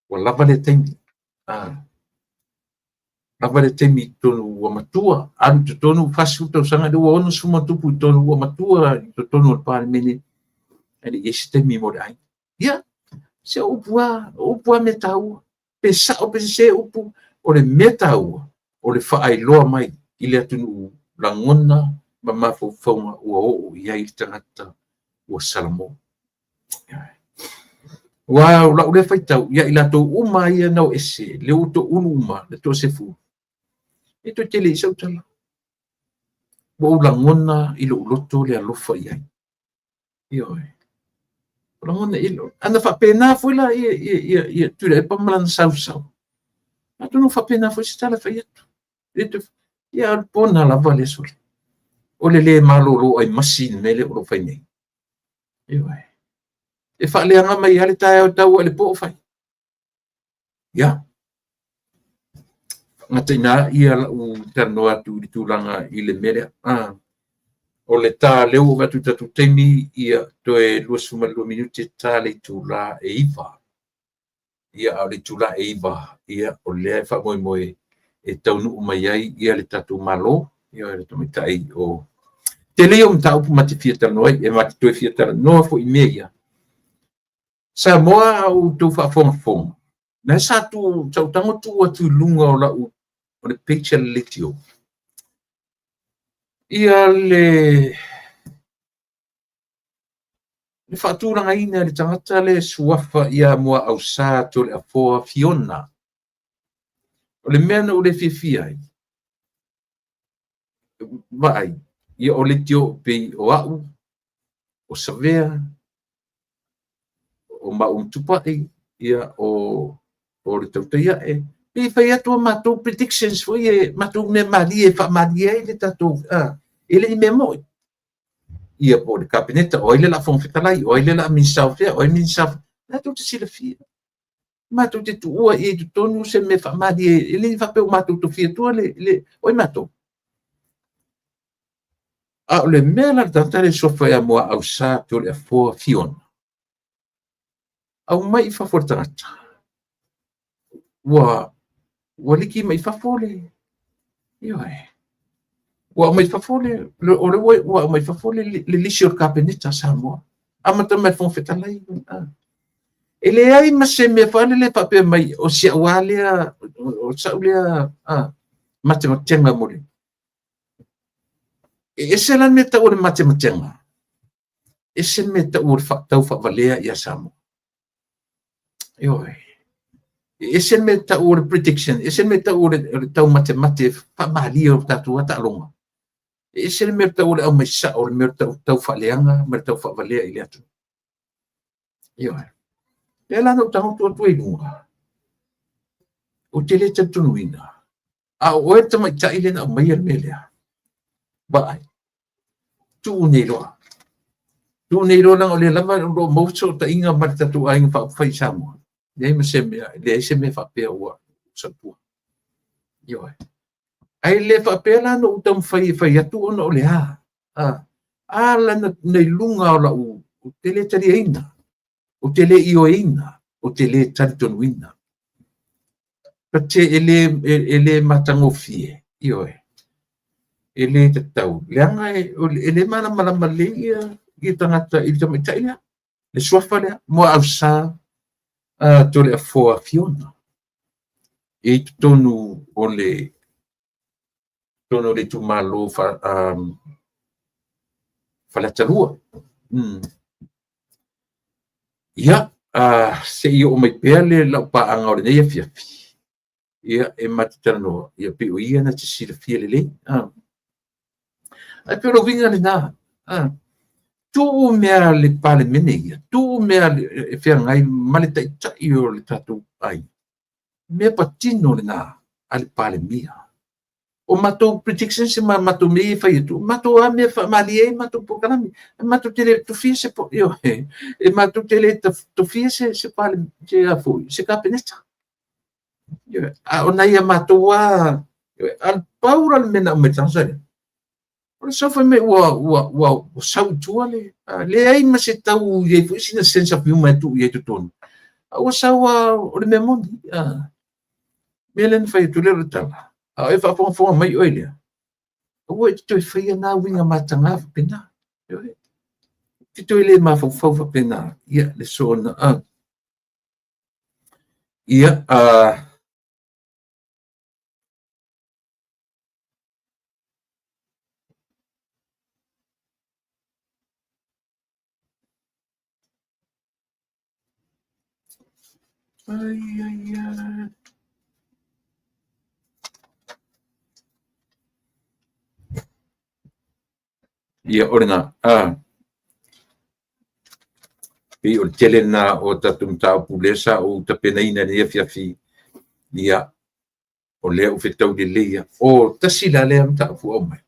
wala vale taimi lava taimi tonu ua matua alu te tonu fasu to sanga do ono suma tupu tonu ua matua to tonu o parliament ele esse taimi mo ai ia se upua metau pe sa o pe se upu o le metau o le fai loa mai ile atunu langona ma mafofonga ua o ia i tangata ua salamo wow la ule fai tau ia ila to uma ia no ese le uto uma le to sefu ito tele isa utala bo langona ilo loto le alofa ia io langona ilo ana fa pena foi la ia tu le pa malan sau atu no fa pena foi sta la fai ito ia pona la vale sol o le malolo ai masin mele o fai nei io e fa le nga mai ale tau ale po fai ya ngatina ia u tano atu ditulanga ile mele o le ta leu watu tatu temi ia toe 2 minuti tale tula e iva ia ale tula e iva ia o le fa moi e taunu mai ai ia le tatu malo ia le tomitai o teleum tau mati fieta noi e mati toe fieta no fo imeia Samoa o tu fa fong na satu tau tango tu atu lunga o la o le picture litio ia le fatura nga ina le tangata le suafa ia moa au sa to le afoa fiona o le mena o le fifia vai ia o le tio pe o au o savea o ma tupai ia o le tautia e fai atu matou predictions foi matou ne mali e fa mali le tatou ele i memo ia po le kabinete o ile la fon fitalai o ile la minsafia o minsaf na tu te sila fia matou te tua e tu tonu se me fa mali ele fa pe matou tu fia tu le o matou a le mela tantare sofa ya mo au sa to le fo fiona au mai fa fortata wa liki mai fa fole io wa mai fa fole o le wa mai fa fole le lisio kabinete Samoa amata mai fon fetalai ele ai ma se me fa le fa pe mai o sia wale o saulia matematenga mole ese lan meta o matematenga ese meta o fa tau fa valea ia Samoa io ese meta o prediction ese meta o tau matemate fa mali o tatu ata longa ese meta o mai sa o meta tau fa leanga meta fa valea ile atu io ela no tau tu lunga o tele tatu nuina o eta mai ta ile na mai melea ba tu nei lo lang o le lava lo mo so ta inga marta tu ai fa fai Samoa le me fa pe o sa pu io ai le fa pe la no tam fai atu no le Ala nei lunga o la o tele tari aina, o tele io aina, o tele tari tonuina. Pa te ele matangofie, io e. Ele te tau. Leanga ele mana malama leia i tangata i tamaitai lea. Le suafa lea, mo au sa tole a foa fiona. E tonu o le tono le tumalo falatarua. Ia, se ia o mai pea le lau paanga o le neia fiafi. Ia, e matitana noa. Ia, pe o ia na te sila fia le le. Ai pero vinga le nā. Tu mea le pale mene ia. Tu mea e whea ngai male tai tai o le tatu ai. Mea patino le nā a le pale mia. O matou prediction se matou me fai tu. Matou a mea mali e matou po kanami. Matou tele tu fia se po. Io e matou tele tu fia se pale se a foi. Se ka penesta. Io o na ia matou a al paura le mena o metansa. O sa fa me wa sau tuale le ai ma se tau ye fu sina sense of humor tu ye tu ton o sa wa o le memondi melen fa tu le tala e fa fo mai oile o tu fa na winga matanga pena tu le ma fo pena ia le sona ia ia orena pe o tele na o tatum tau pulesa o tapenaina ne fiafi ia o le o fetau de leia o tasila le am ta fu o mai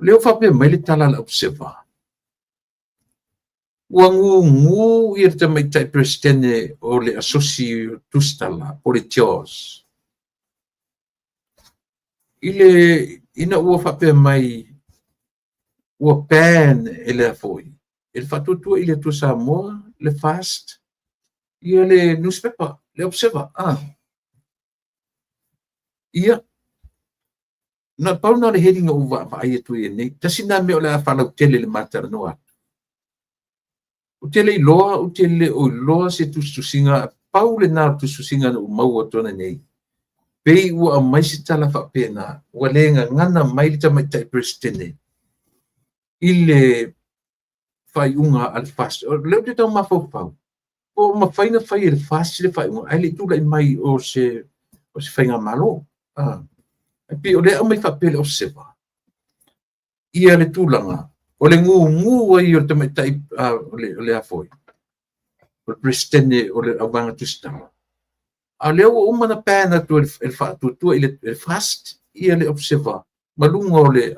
le o fa pe mai le tala la observa Wangu irta mai tai presidente o le asoci tustala politios. Ile ina ua fape mai ua pen ele foi. Il fatto tu ile tu Samoa le fast ia le newspaper le observa ia na pau na le heading o va ia tu ia nei tasina me o le fala tele le matar noa. O tele loa, o tele o loa se tu singa, paule na tu singa o mau o tona nei. Pei ua mai se tala fa pena, ua lenga ngana mai li tamai tai presidente. Ile fai unga al fast, o leo te tau mafau pau. O ma fai na fai il fast le fai unga, ai le tula mai o se fai ngā malo. Pe o leo mai fa pele o sewa. Ia le tulanga. O le ngu ai o te mai tai o le afoi. O le presidente o le awanga tustama. A leo o umana pēna tu el fatu tu il fast ia le observa. Malunga o le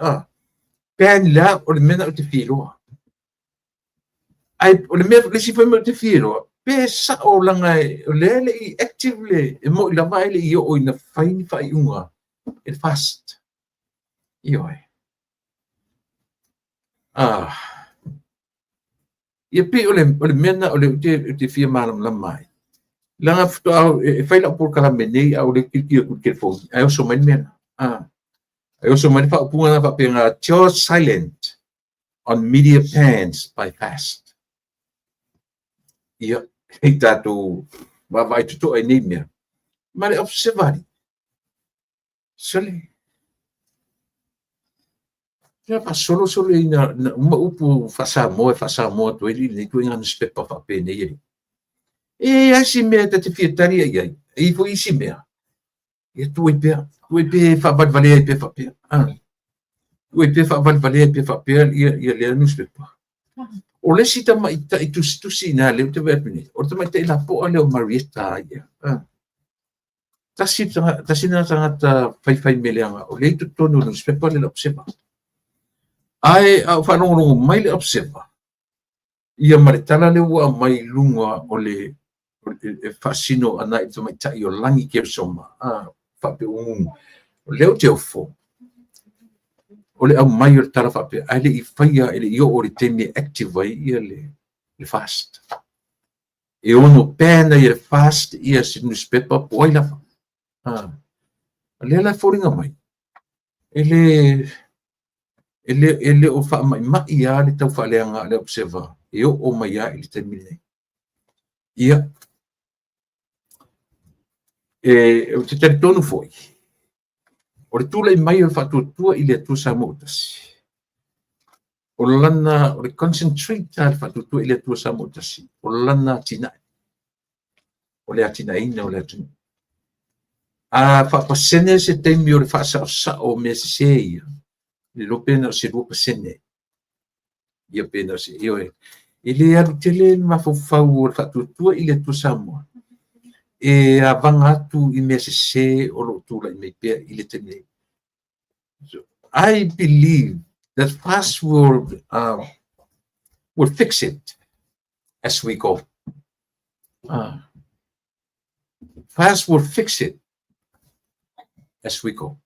pēn la o le mena o te filoa. Ai o le mea le sifa me o te filoa. Pe sa o langa o le i active le e mo i lava ele i o ina faini fai unga il fast. Ioi. Ia pe o le mena o le te fia malam la mai. Langa fto au e fai la por kala menei au le kiki ku ke fo. Ai o so mai mena. Ai o so mai fa punga na fa penga tio silent on media pans by fast. Ia e tatu vai tu ai nei mea. Ma le observari. Sole. Ya pa solo ina uma upu fasa mo to ili ni tu ngan spepa fa pe ne ili. E asi me ta te fietari ai. E fo isi me. E tu e fa bad vale pe fa pe. Tu e pe fa bad vale pe fa pe ia le no spepa. O le sita mai ta tu sina le te vepni. O te mai te la po ale o Marietta ia. Ta sina tanga fai meleanga. O le tu tono no spepa le observa. Ai au whanongo mai le observa. Ia maritala le ua mai lunga o le fascino ana i tamai tai o langi ke soma. Whape ungu. O leo te ofo. o le au mai o le tala whapea, ai le I whaia ele I o le temi active ai ia le fast. E ono pēna I le fast ia si newspaper po ai lawa. Le la whoringa mai. Ele o wha mai ia le tau whaaleanga le observer. E o mai ia I le temi nei. Ia. O te tari tonu foi. O le tula I mai o le whatuatua I le atua Samotasi. O lana, o le concentrate le whatuatua I le atua Samotasi. O lana tina. O le atina ina o le atina. Whapasene se teimi o le whaasao o mea se ia. Le lopena o se rua pasene. Ia pena o se ioe. I le aru tele mawhawhau o le whatuatua I le atua Samoa. E avanga atu I mea se o lo tula I mei pia I le tene. So, I believe that fast will fix it as we go. Fast will fix it as we go.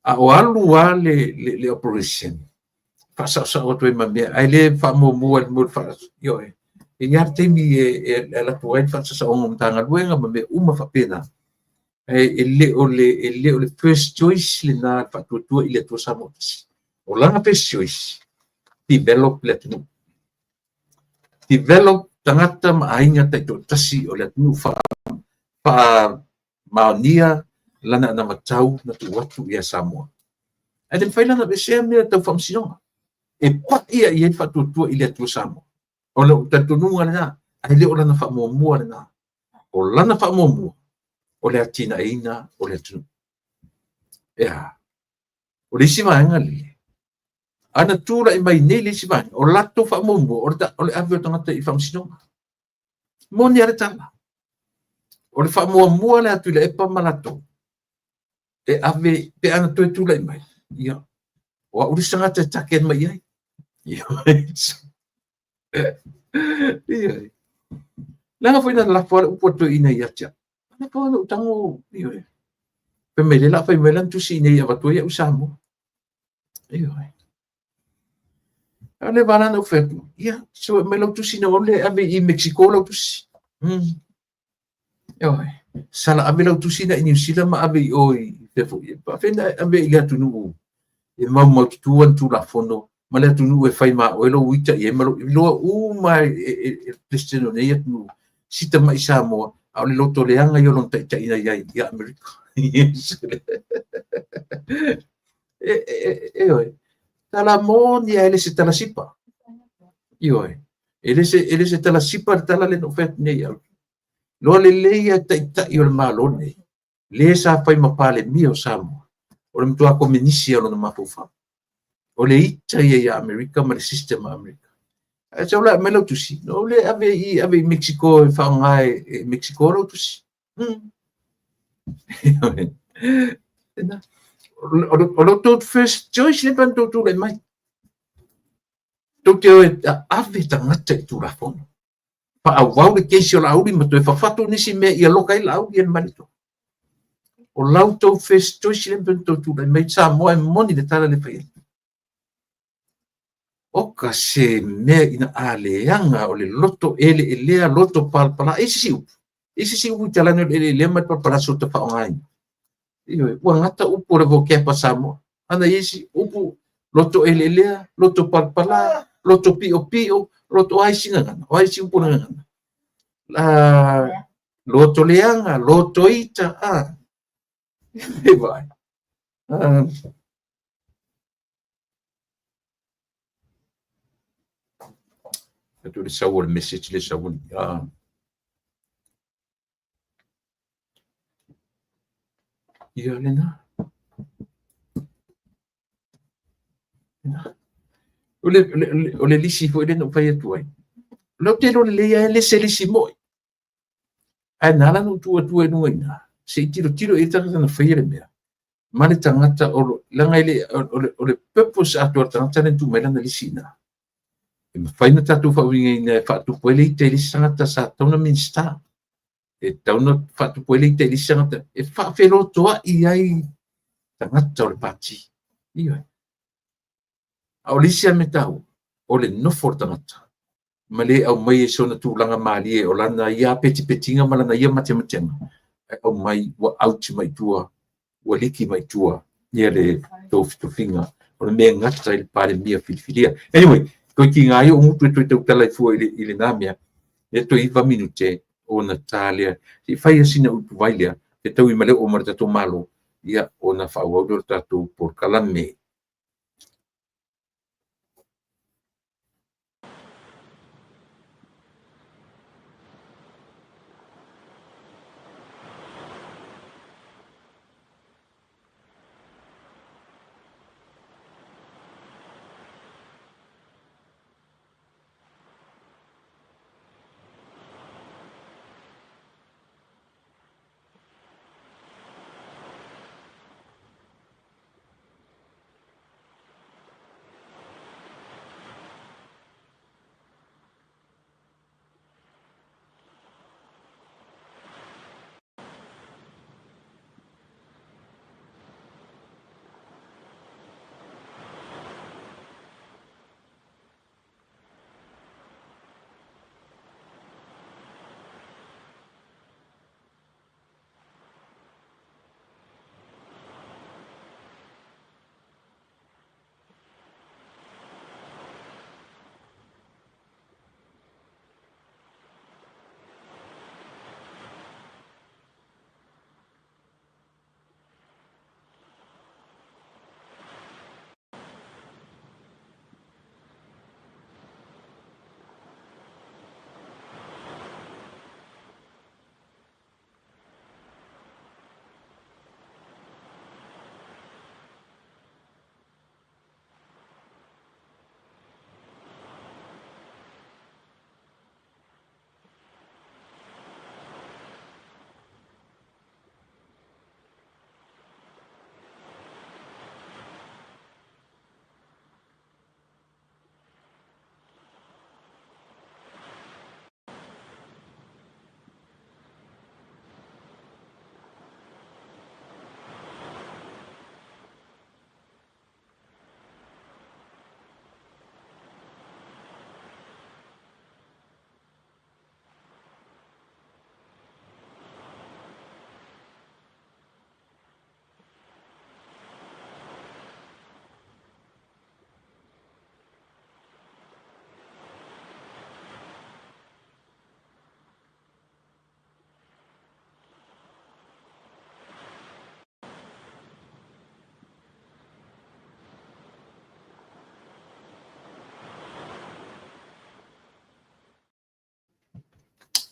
O alua le operation. Fasa o tu mamia. Ai le fa mo mo fa yo. E ia temi la tuai fasa o tanga luenga me uma fa pena. Le first choice le na fa tu ile tu Samotasi. O langa first choice. Develop le tu. Develop tangata mainga tai to tasi o le tu fa maonia lana na matau na tu watu ia Samoa. E den faila na bese me tau famsinonga. E pat ia I fa tu ile tu Samoa. O le tatununga na, ai le o lana fa mua na. O lana fa mua. O le atina ina, o le tunu. Ea. O le simaenga li. Ana tūra I mai nei le simaenga. O lato fa mua. O le aweo tangata I famsinonga. Moni are tala. O le fa mua le atu le epa malato. E ave pe ana toe tūra I mai. Ia. O a urisanga te taken mai ai. Ia. Ia. Langa foi na la fora o poto ina ia tia. Na po no tango ia. Pe me le la fai me lan tu si nei ava to ia usamo. Ia. Ale bana no fe. Ia, so me lo tu si no le ave I Mexico lo tu si. Ia. Sala ave lo tu si na New Zealand ma ave oi. Te fo ia. Pa fenda ave ia tu no. E mau tuan tu la fono. Ma le tunu e fai ma o elo wita I malo lo mai Cristiano nei atu sita mai Samoa au le loto leanga yo lon tai ina ia America. Oi. Tala mon ia ele se tala sipa. Oi. Ele se tala sipa tala le no fet nei au. Lo le leia tai o le malone. Le sa fai ma pale mio Samoa. O le mtua kominisi alo no mafufa. O le ita ia America ma le sistema America. E so la melo tusi. No le ave Mexico e whaongai Mexico lo tusi. O lo tot first choice le pan tu le mai. Tu te ave tangata I tu la fono. Pa awau le keisi o la auri ma tu e whawhatu nisi mea ia loka I la auri en malito. O lauto first choice le pan tu le mai Samoa e moni le tala le whaia. Oka se mea ina aleanga o le loto ele lea loto palpala isi siu talano ele lea mai palpala so te whaongai. Iwe, ua ngata upu le voke pa Samoa. Ana isi upu loto ele lea, loto palpala, loto pio, loto aisi ngana, o aisi upu ngana. Loto leanga, loto ita, vai. Tu le sawo le message le sawo ia lena o le lisi foi le no fai atu ai lo te lo le ia le se lisi moi ana la no tu no ina se tiro e tanga na fai le mea ma le tangata o langa ile o le purpose atu tangata le tu mela na lisi na fai na tatu fa winga fa tu pele te li sangata sa tona minsta e tona fa tu pele te li sangata e fa felo toa I ai tangata o le pati ia o lisia me tau o le nofo tangata ma le au mai e sona tūlanga mali e o lana ia peti-petinga ma lana ia matematenga au mai wa auti mai tua ua liki mai tua ia le tofinga o le mea ngata i le pare mia filifilia. Anyway, koe ki ngā o mutu e toi tau tala i fua i le nāmea e toi iwa minute o na tālea i whai asina utu vailea e tau i male o mara tato malo ia o na whaauaudo tato por kalame.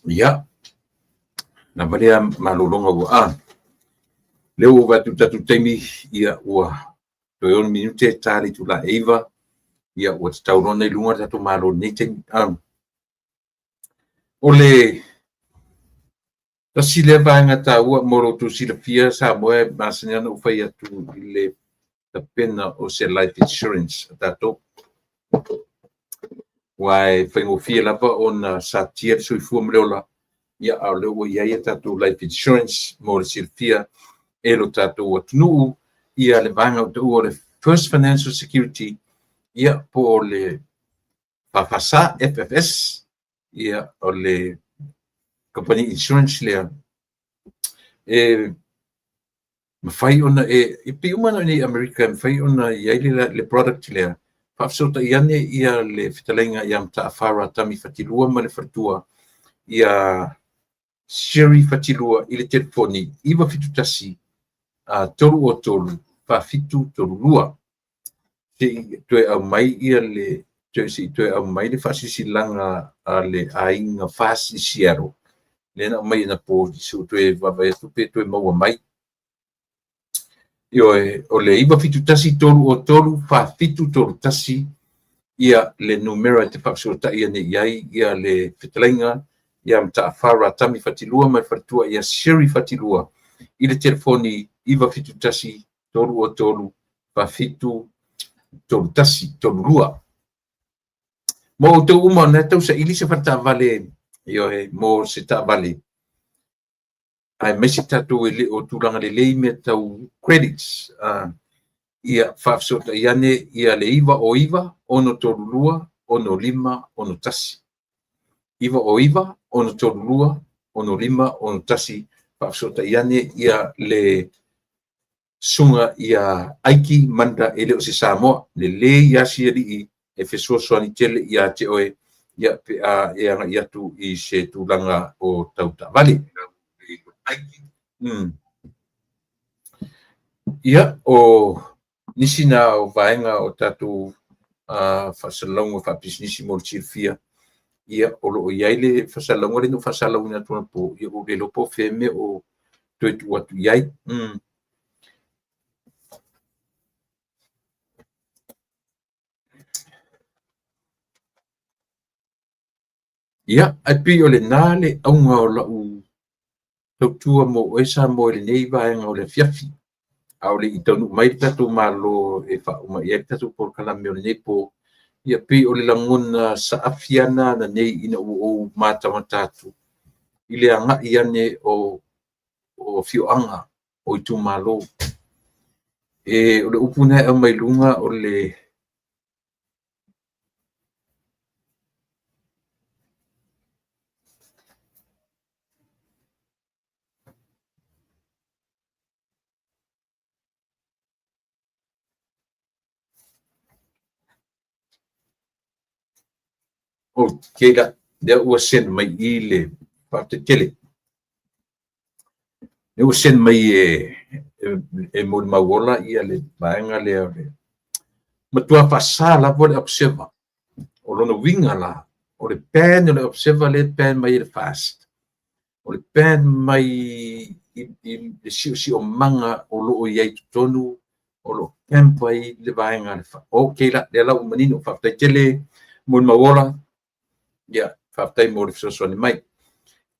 Ia, na valea malolonga ua leo watu tatu taimi ia ua toi on minute tali tu la eva ia ua taurona i lunga tatu malo nete ole tasile vanga ta ua moro tu silafia sa moe masanyana ufai atu ile tapena o se life insurance tato wai whaingofia lava ona sa tia soifua mleola ia au leo ia tatu life insurance mo le silafia e lo tatou atunuu ia le vaga o le First Financial Security ia po le fafasa FFS ia o le company insurance lea mawhai ona e piumana ni America mawhai ona iai le product lea whaafsota iane ia le fitalenga ia mta afara tami fatilua ma le fatua ia Sherry fatilua i le telefoni iwa fitutasi tolu o tolu whaafitu tolu lua te toe au mai ia le toe au mai le whaasisilanga a le ainga whaasisiaro le na mai na po so toe wawai tupe toe maua mai io o le iwa fitutasi tolu o tolu whaafitu tolu tasi ia le numero te whaasota ia ne iai ia le fitalenga ia mta afara tami fatilua mai fatua ia Sherry fatilua i le telefoni iwa fitutasi tolu o tolu whaafitu tolu tasi tolu lua mo te uma na tau sa ili se fata vale io mo se ta vale ai mesi tatu ele o tulanga le lei me tau credits ia whaafsota iane ia le iwa o iwa, ono tolulua, ono lima, ono tasi. Iwa o iwa, ono tolulua, ono lima, ono tasi, whaafsota iane ia le sunga ia aiki manda ele o se Samoa, le ia siari e fesuasoani tele ia te oe, ia pe a e anga ia tu I se tūlanga o Tautavale. Ia o nisi na o vaenga o tatu whasalongo whapisnisi mo tirfia. Ia o loo iai le whasalongo le no whasalongo na tuna po. Ia o le lopo wheme o tuetu watu iai. Ia, ai pi o le nale aunga o lau tautua mo o esa mo le nei vaenga o le fiafi. Au le itonu mai tatu malo e whauma ia tatu por kalame o le nei po. Ia pi o le langona sa afiana na nei ina o mātamatatu. I le anga iane o fioanga o itu malo. E o le upuna e mai lunga o le o keila le ua sen mai I le whaatetele. Le ua sen mai e mo le mauola ia le vaenga lea le matua whasa la po le observa. O lona winga la. O le pen o le observa le pen mai le fast. O le pen mai I le si o manga o loo iai tutonu o lo kempa I le vaenga le wha. O keila le lau manino whaatetele mo le mauola. Ia, whaatai mo le fisosoani mai.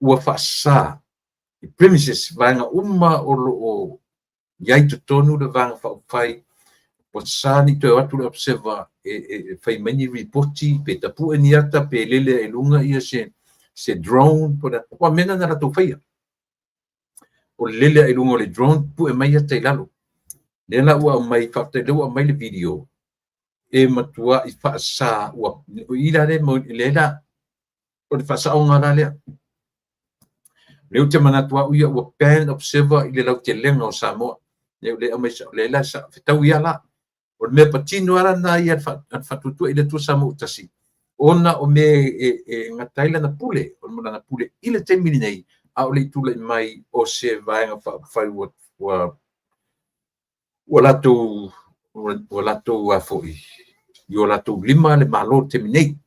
Ua whaasa, I premises vanga uma o loo iai tutonu le vanga whaupai, po sani toi atu le observa whai mani reporti, pe tapu ni ata, pe lele e lunga ia se drone, po da, wa mena na rato whaia. O lele e lunga o le drone, pu e mai ata I lalo. Nela ua mai whaatai lewa mai le video, e matua I whaasa, ua ila le mo lela, o le whasa o ngā lea. Leo te manatua uia ua pen observer I le lau te lenga o Samoa. Leo le amai sa, le la sa, whetau ia la. O le mea patino ara na ia whatutua I le tua Samoa utasi. Ona o me ngā taila na pule, o le mona na pule, I le te mini nei, a o le tula I mai o se vaenga whai ua latou a foi. I o latou lima le malo te mini nei.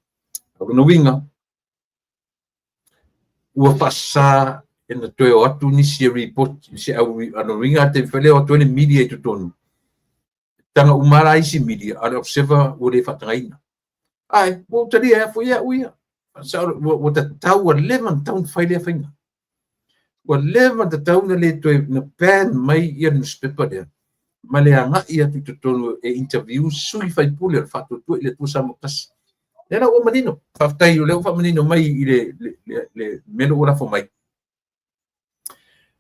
O no winga. Ua whasa ena toe o atu nisi report, se au ano ringa te whele o atu media I tutonu. Tanga umara isi media, ale observer o le whatangaina. Ai, o tari e fo ia uia. O ta tau a leman taun whailea whainga. O leman ta tau na le toe na pen mai ia newspaper dea. Ma le anga ia tu tutonu e interview sui whai pule al whatutua I le tua Samoa. Nena o manino, whaftai o leo wha manino mai I le melo ora fo mai.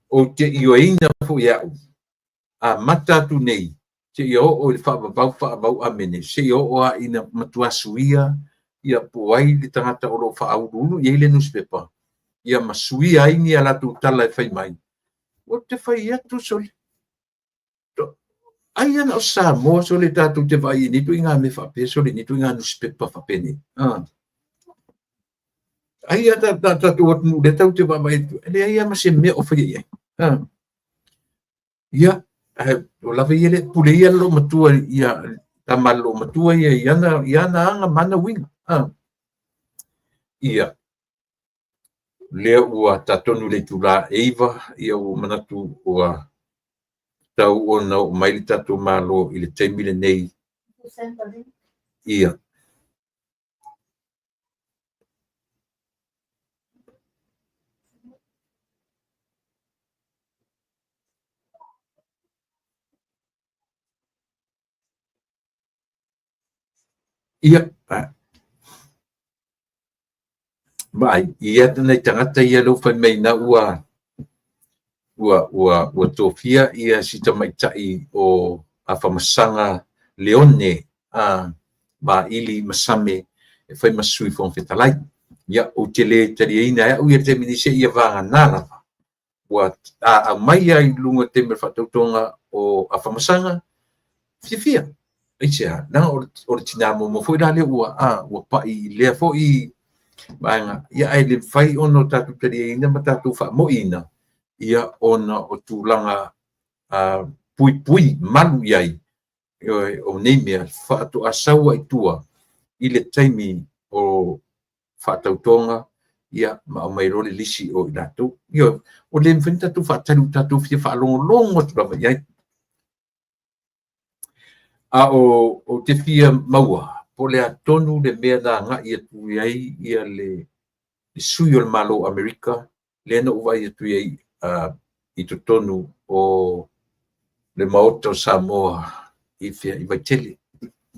O te io eina fo iau, a matatu nei, te io o le whaabau amene, se io o a ina matua suia, ia poai le tangata o lo whaaruru, I le newspaper, ia masuia aini ala tu tala e whai mai. O te whai atu soli. Ai ana o Samoa so le tatu te vai ni tu inga me whape, so le ni tu inga newspaper whapene. Ai ata tatu atu le tau te vai, le ai ama se me o whai iai. Ia, o lawe iele, pule ia lo matua ia, tamalo matua ia, iana anga mana winga. Ia, lea ua tatonu le tula eiva, ia o manatu ua tau o na o mai tatu malo I le taimile nei. Ia. Ia. Mai, ia tana tangata ia lo whai mai na ua tofia ia si tamaitai o whamasanga leone ma ili masame e whai masui whong whetalai. Ia o te le tari eina e ui te minise ia vanga nara. Wa a mai ai lunga te me whatautonga o a whamasanga fia. Eisea, nanga o tina mo fwoi rale ua pai lea fwoi maanga. Ia ai le whai ono tatu tari eina ma tatu wha mo ina. Ia ona o tūlanga pui malu iai o neimea whaatu asaua i tua i le taimi o whaatautonga ia ma o mai role lisi o i ratu. Ia o le mwhini tatu whaataru tatu fia whaalongo turawa iai. A o te fia maua, po le atonu le mea da nga ia tu iai ia le sui o le malo Amerika, le na uwa ia tu iai i tu tonu o le maoto Samoa i fia i Vaitele.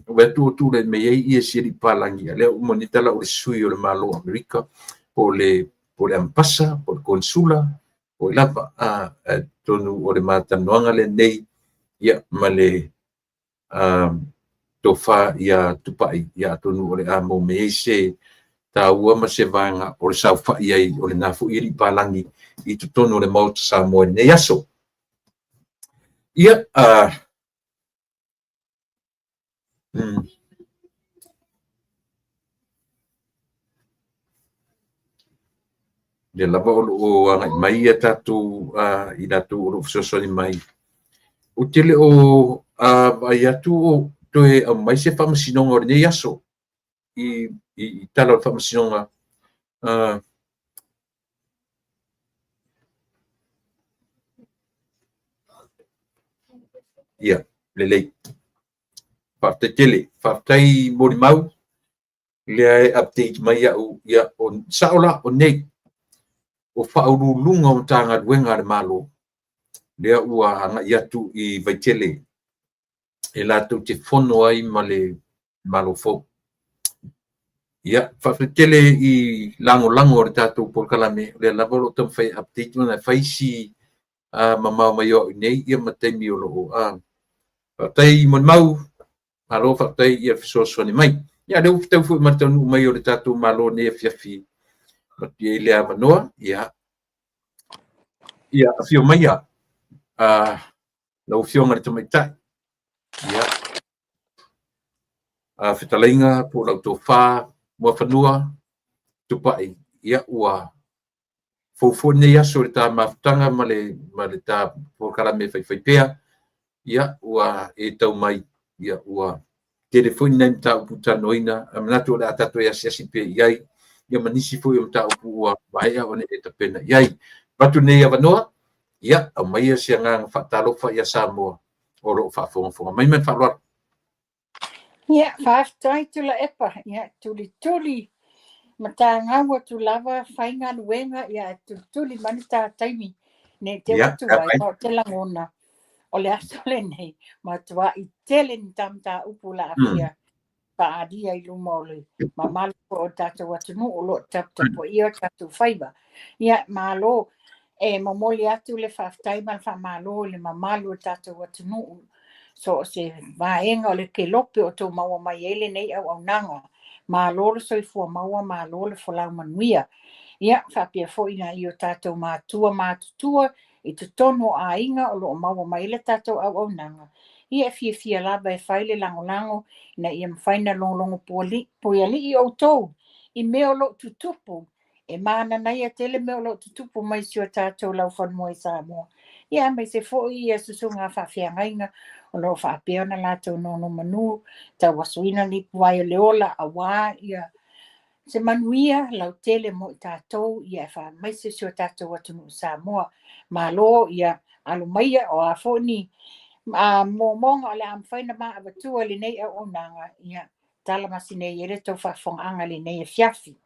Ua tu le mea ia siri palangi, le umonitala o le sui o le malo Amerika, po le ampasa, po le konsula, po le lava tonu o le matanoanga le nei, ia ma le tofa ia tupai, ia tonu o le amo mea se ta ua ma se vanga o le saufa iai o le nafu iri palangi i tu tonu o le maoto Samoa nei aso. Ia, le lava o angai mai ia tatu i natu o lo fisosoni mai. O tele o ai atu o toe au mai se whamasinonga o nei aso i tala o whamasinonga ia, lelei. Whaftai tele, whaftai mori mau, lea update mai au ia o saola o nei, o whaurulunga o tanga ruenga le malo, lea ua hanga iatu i Vaitele, e lato te whono ai ma le malo fo. Ia, whaftai tele i lango o tatou polkalame, lea lavaro tam whai update mana whai si mamau mai o nei, ia mataimi o loo. Whaftai mori mau, malo whaftai ia fisosoni mai. Ia leo tau fu matanu mai o le tatou malo ne fiafi. Mati e lea manoa, ia fio mai ia. Lau fio ngari tamaitai. Ia. Whitalainga po lau tō whā, mua whanua, tupai. Ia ua fōfō nei aso le tā mawhtanga ma le tā pōkara me whaiwhaipea. Ia ua e tau mai. Ia ua telefoni nei mta upu tanoina, manatu o le atato e asiasi pe iai, ia manisi fo i mta upu ua vaea o ne e tapena iai. Batu nei avanoa, ia, au maia si angang whaatalofa ia Samoa, o roo whaafonga. Mai man whaaloa. Ia, whaaftai tula epa, ia, tuli, mata ngawa tu lava, whainga luenga, ia, tuli manita taimi, ne te watu wai, o te langona. O le aso le nei, ma tua i tele ni tamta upu la afia, pa adia i luma o le, ma malo o tatou atunu o lo tapta po ia tatou whaiva. Ia, malo, e mamoli atu le whaftai man wha malo le ma malo o tatou atunu. So se vaenga o le ke lope o tau maua mai ele nei au nanga. Malo le soifua maua, malo le folau manuia. Ia, whapia fo ina i o tatou mātutua, i te tono a inga o lo maua mai le tatou au nanga. Ia fia lava e whaile lango na ia mwhaina longo poiali i o tau. I meo lo tutupu. E mana nei a tele meo lo tutupu mai si o tatou lau whanua i Samoa. Ia mai se fo i a susunga whawhia ngainga o lo whapea na latou nono manu. Tau wasuina ni puai o leola a wā ia. Se manuia lau tele mo i tātou ia e wha mai se o tātou atunu Samoa. Malo ia alu maia o a fōni mo monga o le amwhaina maa awatua le nei au nanga ia tala masi nei ere tau whawhonga le nei e fiafi.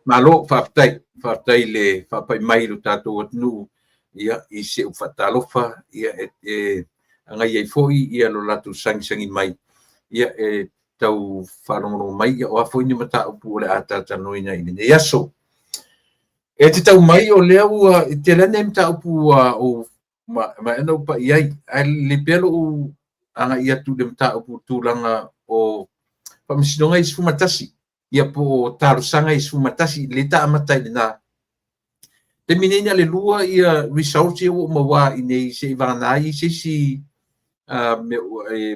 Malo whaftai le whapai mai lo tātou atunu ia i se u whatalofa ia e angai ei fōi ia lo latu sangi mai ia e tau wharongo mai o a fōini mata upu o le atata noina i nei aso. E te tau mai o lea ua, te lene mta upu o ma ena pa iai le pelo anga ia tu dem ta o tulanga o pa misinonga is fumatasi ia po tarusanga is fumatasi le ta amatai na te minenya le lua ia results o mawa inei se vanai se si me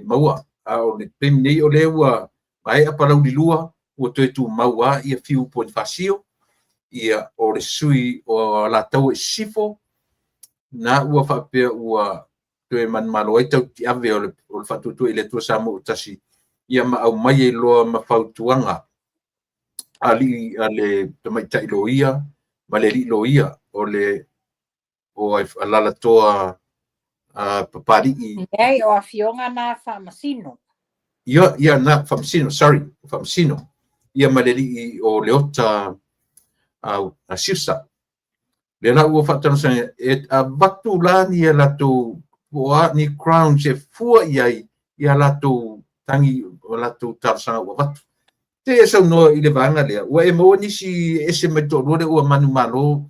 maua o le pemnei o le ua mai apara di lua o te tu maua ia fiu po fasio ia o le sui o la tau sifo na ua fa pe ua te man malo ai tau ti ave o fatu tu ile tu samo tasi ia ma au mai lo ma fautuanga ali ale te mai tai lo ia ma le li lo ia o le o alala toa papari Nei o afionga na famasino. ia na famsino famsino ia ma le li o le ota au a siusa le la ua fatano sa et a batu lani e lato o ni crown se fua ia lato tangi o lato tarsanga ua vatu te e sau noa i le vanga lea ua e moa nisi ese mai tō rore ua manu malo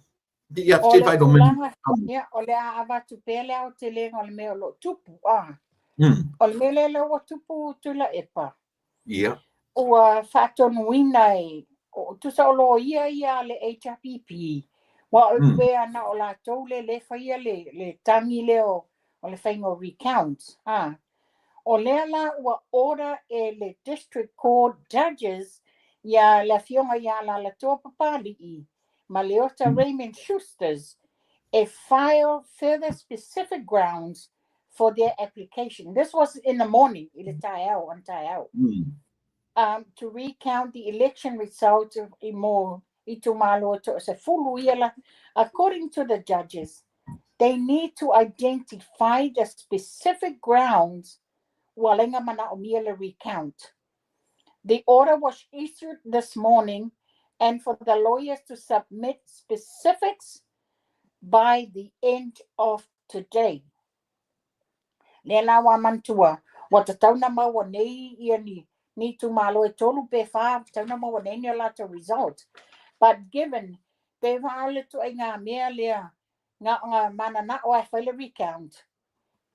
di a te vai do manu ia o le a avatu pele au te lenga o le mea o lo tupu o le mele le ua tupu tula epa ia ua whaatonuina e o tusa o lo ia le HRPP wa o pe ana o la tau le whaia le tangi le o le whaingo recount o le la ua order e le district court judges ia la fionga ia la toa papali ma le ota Raymond Schusters a file further specific grounds for their application. This was in the morning, to recount the election results of according to the judges. They need to identify the specific grounds walenga mana o miele recount. The order was issued this morning and for the lawyers to submit specifics by the end of today. Lela wa mantua wa tauna ma wa nei ia ni tu malo e tolu pe fa tauna ma wa nei ni la to result. But given pe vale to nga mea lea nga mana na o fa le recount.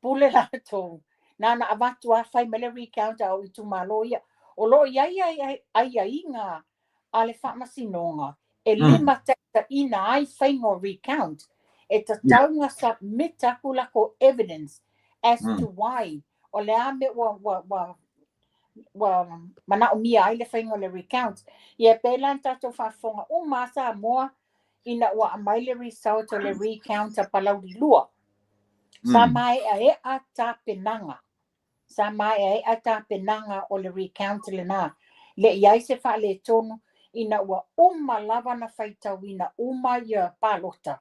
Pule la to na avatu a fa le recount au tu malo ia o lo ia inga ale fa masinonga e lima ta ina ai faingo recount e ta taunga submit akula ko evidence as to why o le ame wa mana o mia ai le faingo le recount ia pelan tato fa fonga o masa moa ina wa mai le result o le recount a palau di lua sa mai a ta penanga sa mai a ta penanga o le recount le na le iai se fa le tonu ina ua lava na faitauina ia palota.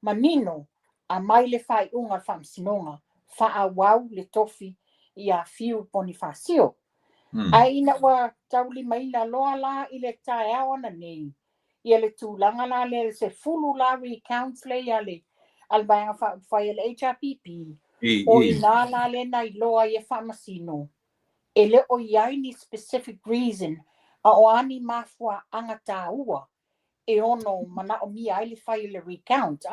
Manino, a mai le fai unga famsinonga, whaawau le tofi ia fiu Bonifacio. Ai ina ua tauli maina loa la i le tae awana nei. Ia le tūlanga la le se fulu la recounts le ia le albaanga whai le HRPP. O ina la le nai loa ia whamasino. Ele o iai ni specific reason a o ani mafua angata ua e ono mana o mia ai le whai le recount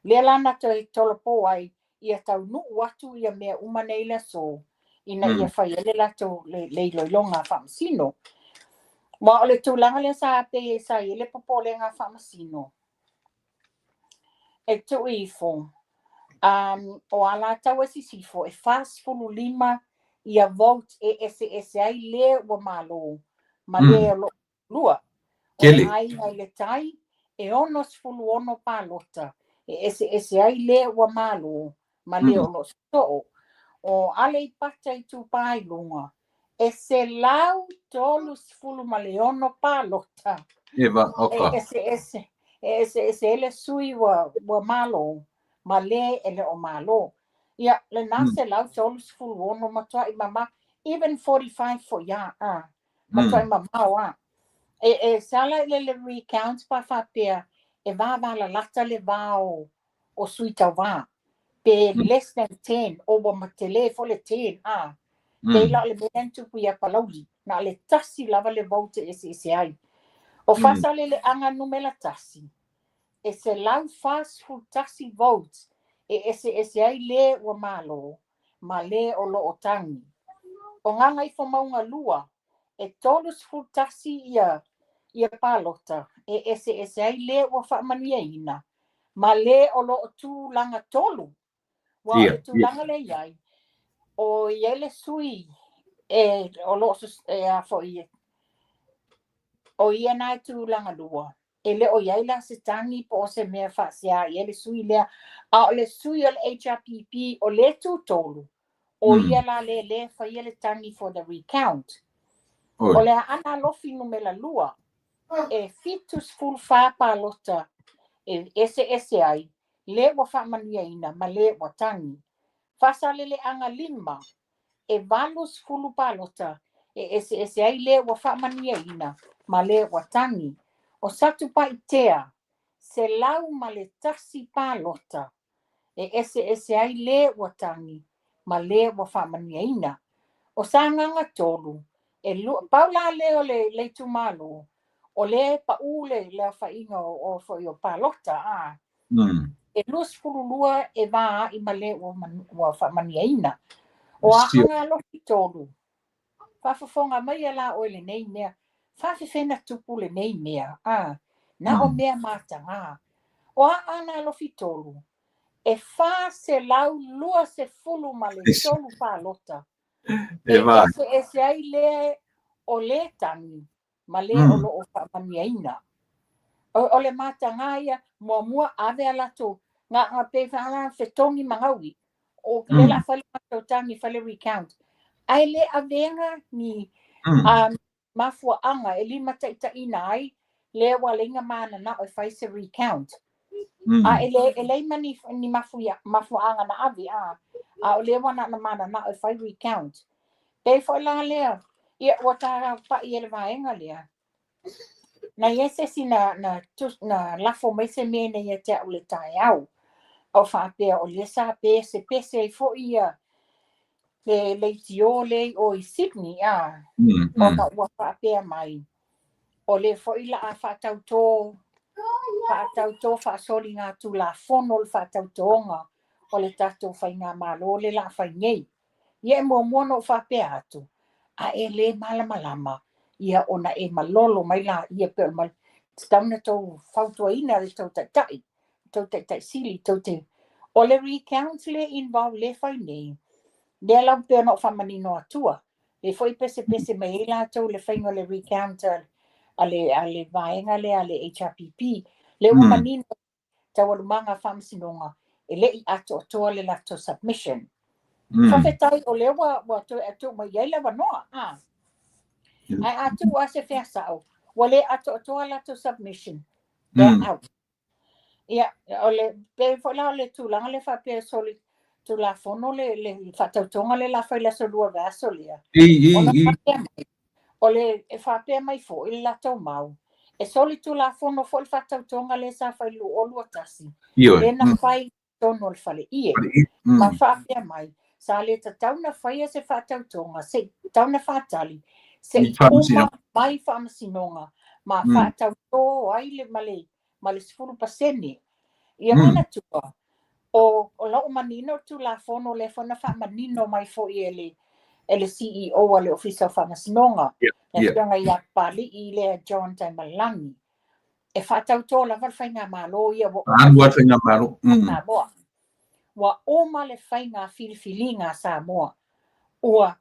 le lana te tolopo ai ia tau nu watu ia mea umanei la so ina ia whai le lato le loilonga whamasino ma o le tūlanga le sa pe sa le popolenga whamasino e tu ifo o ala tau esi sifo e fast fulu lima ia vote e ai le wa malo ma le lua Kele. Ai le tai e ono sfulu ono palota ese ai le wa malo ma le ono sto o ale pata I tu pai lunga ese lau tolu sfulu ma le ono palota Eva oka ese ele sui wa malo ma le ele o malo ia le nase lau tolu sfulu ono matua I mama even 45 for ya matua I mama sala le recount pa fapea e va la lata le va o suita va pe less than 10 o ma telefo le 10 pe la le bentu pia palauli na le tasi lava le vote ese ai o fasa le anga numela tasi e se lau fast full tasi votes ese ai le ua malo, ma le o lo o tangi. O nganga I whamaunga lua, tolus futasi ia palota, ese ai le ua whamania ina, ma le o lo o tūlanga tolu. Wa o le tūlanga le iai, o iai le sui, o lo a fo ia. O ia nai tūlanga lua. Le o iai la se tangi po se mea whasia, ia le sui lea, a o le sui o le HRPP o le tūtolu. O ia la le whaia le tangi for the recount. O le ana lofi numela lua, fitus full whapa lota, ese ai, le wa whamania ina, ma le wa tangi. Fasa le anga lima, valus fulu palota, ese ai le wa whamania ina, ma le wa tangi. O satu pa itea, se lau ma le tasi palota, ese ai le wa tangi, ma le wa whamania ina. O sanganga tolu, paula le o le tumalo, o le paule le whainga o fo palota, lus furulua va I male o whamaniaina. O anga lofi tolu. Whawhawhonga mai ala o le nei mea. Whawhawhena tupu le nei mea. Na o mea matanga. O anga lofi tolu. Wha se lau lua se fulu ma le tolu palota. Ese ai le o le tangi. Ma le o lo o whamaniaina. O le matanga ia mua ave ala to. Nga pe whaala whetongi mangawi. O le la whale tangi whale recount. Ai le avenga ni mafuanga lima taita ina ai le walinga mana na o whai se recount. Ele mani ni mafuanga na avi o le wana na mana na o whai recount. Pe whaila lea. Ia wata pa I ele vaenga lea. Na yese si na lafo mai se mene ia te au le tai au. O whapea o le sa pese I fo ia le tio le o I Sydney o na ua whapea mai. O le fo ila a whatautō whasoli ngā tū la fono le whatautonga o le tatou whai ngā malo le la whai ngei. Ia mua mono o whapea atu. Le malama. Ia ona malolo mai la ia pe mal tauna tau fautua ina le tau tai sili tau te o le recount le involve le fai nei le lau pe no whamanino atua le foi pese mai la tau le whainga le recount ale vaenga le HRPP le umanino tau alumanga whamasinonga le I ato atua le lato submission whawhetai o le wa tu mai ia lewa noa ai atu wa se fesao wale ato lato submission out ia ole pe fola le tulanga le fa pe soli tu la fono le fatautonga le la fa la solua vasolia ole fa pe mai fo il lato mau soli tu la fono fo fatautonga le sa fa lu olu tasi le na fai tono le fale ma fa pe mai sa le tauna fa se fatautonga se tauna fatali se uma mai whamasinonga ma whātauto ai le male sifuru paseni. Ia mana tua. O lau manino tu la fono le fona whamanino mai fo I ele CEO ale ofisa whamasinonga. E whianga ia pali I le John Taimalangi. E whātauto la whainga malo ia whainga malo. Wa oma le whainga filifilinga sa moa. Ua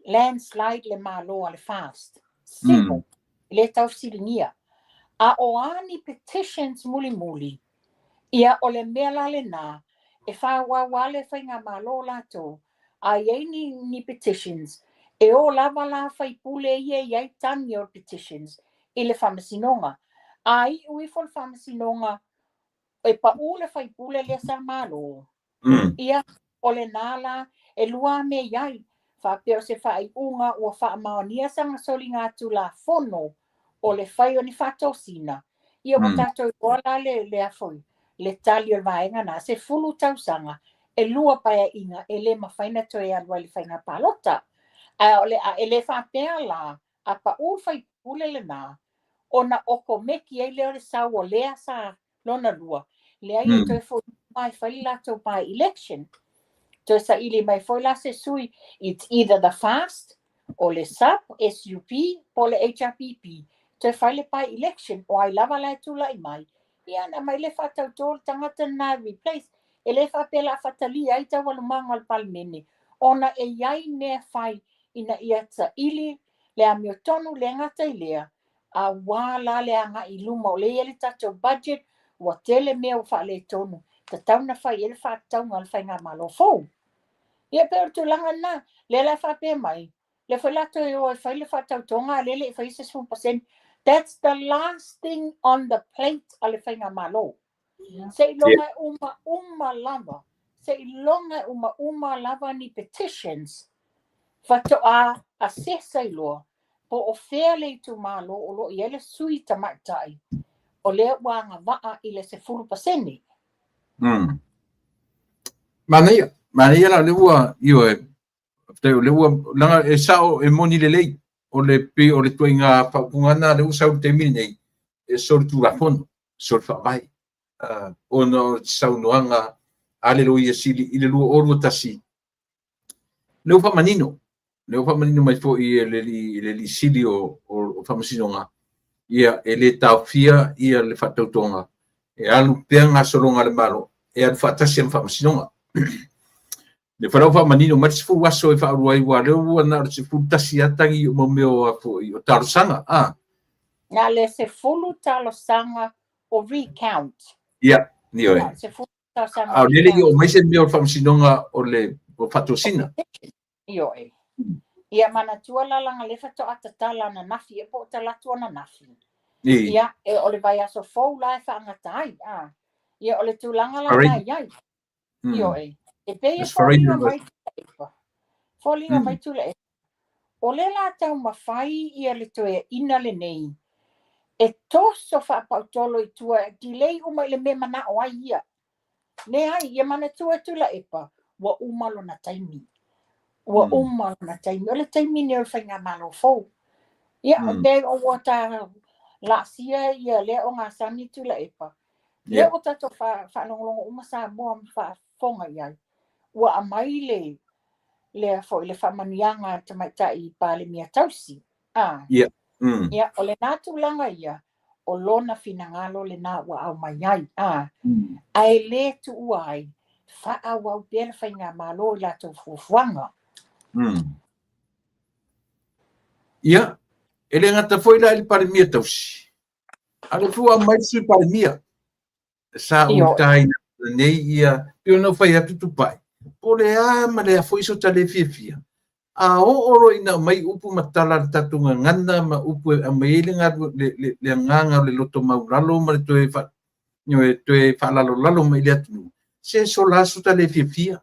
landslide le malo ale fast. Simo, le tau silingia. A oani petitions muli. Ia o le mea lale nā, e whawawale whainga malo lato, a iei ni petitions, e o lava la whai pule iei tangi o petitions, I le whamasinonga. A I uifol whamasinonga, e pa ule whai pule le sa malo. Ia o le nala, e lua me iai, whapeo se whai unga ua whaamaonia sanga soli ngā tu la fono o le whai o ni whatosina. Ia watato I ola le afoi, le tali o vaenga na se fulu tausanga, e lua paia inga, e le mawhaina toi alua le whainga palota. E le whapea la, a pa whai pule le nā, o na oko meki e leo le sau o lea sa lona lua. Lea I toi fo mai whai lato by election. Toi sa ili mai foi la se sui, it's either the FAST, o le SUP, SUP, o le HRPP. Toi whai le by election, o ai lava lai tula i mai. Ia na mai le whatau tōl tangata na replace, e le whapela whatali ai tau walumanga al palmene. Ona e iai nea whai ina ia ta ili, le amio tonu le ngata i lea, a wala le anga i luma o le ele tato budget, wa tele mea o wha le tonu. Ta tau na whai ele wha tau ngal whai ngā malo fōu. Ia pero tu langa na, le la wha pe mai. Le whai lato e o e whai le wha tau tonga, le le e whai 6%. That's the last thing on the plate a le whai ngā malo. Se ilonga uma lava. Se ilonga uma lava ni petitions. Fato a sesa iloa. Po o whea le tu malo o lo i ele sui tamatai. O le wanga waa i le se 10%. Mana la le ua io te le ua langa e sao e moni le lei o le pe o le toinga paungana le usa te mini e sol tu la fon sol fa vai o no sau noanga aleluia sili i le lua oru tasi le fa manino mai fo i le sili o fa masinonga ia ele tafia ia le fatautonga e alu penga solonga le malo e al fatasi fa masinonga le farau fa manino mai se fu waso e fa ruai wa le na se fu tasi atangi o meo o tarusanga na le se fulu talosanga o recount ia nio e se fulu talosanga le o mai se meo fa masinonga o le fatosina io e ia mana tua la langa le fato atatala na nafi e po talatu na nafi ia e o le vai aso fou la fa ngatai ia o le tulanga la na ia io e pe folinga mai folinga mai tule o le la tau mawhai ia le toe ina le nei e toso fa pautolo i tua di lei uma le me mana o ai ia ne ai ia mana tua tula epa wa umalo na taimi wa umalo na taimi o le taimi ne o whainga malo fou ia pe o wata la sia ia le o ngā sani tula epa le o tato fa nongolongo umasa mua fa fonga iai wa amai le fo le famanianga te maitai pa le mia tausi ia o le natu langa ia o lona finangalo le na wa au mai ai ai le tu uai fa au bel fainga malo la to fuanga ia ele ngata foi la il par mia tausi ale fu a mai su par mia sa u tai nei ia io no fai atu tu pai o le ama le foi so tale fia a o oro ina mai upu matala tatunga ngana ma upu a mailinga le nganga le loto maulalo ma to e fa nyo to e fa lalo mai le atu se so la so tale fia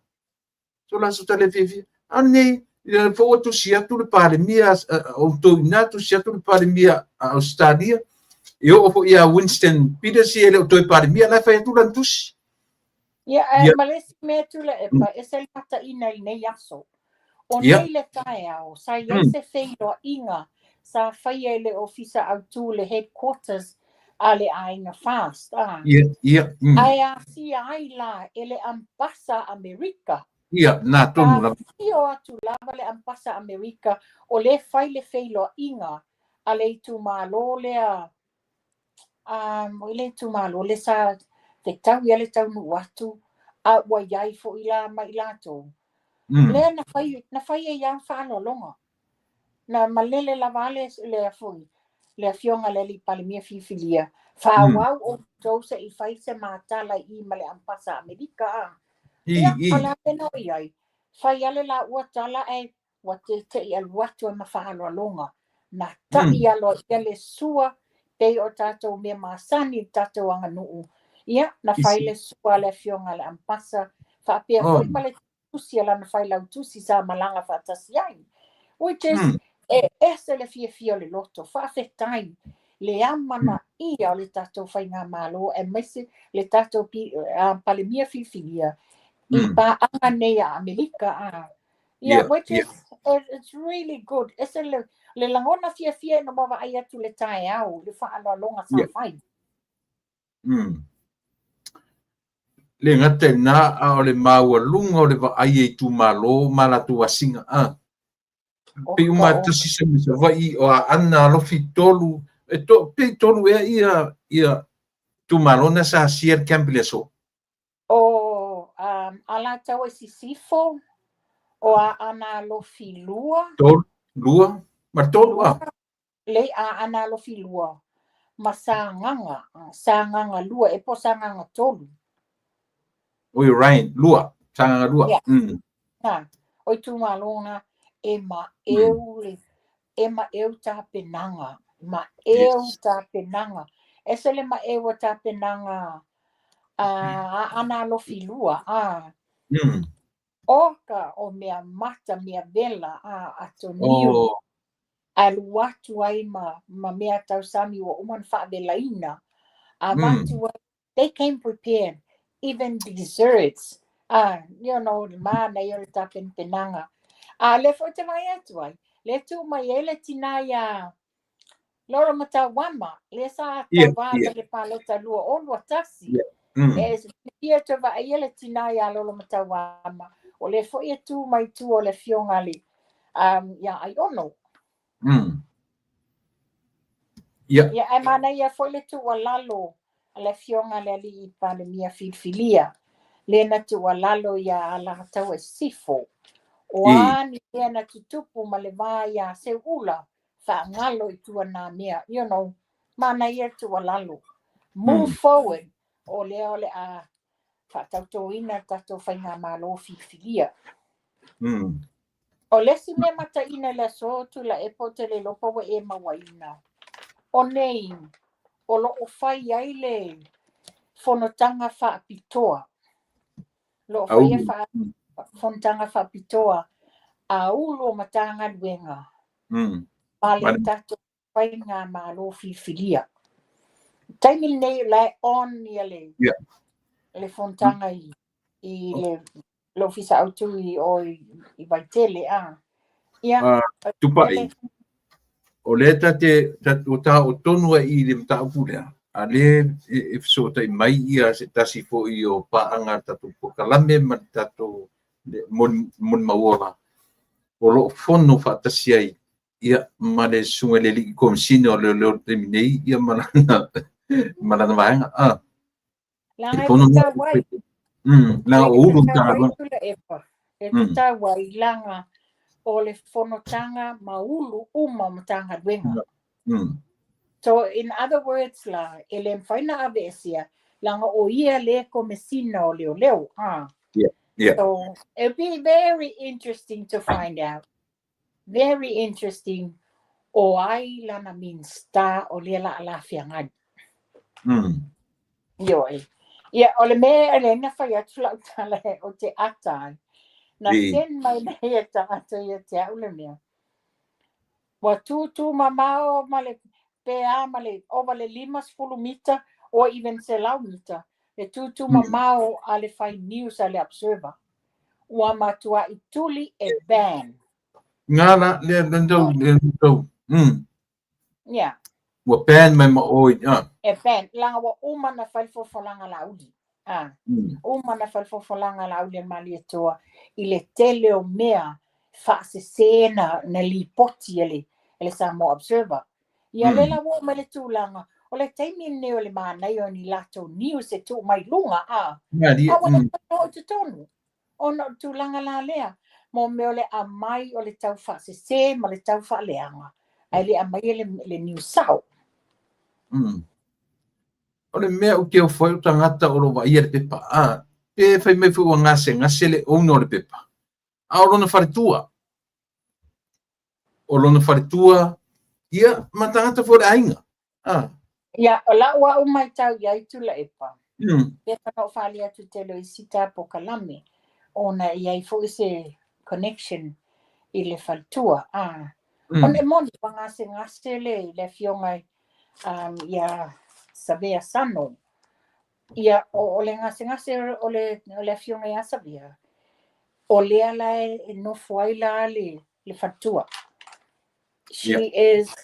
ane le fo tu sia tu le pare mia o to ina tu sia tu le pare mia Australia io o ia Winston Peters ele to e pare mia la fa tu lan tus ia malesi me tu le epa esel mata ina nei aso o nei le tae au sa ia se feilo inga sa fai ele ofisa au tu le headquarters ale ainga fast ai a si ai la ele ambasa America na tonu la io atu lava le ambasa America o le fai le feilo inga ale tu malo le le tu malo le sa te tau ia le tau nu atu a wa iai fo ila mai lato le na fai e ia whaano longa na malele la vale le foi le fionga le li palimia fifilia fa wau o tose i fai se matala i male ampasa Amerika ia ala peno iai fai ale la uatala e wate te i aluatu e mawhaano longa na ta i alo ia le sua pe o tatou mea masani tatou anga nuu ia na fai le sua le fionga le ampasa fa pia foi male tusi ala na fai lau tusi sa malanga fa tasiai which is ese le fia le loto fa fetai le amana ia le tatou fai ngā malo e mese le tatou palemia fifilia i pa anga nei a Amerika which is it's really good ese le langona fia no mawa ai atu le tae au le wha alo longa sa fai le ngata na a o le maua lunga o le va ai e tu malo mala tu asinga pe uma tasi se me vai o ana lo fitolu e to pe tolu ia tu malo na sa sier campile so O ala tau e sisifo o ana lo filua. tol lua ma tolu Le ana lo filua. Ma sanganga lua e po sanganga tolu. oi rain lua sanga lua Oi tu malona e ma eu ta penanga. Ma eu ta penanga. Ese le ma eu ta penanga ana lo filua. Oka o mea mata mea vela atoniu. Alu watu ai ma mea tau sami o uman whaavelaina. They came prepared. Even desserts. You know, mana i ora tapen penanga. Le fo te mai atu ai. Le tu mai ele tina ia loro mata wama. Le sa ta wama le palota lua o lua tasi. E ia te wa ele tina ia loro mata wama. O le fo ia tu mai tu o le fiongali. Ya ai ono. Ya e mana ia fo le tu walalo. Le fiongali ali i pale mia filfilia. Le na tu walalo ia ala tau e sifo. O ani e na tutupu ma le vaya se ula fa ngalo i tua na mea. You know, mana ia tu walalo. Move forward. O le a fa tauto ina tato whainga malo filfilia. O lesi me mata ina le so tu la e pote le lopo wa e mawaina. O nei, o lo o whai ai le fonotanga wha apitoa. Lo o whai e fonotanga wha apitoa a ulo matanga luenga. Pale tato whainga malo filfilia. Taimil nei lai on ni le fonotanga i le lo fisa autu i vaitele tupai o le tate o ta o tonu i le mta pulea a le e so tai mai ia se tasi fo i o paanga tatu po kalame ma tatu mon maola o lo fono fa tasi ai ia ma le sunga le li komsino le lo terminei ia malana vaenga langa wai na o ulu tanga e tuta wai langa o le fonotanga maulu uma matanga duenga. So in other words la ele faina avesia langa o ia le komesina o leo. So it'd be very interesting to find out. Very interesting o ai lana min sta o le la alafia ngad. Yoi. Ia o le me ele na fai atula utala o te atai. Na sen mai na ia ta ata ia te aule mea. Wa tu mamao male pea male o vale 5 mita o even se lau mita. Le tu mamao ale fai news ale observer. Wa matua ituli e ban. Ngala le lento. Yeah. Wa ban mai ma oi E ban langa wa uma na fai fofolanga laudi. Uma na fai fofolanga laudi mali toa ile tele o mea fa se sena na lipoti ele sa mo observer. Ia lela wo mele tūlanga. O le taimi ne o le mānei o ni lato news e tū mai lunga Awa o te tonu. O no tūlanga la lea. Mo me o le a mai o le tau wha se ma le tau wha leanga. Ai le a mai le news sao. O le mea uke o whai o tangata o lo wa ia le pepa. Pe whai mai whu ngase le ono le pepa. A o lona wharitua. O lona wharitua. Ia, ma tangata fo le ainga. Ia, o la ua umai tau iai tula epa. Pepa no whali atu te lo i sita po kalame. Ona iai fo ise connection i le wharitua. Ona e moni pa ngase le fiongai ia Savea Sano. Ia, o le ngase o le fiongai a Savea. O lea la e no fuai la le wharitua. She is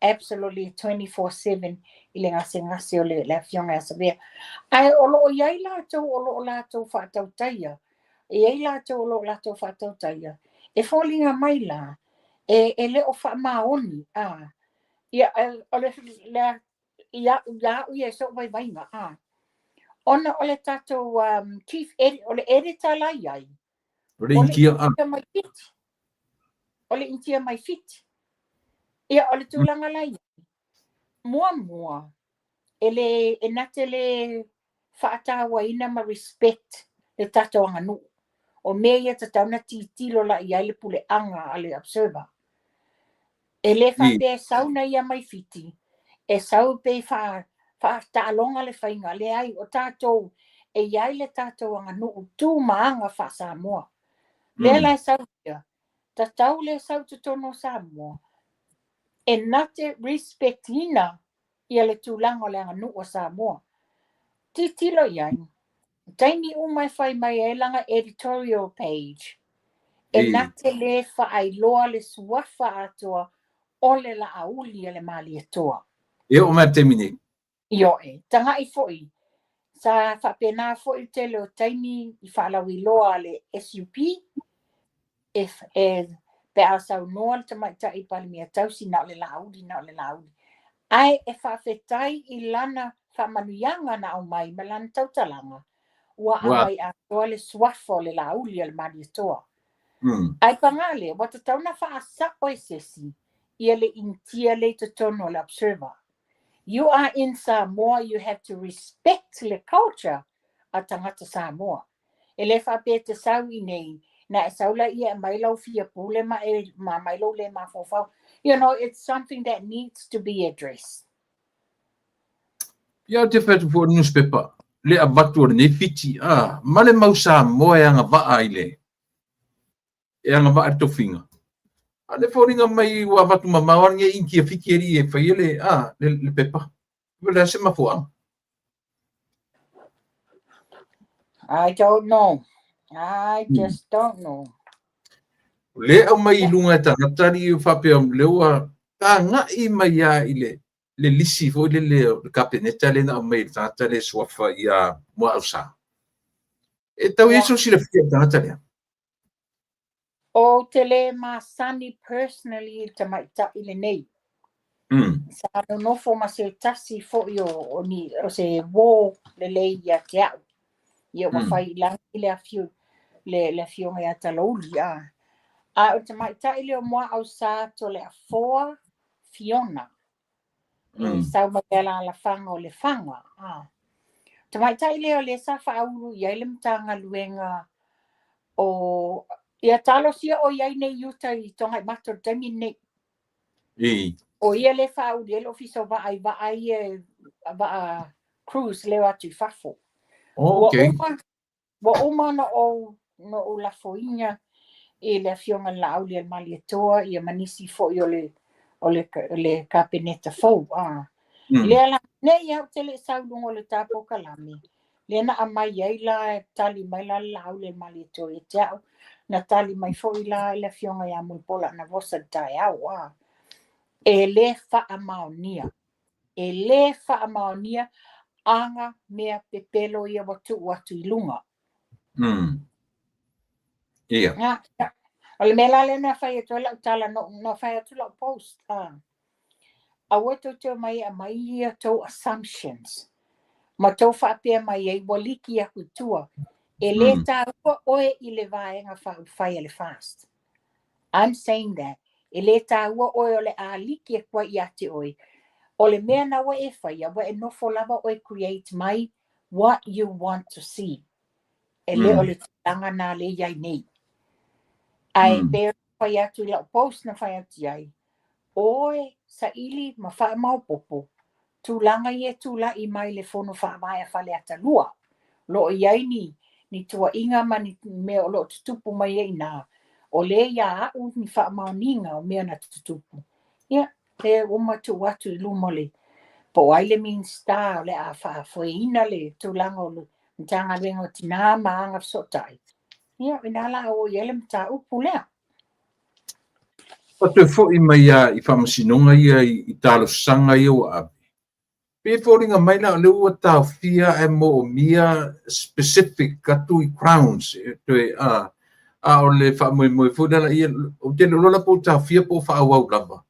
absolutely 24/7 i le ngase o le afionga asavea. Ai o iai lātou o lātou whātautaia. E ai lātou o lātou whātautaia. E wholinga mai la. E le o whaamaoni. Ia o le ia ui e so vai nga. Ona o le tātou chief edit, o le editor la iai. O le inkia mai fit. O le intia mai fit. Ia o le tūlanga la iai. Mua. E nate le whaatawa ina ma respect le tātou anganu. O mea ia tatauna titilo la iai le pule anga a le observer. E le whapea sauna ia mai fiti. E sau pe whaatalonga le whainga le ai o tātou e iai le tātou anganu tū maanga wha Samoa. Le lai sau ia. Tatau le sau tutono Samoa. E nate respect ina ia le tūlanga le anganu o Samoa. Titilo iai. Taini umai whai mai e langa editorial page. E nate le whaailoa le suafa atua o le la auli le mali atua. E o mai temine. Io tanga i foi. Sa whapena foi te leo taini i whaalawi loa le SUP. E pe asau noa le tamaita i palimia tausi na o le la auli. Ai e whawhetai i lana whamanuyanga na au mai ma lana tautalanga. Ua amai atoa le suafo le la auli le mali atua. Ai pangale, wata tauna whaasa o sesi, ia le intia le totono le observer. You are in Samoa, you have to respect the culture a tangata Samoa. E le whape te sau i nei, na e saula ia mai lau fia pule ma mai lau le ma fofau. You know, it's something that needs to be addressed. Ia te whatu for newspaper, le a batu o ne fiti, male mau Samoa e anga vaa i le. E anga vaa to finga. Ale foringa mai wa watu mamawar nge inki a fikiri e whaiele, le pepa. Wala se mafuang. I don't know. I just don't know. Le au mai lunga ta natari u whapea leua, ka nga i mai a i le lisi fo le kapeneta le na mai tata le swafa ia mo ausa. E tau yeso si le fia tata le. O te le masani personally te maita i le nei. Sa no fo ma se tasi fo o ni o se wo le ia te au. Ia wa fai lang i le afiu le fiu ngai atalauli o te maita i le o mua au sa to le afoa Fiona. Sau magala la fanga o le fanga. Te maita i le o le sa whaulu i le mtanga luenga o ia talo sia o iai nei yuta i tonga i mato tami nei. O ia le whaulu le ofiso va ai cruise leo atu i whafo. Okay. Wa umana o no la foinha e le fionga la au le mali toa ia manisi fo i o le kapeneta fo le ala ne ia te le saulungo le tapo kalami le na amai ai la tali mai la au le mali toa e tau na tali mai fo i la le fionga ia mulpola na vosa dai au e le fa amaonia anga mea pepelo ia watu i lunga. Ia. Ole mela le na fai to la tala no fai to la post. A wato to mai to assumptions. Ma to fa pe mai e waliki a kutua. E le ta oe i le vaenga fai le fast. I'm saying that. E le ta oe ole a liki e kwa i ate oe. Ole mea na wa e fai wa e no fo lava oe create mai what you want to see. E le ole tanga na le iai nei. Ai pe fai atu la post na fai atu iai. Oe sa ili ma fai mau popo. Tūlanga i tūla i mai le fono wha mai a whale ata lua. Lo iai ni tua inga ma ni mea o lo tutupu mai e nā. O le ia au ni wha mau ninga o mea na tutupu. Ia, te umatu watu i lumole. Po ai le min star le a wha ina le tūlanga o le mtanga rengo tina maanga sotai. Ia, inala o iele mta upu lea. O te fo'i mai I whamasinonga I talo sanga o a. Pe fōringa mai na le ua tau fia e mo o mia specific katu I crowns. O le whamoe fūdala o te lola po tau fia po whaawau lava.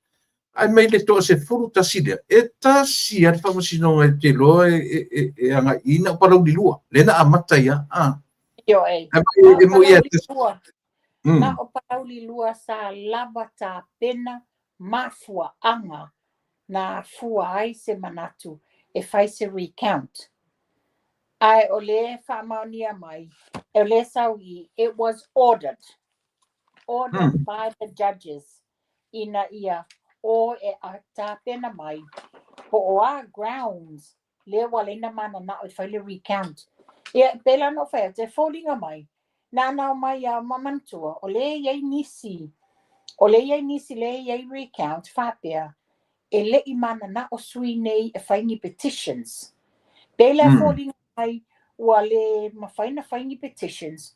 Ai mai le toa se furu tasida. E tasi ar whamasinonga te loa e anga ina parau li lua. Lena a mata ia. Yo e. E mo ia te. Na o parau li lua sa lava tā pena mafua anga na fua ai se manatu e fai se recount. Ai o le whamaunia mai. E le sau I, it was ordered by the judges ina ia o e a tā pena mai. Po o a grounds le walena mana na o fai le recount. Ia pela no fai te fōlinga mai. Na nau mai a mamantua o le iei nisi le iei recount whapea e le I mana na o sui nei e whaingi petitions. Pela fōlinga mai ua le mawhaina whaingi petitions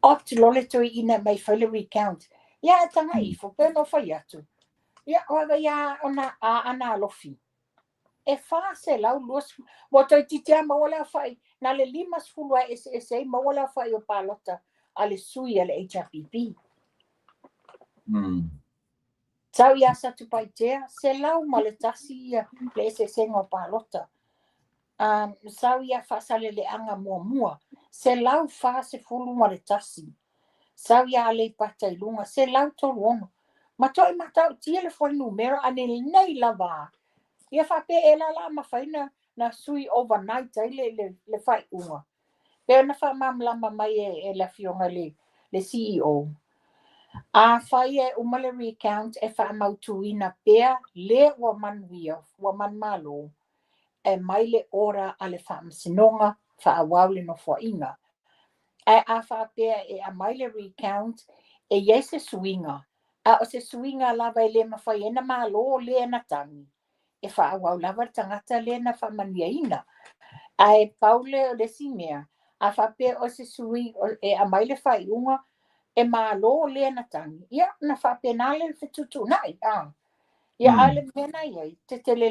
o te lole toi ina mai whai le recount. Ia e tanga ifo, pēno whai atu. Ia oaga ia ona a ana alofi. E wha se lau luas, mo toi titia mawala whai, na le 5 fulua SSA mawala whai o palota a le sui a le HRPP. Tau ia sa tupai tea, se lau ma le tasi ia le SSA ngā palota. Sau ia wha sale le anga mua, se lau wha se fulu ma le tasi. Sau ia le patai lunga, se lau tolu ono. Ma toi matau tia le fwai numero ane nei lava. Ia whape e la mawhaina na sui overnight ai le whai unga. Pea na wha mamlama mai e la fionga le CEO. A whai e umale recount e wha mautuina pea le wa manuia, wa manmalo. E mai le ora a le wha msinonga, wha awau le no fwa inga. A wha pea e a mai le recount e iei se suinga. A o se suinga lava e le mawhai ena malo le ena tangi. E wha awau lava tangata le na wha mania ina. A e paule o le simea. A wha pea o se sui e a mai le whai unga e malo le ena tangi. Ia na wha pea na le whitutu nai. Ia ale mena iei te tele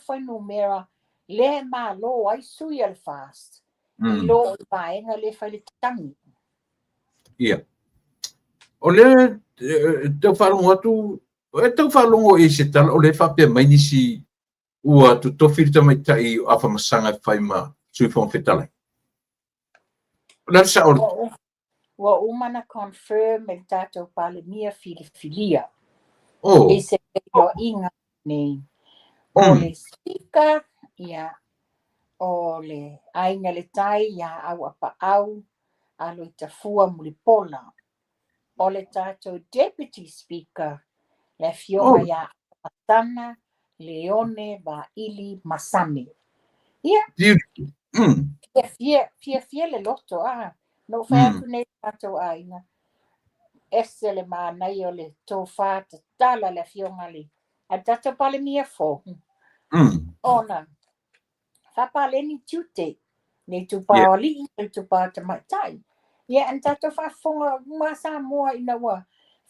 whai numera le malo ai sui al fast. I lo o vaenga le whai le tangi. Ia. O le tau whalongo atu, e tau whalongo e se tala, o le whapea mai nisi ua tu tofiri tamaitai a whamasanga whai ma sui whong whetalai. Lasa o... Wa umana confirm e tātou pale mia filia. E se o inga nei. O le sika, ia, o le ainga le tai, ia au apa au, alo I tafua mulipola. O le tātou deputy speaker, le fionga ia Atana Leone Ili Masami. Ia. Fia le loto, no whai atu nei tātou aina. Ese le mānai o le tō whāta tala le fionga li. A tātou pale mia fō. Ona. Whapale ni tute. Nei tupā o li, nei tupā tamaitai. Ia, an tātou whafonga masa mua ina wa.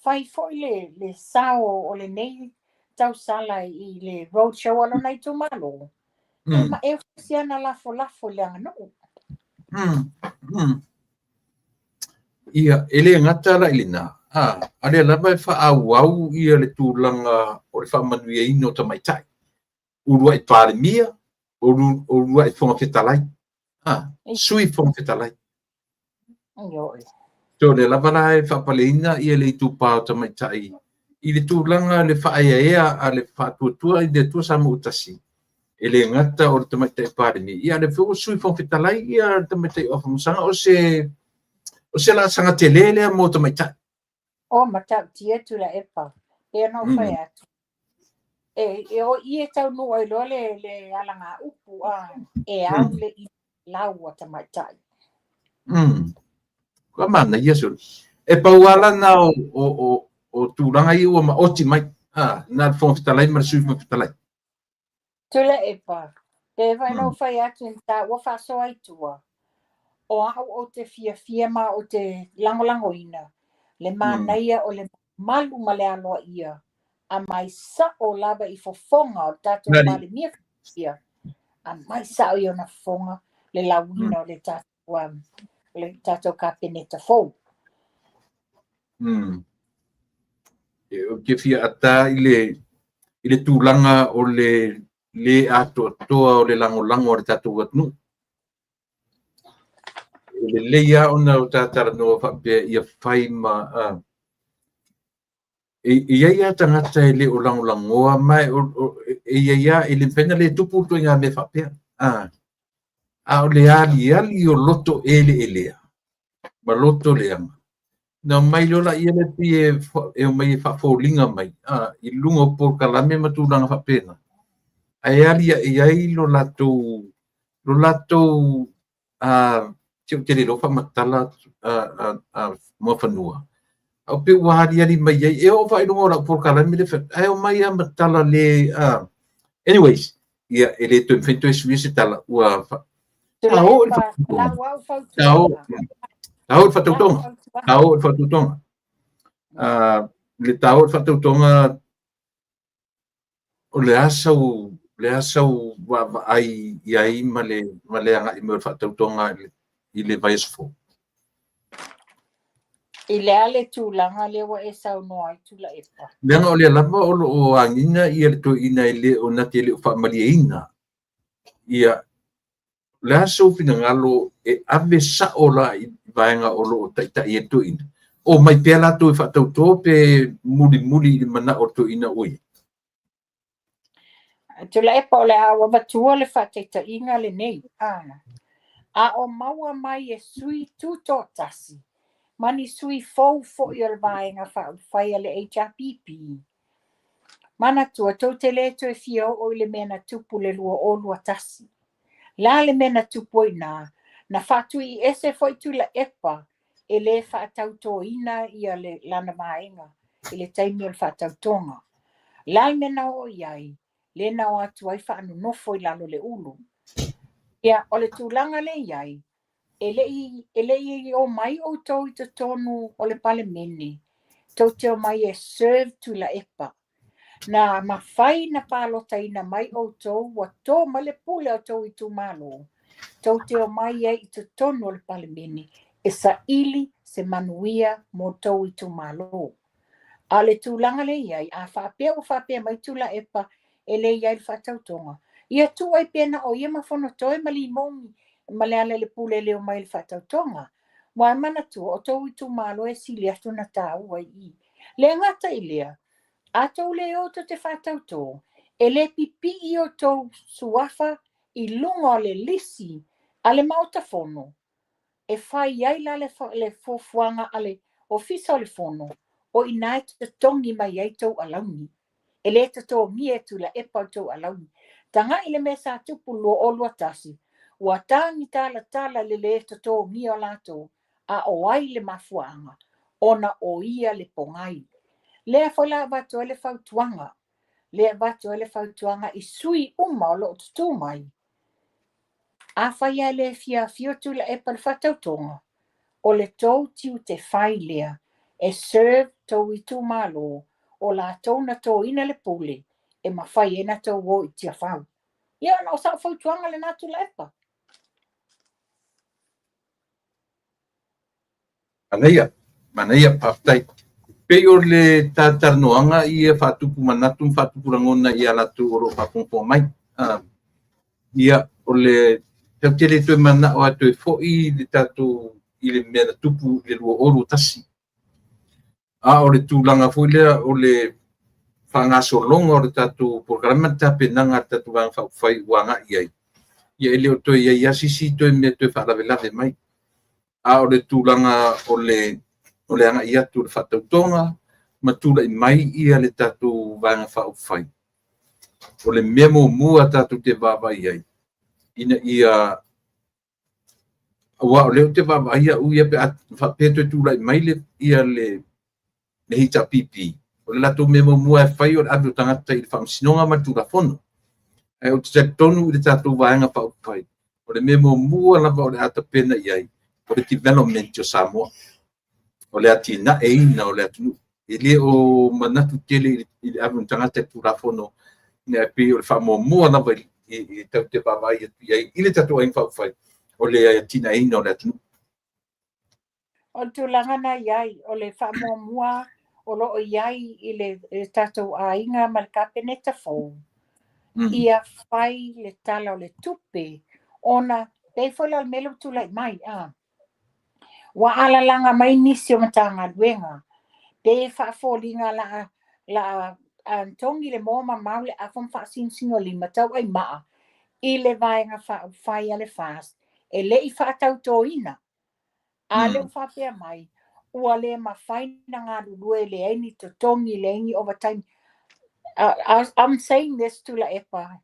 Whai fōi le sao o le nei tau sala I le roadshow alo nei tu malo. Ma e whasiana lafo le anga no. Ia, ele ngata la ilina. Ale lava e whaau ia le tūlanga o le whamanuia ino tamaitai. Urua I pāre mia, urua I whonga whetalai. Sui whonga whetalai. So le lava la e whapaleina ia le tūpā tamaitai. I le tūlanga le whaeaea a le whatuatua I le tua sama utasi. Ele ngata o le tamaitai pāre mia. Ia le whonga sui whonga whetalai ia le tamaitai o whamusanga o se la sanga te lele mo tamaitai. O matau tia tu la epa. E no whai atu. E o ie tau nua I lo le alanga upu e au le I lau a tamaitai. Ka mana ia sur. E pauala na o tūranga I ua ma oti mai. Na whonga whitalai ma sui whonga whitalai. Tu la epa. E vai no whai atu ta wa whaso ai tua. O au o te fia ma o te langolango ina. Le mānaia o le malu ma le aloa ia a mai sa o lava i fofonga o tatou Nani. male mia ia a mai sa o iona fofonga le lawina o le tatou kapeneta fou. Ke fia ata ile tūlanga o le atoa o le lango-lango o le tatou atunu. Le leia ona o tātara noa whapea ia whai ma ia ia tangata e le o lango-langoa mai ia e le pena le tupu tu ngā me whapea. A o le ali o loto elea. Ma loto leanga. Na mai lola ia le pi e mai whapaulinga mai. I lunga o por kalame ma tūlanga whapena. Ai ali ai lo lato tio te rero whamatala mua whanua. Au pe wahari ari mai ai e o whainunga ora por kalame le whapena. Ai o mai a matala le anyways, ia e le tuen whentu e suise tala ua Tau o whatautonga. Le tau o whatautonga o le asau ai iai ma le anga i mea whatautonga i le vaisfo. I le ale tūlanga le wa e sau noa i tūla epa. Leanga o le lama o angina i le to ina i le o nati le o whamali e ina. Ia le asau pina ngalo e ave sa o la i vaenga o lo o taita i e to ina. O mai pia lato i whatauto pe muli i mana o to ina ui. Tūla epa o le awa matua le whataita inga le nei. A o maua mai e sui tūto tasi. Mani sui fou fo i o le vaenga whai le HRPP. Mana tua tau te leto e fio o le mena tupu le lua o lua tasi. La le mena tupu ina, na whatu i ese foi tūla epa e le whatauto ina i a le lana vaenga, i le taimi o le whatautonga. La mena o iai, le na o atu ai whaanu nofo i lalo le ulu. Ia, o le tūlanga le iai, e le o mai o tau i te tonu o le pale meni, tau te o mai e serve tūla epa. Na mawhai na pālota ina mai o tau, wa tō ma le pule o tau i tū malo. Tau te o mai e i te tonu o le pale meni, e sa ili se manuia mo tau i tū malo. A le tūlanga le iai, a whapea mai tūla epa, e le iai le whatautonga. Ia tū ai pena o ia mawhono toi ma li mongi, ma le ale le pule leo mai le whatautonga. Wai mana tū, o tau i tū malo e sili atu na tāu ai i. Le ngata i lea, a tau le o te whatauto, e le pipi i o tau suafa i lunga o le lisi, a le mauta fono. E whai ai la le fofuanga ale ofisa o le fono, o inai te tongi mai ai tau alauni. E le te tō mie tula e pau tau alauni. Tanga i le mesa tupu lua o lua tasi, ua tangi tala le te tō mie o lato, a o ai le mafuanga, ona o ia le pongai. Lea whala watu ele whautuanga. Lea watu ele whautuanga i sui uma o lo tutu mai. A whaia le fia tula e pal whatautonga. O le tau tiu te whai lea. E serve tau i tu malo. O la tau na tau ina le pule. E ma whai e na tau o i tia whau. Ia na o sa whautuanga le natu la epa. Manaia paftai. Pe o le tātarnoanga i e whatupu manatu, whatupu rangona i alatu oro whapongpo mai. Ia o le tau tere tue mana o atu e fōi le tātou i le mea tupu le lua oru tasi. O le tūlanga fōi lea o le whangaso longa o le tātou programa tāpenanga tātou wang whauwhai wanga i ai. Ia ele o toi i asisi toi mea toi wharawelave mai. O le tūlanga o le anga i atu le whatautonga, ma tūla i mai ia le tātou vanga whauwhai. O le memo mua tātou te wawai ai. Ina ia, o leo te wawai ia uia pe toi tūla i mai le ia le hita pipi. O le lato memo mua e whai o le atu tangata i le whamsinonga ma tūla whono. O te tonu i le tātou vanga whauwhai. O le memo mua lava o le ata pena i ai. O le development o Samoa. O le atina e ina o le atunu. Ele o manatu tele i avun tangata turafono ne pe o fa mo na vai i te vai i ile tatu ai fa fai o le tina ino le tu O tūlanga na iai, o le whamuamua, o loo iai i le tatou ainga ma le kapeneta fōu. Ia whai le tala o le tupe, ona pei foi la melo tūlai mai. Wa ala langa mai nisi o matanga duenga. Pe whaafōlinga la tongi le mōma maule a wham whaasinsingo li matau ai maa. I le vaenga whai ale fast. E le I whaatau tō ina. A le whapea mai, ua le mawhaina ngā rurue le aini to tongi le aini over time. I'm saying this to la epa.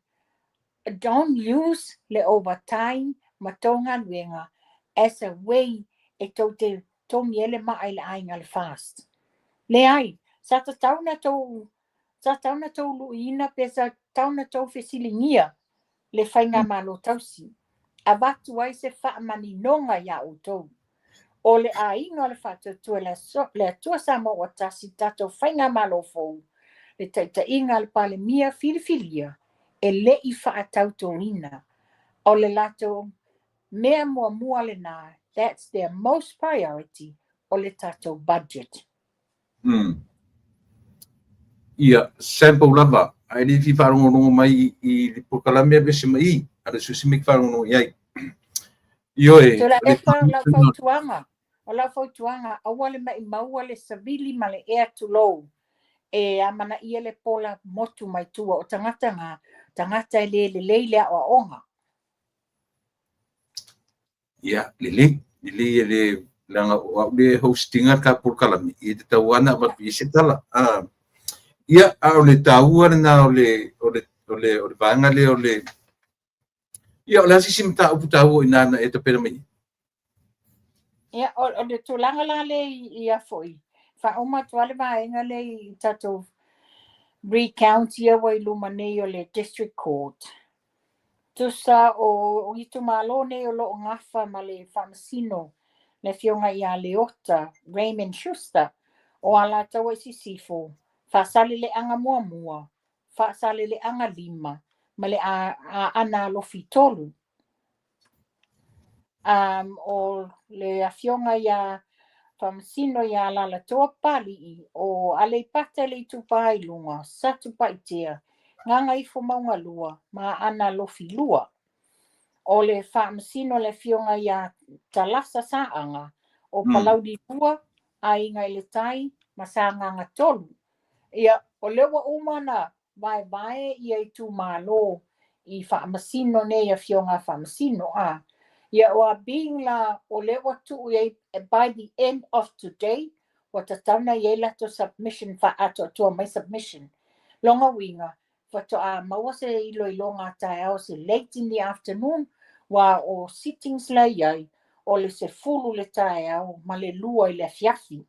Don't use le overtime matonga luenga as a way e tau te tongi ele maa le ainga le fast. Le ai, sa tauna tau luina pe sa tauna tau fesilingia le whainga malo tausi. A watu ai se wha mani nonga ya o tau. O le ainga le whātua le atua sa mo o tasi tato whainga malo fōu. Le taita inga le pale mia filifilia e le I whaatau tō ina. O le lato mea mua le nā. That's their most priority o le tato budget. Ia, sample lava. Ai li fi wharongo mai I pokalamea bese mai. Ara susimik wharongo iai. Ioe. So la epa la whautuanga. O la whautuanga, awale mai maua le savili ma le ea tulou. E amana ia le pola motu mai tua o tangata ngā, tangata le leilea o onga. Ia, le langa o le hostinga ka purkalami. Ia te tauana wat pise tala. Ia, o le taua na o le vanga le o le. Ia, o le hasi simta upu taua inana e te pera mai. Ia, o le tūlanga la le ia foi. Wha oma tuale vaenga le I tato recount ia wai luma nei o le district court. Tusa o itu malo nei o lo ngafa ma le whamasino le fionga ia leota Raymond Schuster o ala tawa si sifo. Whaasale le anga mua, whaasale le anga lima, ma le ana lofi tolu. O le afionga ia whamasino ia lala toa pali o ale pata le tupai lunga, sa tupai tea, nganga ifo maunga lua, ma ana lofi lua. O le whamasino le fionga ia talasa saanga, o palaudi lua, a inga le tai, ma sa nganga tolu. Ia, o lewa umana, vai ia I tu malo, I whamasino ne ia fionga whamasino Ia o being la o lewa tu by the end of today, o tatana ia lato submission fa ato to my submission. Longa winga, to maua se iloilonga tae au se late in the afternoon, wa o sittings la iai, o le se fulu le tae au, ma le lua I le fiafi.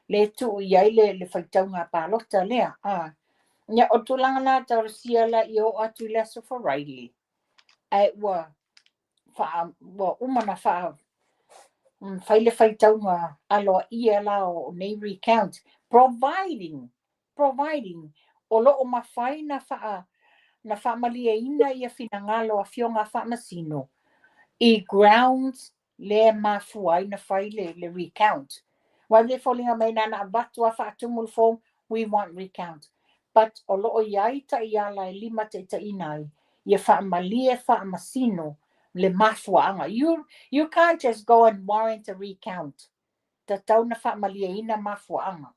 Le tu iai le whaitaunga pālota lea. Ia o tulanga na tarasia la I o atu leso for Riley. Ai wa umana whaile whaitaunga aloa ia la o nei recount. Providing o loo mawhai na whaamalia ina ia whinangalo a fionga whaamasino. I grounds le mafuai na whaile le recount. Wa le fallinga mai nana abatu a whaatumul fo, we want recount. But o loo iai ta iala e lima te inai, ia whaamalia whaamasino le mafuanga. You can't just go and warrant a recount. Ta tau na whaamalia ina mafuanga.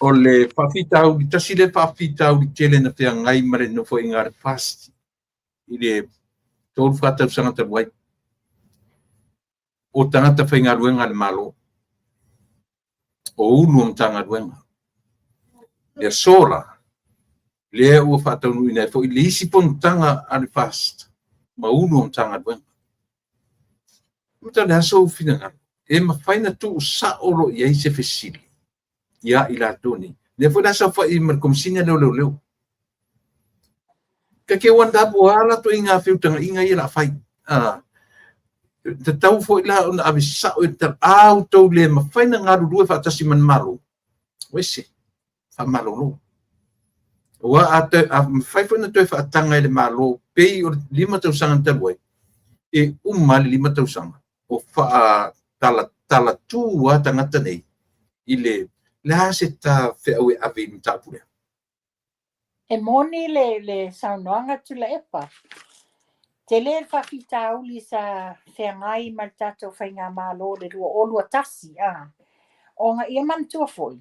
O le whawhitau, tasi le whawhitau I tele na whea ngai mare no fo inga re past. I le tōru whatau sangata wai. O tangata whainga ruenga le malo. O unu am tanga ruenga. Le sola. Le ua whatau nui nei fo I le isi pon tanga ale past. Ma unu am tanga ruenga. Mata le haso uwhinanga. E ma whaina tu sa oro I aise fesili. Ia I la toni. Ne fo nasa fa I merkomsina leo. Ka ke wanda boala to inga fiutanga inga I la fai. te tau fo ila ona ave sa o te auto le ma faina ngaru dua fa tasi man malo wese fa malo no wa ate a fai fo na te fa tanga le malo pe o 5 tau sanga te boy e mal 5 tau sanga o fa tala tu wa tangata nei ile le hase ta fe au ave mta pule E moni le saunoanga tula epa. Te le whawhitauli sa whengai ma tato whainga mālo le rua olua tasi. O ngā ia mantua foi.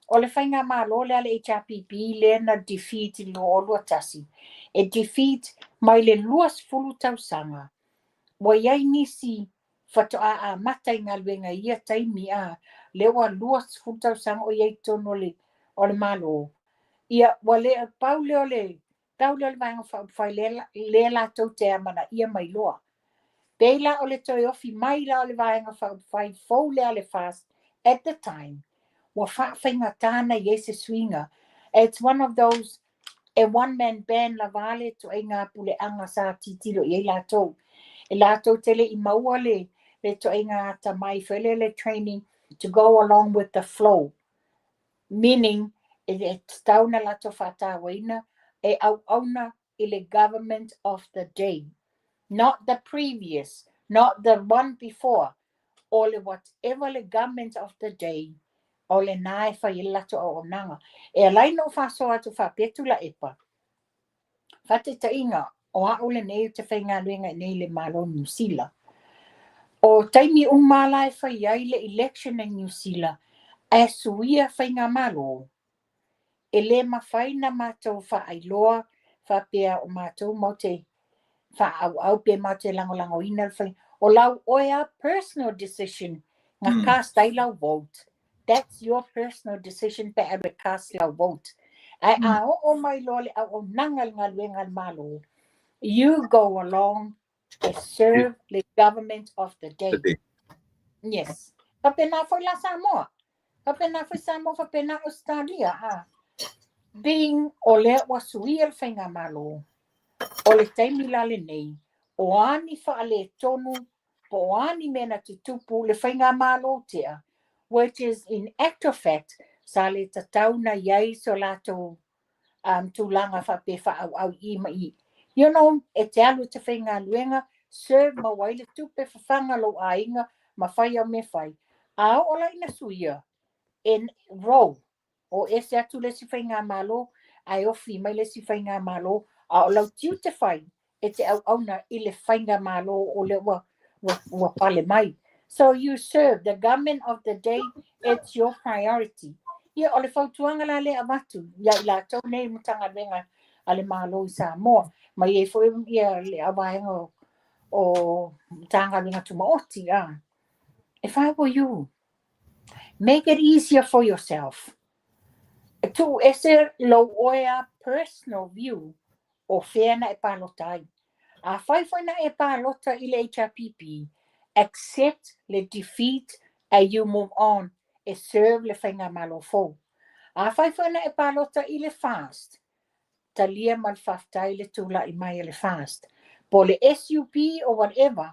O le whainga mālo le ale HRPP le na defeat le rua olua tasi. E defeat mai le luas fulu tausanga. Wa iai nisi whatoa a matai ngā luenga ia taimi le wa luas fulu tausanga o iai tono le o le mālo. Ia wale paule ole taule ole vanga fai le la tau te amana ia mai loa. Peila ole toi ofi mai la ole vanga fai fau le ale fast at the time. Wa whainga tāna Yese Swinga. It's one of those a one-man band la vale to e ngā pule anga sa titilo i la tau. E la tau tele I maua le to e ngā ta mai whele le training to go along with the flow. Meaning it's tauna lato fata waina e au auna ile government of the day, not the previous, not the one before, ole whatever the government of the day, ole nae fa ilato o nanga. E lai no fa so atu fa petula epa. Fate ta inga o a ole nei te whainga luenga nei le malo New Zealand. O taimi umala e fa iai le election in New Zealand, e suia whainga malo. E le mawhaina mātou wha ailoa, wha pia o mātou mote, wha au pia mātou lango ina whai. O lau oia personal decision, ngā cast ai lau vote. That's your personal decision, pe awe cast lau vote. Ai o mai loa le au nangal ngā luenga malo. You go along and serve the government of the day. Yes. Ka pena foi la Samoa. Ka pena foi Samoa, ka pena Australia, being ole wasuia le whainga malo, ole taimi lale nei, o ani whaale tonu, po ani mena te tupu le whainga malo tea, which is in actual fact, sa le tatau na iai so lato tūlanga whape whaau ima I. You know, e te alu te whainga luenga, serve ma waile tupe whawhanga lo a inga, ma whai au me whai. A ola ina suia, in row, o ese atu le si whainga malo, ai ofi mai le si whainga malo, a o lau tiu te whai, e te au auna I le whainga malo o le wa pale mai. So you serve the government of the day, it's your priority. Ia o le whautuanga la le amatu, ia I la tau nei mutanga renga a le malo I Samoa, mai e fo ia le awaenga o mutanga renga tumaoti. If I were you, make it easier for yourself. To ese lo oia personal view o whena e palotai. A whaiwhaina e palota I le HRPP, accept le defeat and you move on e serve le whainga malo fo. A whaiwhaina e palota I le fast, ta lia mal whaftai le tula I mai le fast. Po le SUP or whatever,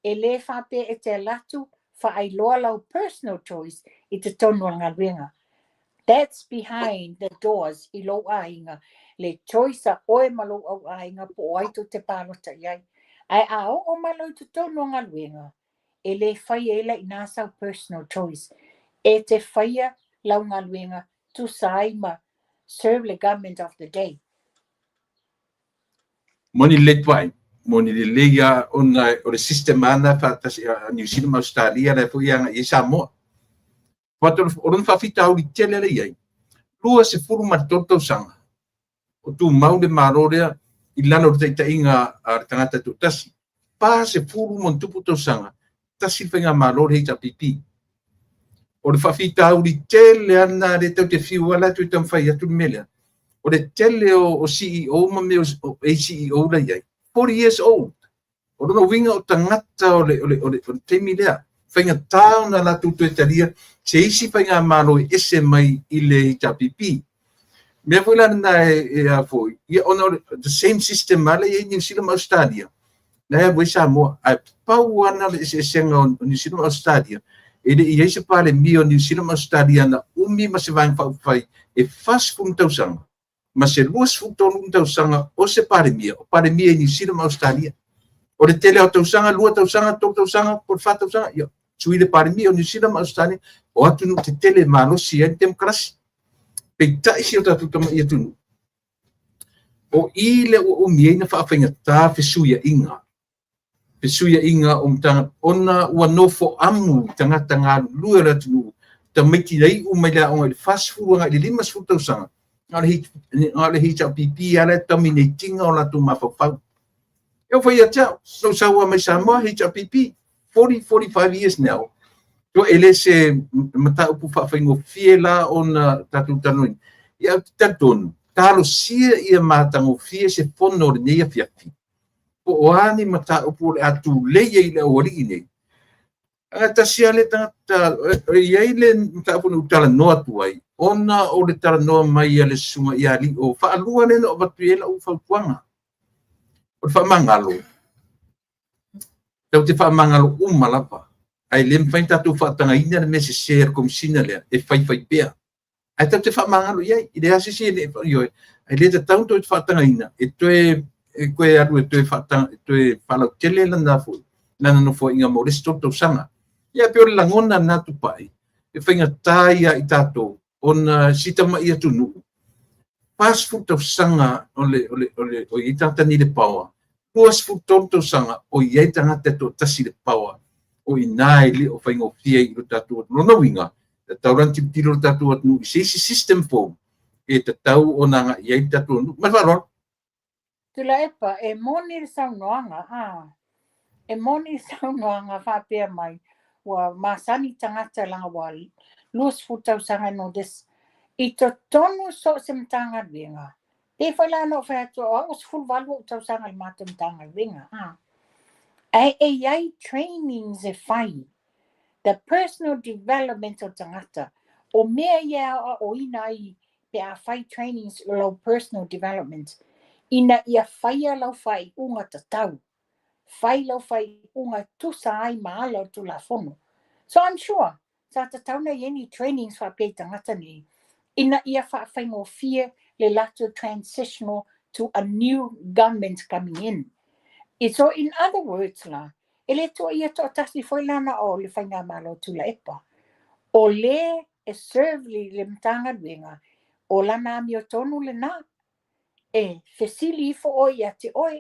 e le whape e te latu wha ai loa lau personal choice I te tonu ngā ruenga. That's behind the doors I lo ainga. Le choice a oe malo au ainga po aito te palota iai. Ai ao o malo te tonu ngā ruenga. E le whai e la I nāsau personal choice. E te whaia lau ngā ruenga tu saima serve the government of the day. Moni le tuai. Moni le leia o le system ana whatasi New Zealand Australia le fo ianga I Samoa. Wato oron whawhita au I tele le iai. Lua se furu maritoto sanga. O tu mau le marorea I lana o teita inga a tangata tu tasi. Pa se furu mon tupu tau sanga. Tasi whenga marore hei ta pipi. O le whawhita au I tele ana le tau te whiu ala tu tam whai atu melea. O le tele o CEO ma me o CEO la iai. 40 years old. O rono winga o tangata o le teimi lea. Whainga tāu na la tutu e taria, se isi whainga maro e ese mai I le HRPP. Mea whaila na e a fwoi, ia ona the same system male e New Zealand Australia. Na ea wei Samoa, ai pau ana le senga o New Zealand Australia ele ia se pale mi o New Zealand Australia na umi ma se vai fai e fast food tausanga ma se luas food tausanga o se pale mi e New Zealand Australia o le tele o tausanga lua tausanga to tausanga por fa tausanga yo sui le pale mi o New Zealand Australia o atu no te tele malo si en democracy pe tai si o tatu tama ia tunu o ile o mi na fa fainga ta fesuia inga tanga ona ua nofo amu tangata ngā lua la tunu ta miti dai o mai la o le fast food nga le lima food tausanga ngale hita pipi ala dominating o la tu mafafau eu foi até so sawa mai sama hita pipi 45 years now to ele se mata upu fa faingo fiela ona tatu tanui ia tatun talo sia ia matango fie se fono le ia fiafi o ani mata upu atu leia ile o rini ata sia le ta ia ile mata upu utala no atu ai ona o le tala no mai le sunga ia li o fa alua le no batuela u fa tuanga o fa mangalo te fa mangalo malapa ai lem fain tatu fa tanga ina le mese share kom sinale e fai pea ai te fa mangalo ia ide asisi le yo ai le tanto te fa tanga ina e toe e koe aru e toe fa la tele lana fu lana no fo inga mo le stop to sanga ia pe o langona na tu pai e fainga taia i tato ona sita mai atu nu pas fu to sanga o i tata ni le power pas fu to sanga o i tanga te to tasi le power o i nai le o fainga o fia i tato no no winga te tauran tiro tato nu si system fo e te tau ona nga i tato nu ma va Tula epa, e moni saunoanga, e moni saunoanga whapea mai, wa masani tangata langa wa luas futau sanga no des, i to tonu so se mtanga winga. E whaila no whaeto, os full valu utau sanga i mata mtanga winga, e iai trainings e whai, the personal development o tangata, o mea ia o ina i pe a whai trainings lo personal development, ina ia whaia lau whai unga tatau. Whai lau whai unga tusa ai maalo tu la fono. So I'm sure, sa tatau na yeni trainings wha pei tangata ni, ina ia whai ngō fia le lato transitional to a new government coming in. So in other words la, ele to ia to tasi whai lana o le whai ngā maalo tu la epa. O le e serve le mtanga duenga, o lana mi o tonu le nā. E fesili fo oi ate oi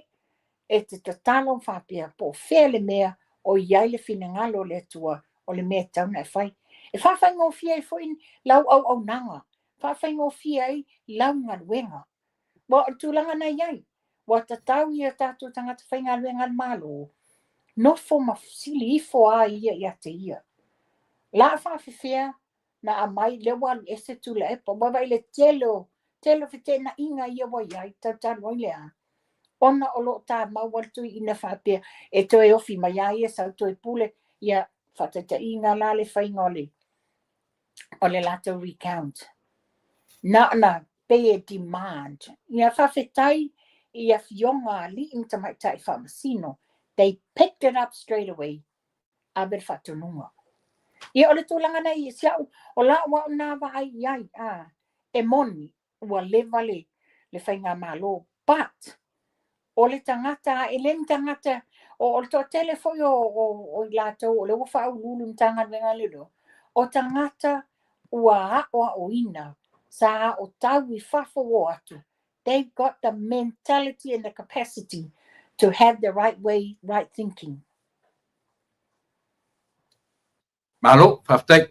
e te tatalo whapea po whele mea o iai le whinangalo le tua o le mea tauna e whai. E whawhai ngō fia i fo in lau au nanga. Whawhai ngō fia i lau ngaluenga. Wa tūlanga na iai. Wa tatau i a tātou tangata whai ngaluenga malo. No fo mafsili i fo a ia i ate ia. La whawhawhia na a mai le walu ese tula epa. Wawa i le telo fite na inga ia wa iai tatalo lea. Ona o lo ta mawatu ina whapea e toe ofi mai ai e sau toe pule ia whatata inga la le whainga o le lato recount. Na pay demand. Ia whawhetai ia fionga li imtamai tai whamasino. They picked it up straight away. Aber whatununga. Ia o le tūlanga nei i siau o la wa na wa ai iai e moni. Ua levale le whainga malo. But, o le tangata, e le tangata, o le to telefoi o lato, o le ufa au lulu mtanga venga lilo, o tangata ua o ina, sa o tau I whafo o atu. They've got the mentality and the capacity to have the right way, right thinking. Malo, whaftai.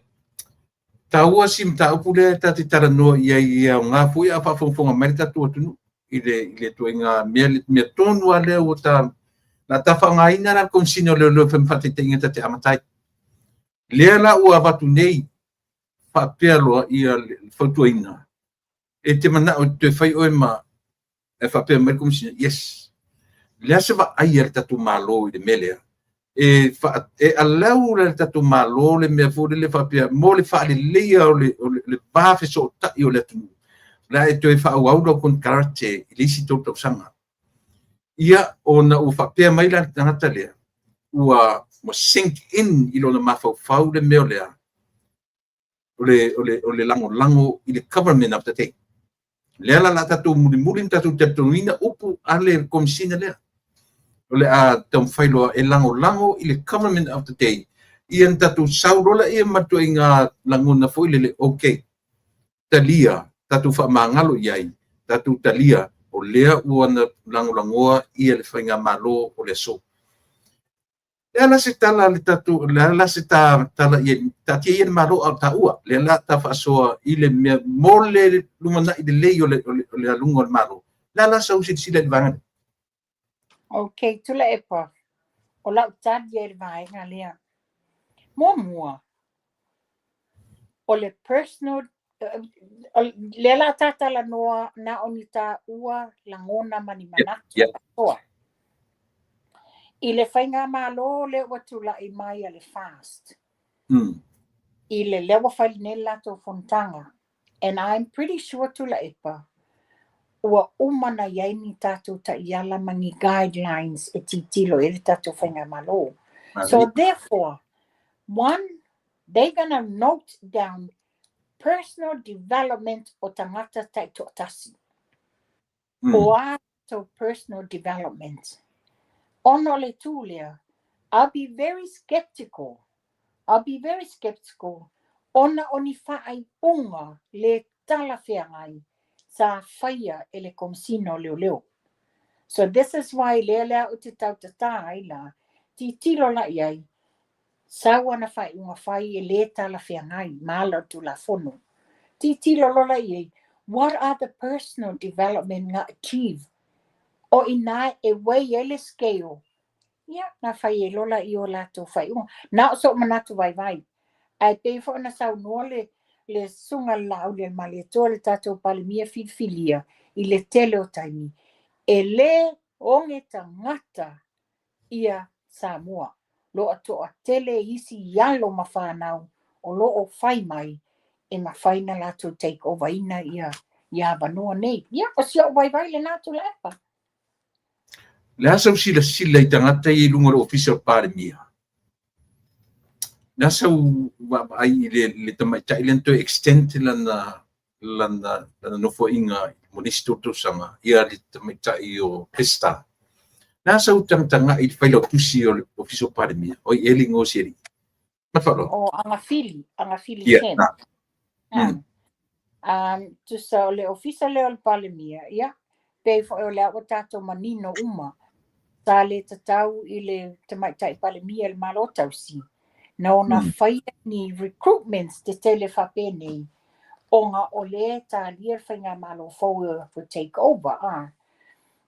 Taua sim tau pule tati taranoa ia o ngā fui a whawhongwhonga mai tatu atunu I le tuenga mea tonu a leo o ta na ta whanga ina na konsino leo whemwhate te inga tate amatai. Lea la ua watu nei whapea loa ia whautua ina. E te mana o te whai oe ma e whapea mai konsino, yes. Lea se wa ai ar tatu malo I le melea. E alau le tatu malo le mea fōre le whapea mo le whaale leia o le bāwhi so tai o le tunu. La e toi whaauaura kon karate I lisi tōtau sanga. Ia o na o whapea mai la tangata lea. ua sink in i lona mafaufau le mea lea o le lango i le government of the day. Lea la tatu muli tatu teptonuina upu ale komisina lea. O le a taumwhailoa e lango i le government of the day. Ian tatu saurola ia matua i ngā langona foile le okay. Talia, tatu whamangalo iai, tatu talia, o lea ua na langoa ia le whainga malo o le so. Lea la se tala le tatu, lea la se tala ia, tatia ia le malo au taua, lea la ta whaasoa i le mea, mo le lumana i le lei o le alunga o le malo. Lea la sa usi sila le vangani. Okay, tula epa. O lau tadi e le vaenga lea. Mua. O le personal, lea la tata la noa na onita ua langona mani manatu. Toa. I le whainga malo le watula i mai a le fast. I le lewa whalinela to fontanga. And I'm pretty sure tula epa. Ua umana yaini tatu ta iala mangi guidelines e titilo e tatu whainga malo. So therefore, one, they're gonna note down personal development o tangata tai tōtasi. O ato personal development. Ono le tūlea, I'll be very skeptical. Ona oni whaai unga le tala whiangai sa whaia e le komsino leo. So this is why lea o te tau tata aila, ti tilo la iai, sa wana whai unga whai e le tala whiangai, māla tu la fono. Ti tilo la iai, what are the personal development nga achieve? O ina e wei ele scale. Ia, na whai e lola i o lato whai unga. Na so manatu vai. Ai pe fo na sau noa le sunga lau le male toa le tatou palemia filfilia i le tele o taimi. E le onge tangata ia Samoa. Lo atoa tele isi yalo mawhanau o lo o whai mai e mawhaina lato take over ina ia banua nei. Ia, o sia o vai le natu la epa. Le asa sila i tangata i lunga o official palemia. Nasa ai le tamaitai le to extend lana no fo inga monisto sanga ia le tamaitai o pesta. Nasa utang i failo tusi o official palemia o elingo seri. Mafalo. O anga fili sen. Tu sa le official le palemia ia pe fo le o tato manino uma. Sa le tatau i le tamaitai palemia le malotau si. Na ona whaia ni recruitments te tele whapene o ngā ole ta lia whainga malo forward for take over.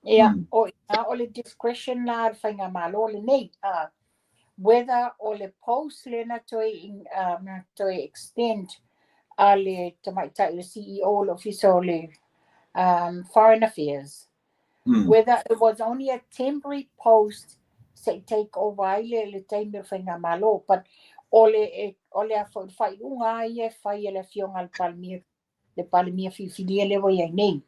Ia, o ina ole discretion na whainga malo le nei. Whether ole post le na toi extend a le tamaitai le CEO le officer le foreign affairs. Whether it was only a temporary post say take over le taimi whainga malo, but ole a whai unga ia whai le fionga le palemia whiwhiria lewa iai nei.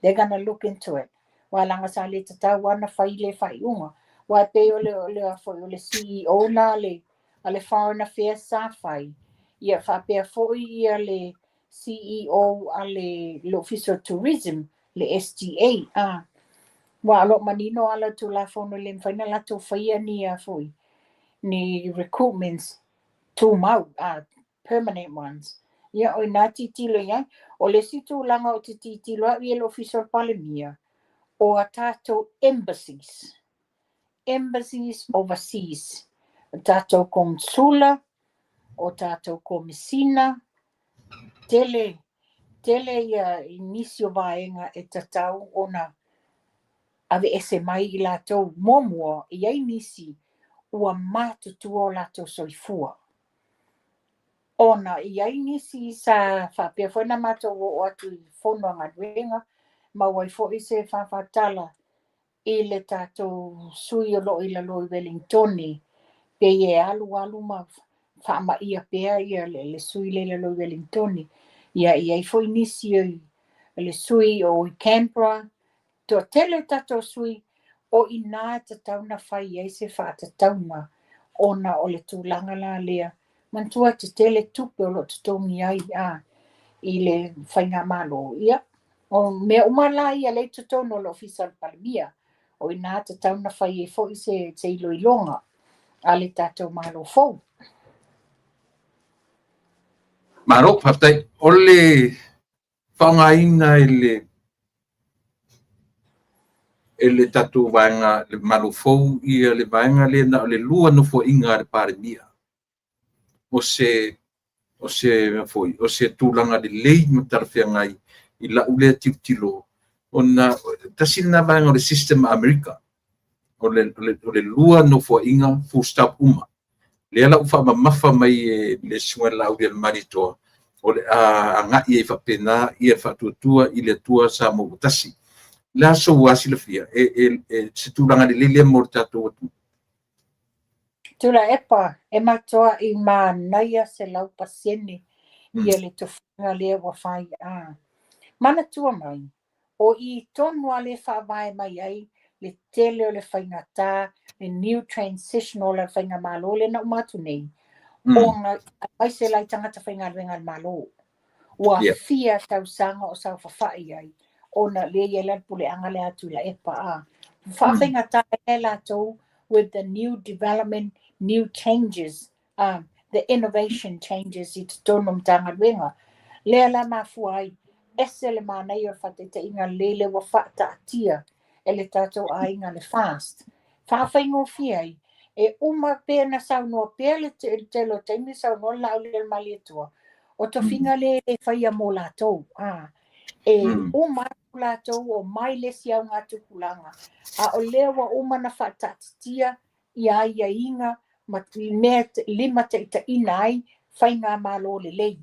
They're gonna look into it. Walanga sa le tatau wana whai le whai unga. Wa pe ole CEO na le foreign affairs sa whai. Ia whapea fwoi ia le CEO a le official tourism, le STA. Wa alo manino ala tu la fono le mfaina la tu whaia ni fwoi. Ni recruitments tu mau, permanent ones. Ia o ina titilo ia, o le situ langa o te titilo a le official palemia, o a tātou embassies. Embassies overseas. O tātou konsula, o tātou komisina, tele ia inisio vaenga e tatau ona ave ese mai i lātou momua i ainisi ua mātutu o lātou soifua. Ona i ainisi sa whapea whaina mātou o atu i whono ngaduenga, ma wai fo i se whawhatala i le tātou sui o lo i la loi Wellingtoni, pe e alu ma whaama ia pea ia le sui le la loi Wellingtoni. Ia i fo inisi le sui o i Canberra, to tele tātou sui o ina te tauna whai ei se whaata taunga ona o le tūlanga la lea. Mantua te tele tupe o lo te tongi ai i le whainga malo ia. O mea umala ia le te tono lo fisal palimia. O ina te tauna whai e fo i se ilo ilonga a le tātou malo fau. Maro, whaftai, o le whangaina ele tatu vaenga le malufou ia le vaenga le na le lua no fo inga le parimia o se foi o se tulanga de lei matarfengai i la ule tilo ona tasina vaenga le system America o le lua no fo inga full stop uma le la ufa mafa mai le suela ule marito o le anga i fa pena i fa tutua i le tua sa mo tasi la so wasi le fia se tulanga de lei le mortato Tula epa, e matoa i mā naia se lau pasiene ia le tofunga lea wa whai Mana tua mai, o i tonu ale whawae mai ai, le tele o le whaingata, le new transition o le whainga malo, le na umatu nei. O nga, ai se lai tangata whainga luenga malo. Ua fia tau sanga o sau whawhai ai, o na le iela pule anga le atu la epa Whawhaingata e la tau with the new development, new changes, the innovation changes i te tonum tanga luenga. Lea la mafuai, ese le mana i o whatete inga lele wa whata atia e le tātou a inga le fast. Whawhaingo fiai, e uma pēna sau noa pēr le te lo teimi sau noa lau le mali atua. O to finga le whaia mō lātou. Uma lātou o mai lesi au ngā tukulanga. A o lea wa uma na whata atia i a ia inga ma mea lima te ita inai whainga malo le lei.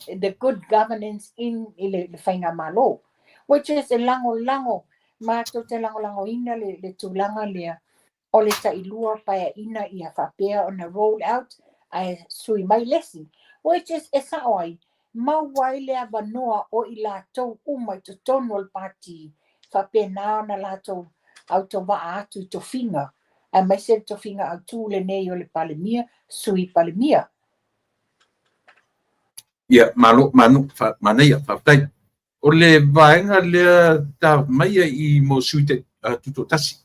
The good governance in le whainga malo, which is e lango ma to te lango ina le tūlanga lea o le ta ilua paia ina i a whapea on a roll out a sui mai lesi, which is e saoi mawai lea wanoa o i lātou umai to tonu al pati whapea nā na lātou au to wa atu to finga a mai se to finga au tūle nei o le palemia sui palemia. Ia manu mana ia whaftai. O le vaenga lea ta maia i mo suite tuto tasi.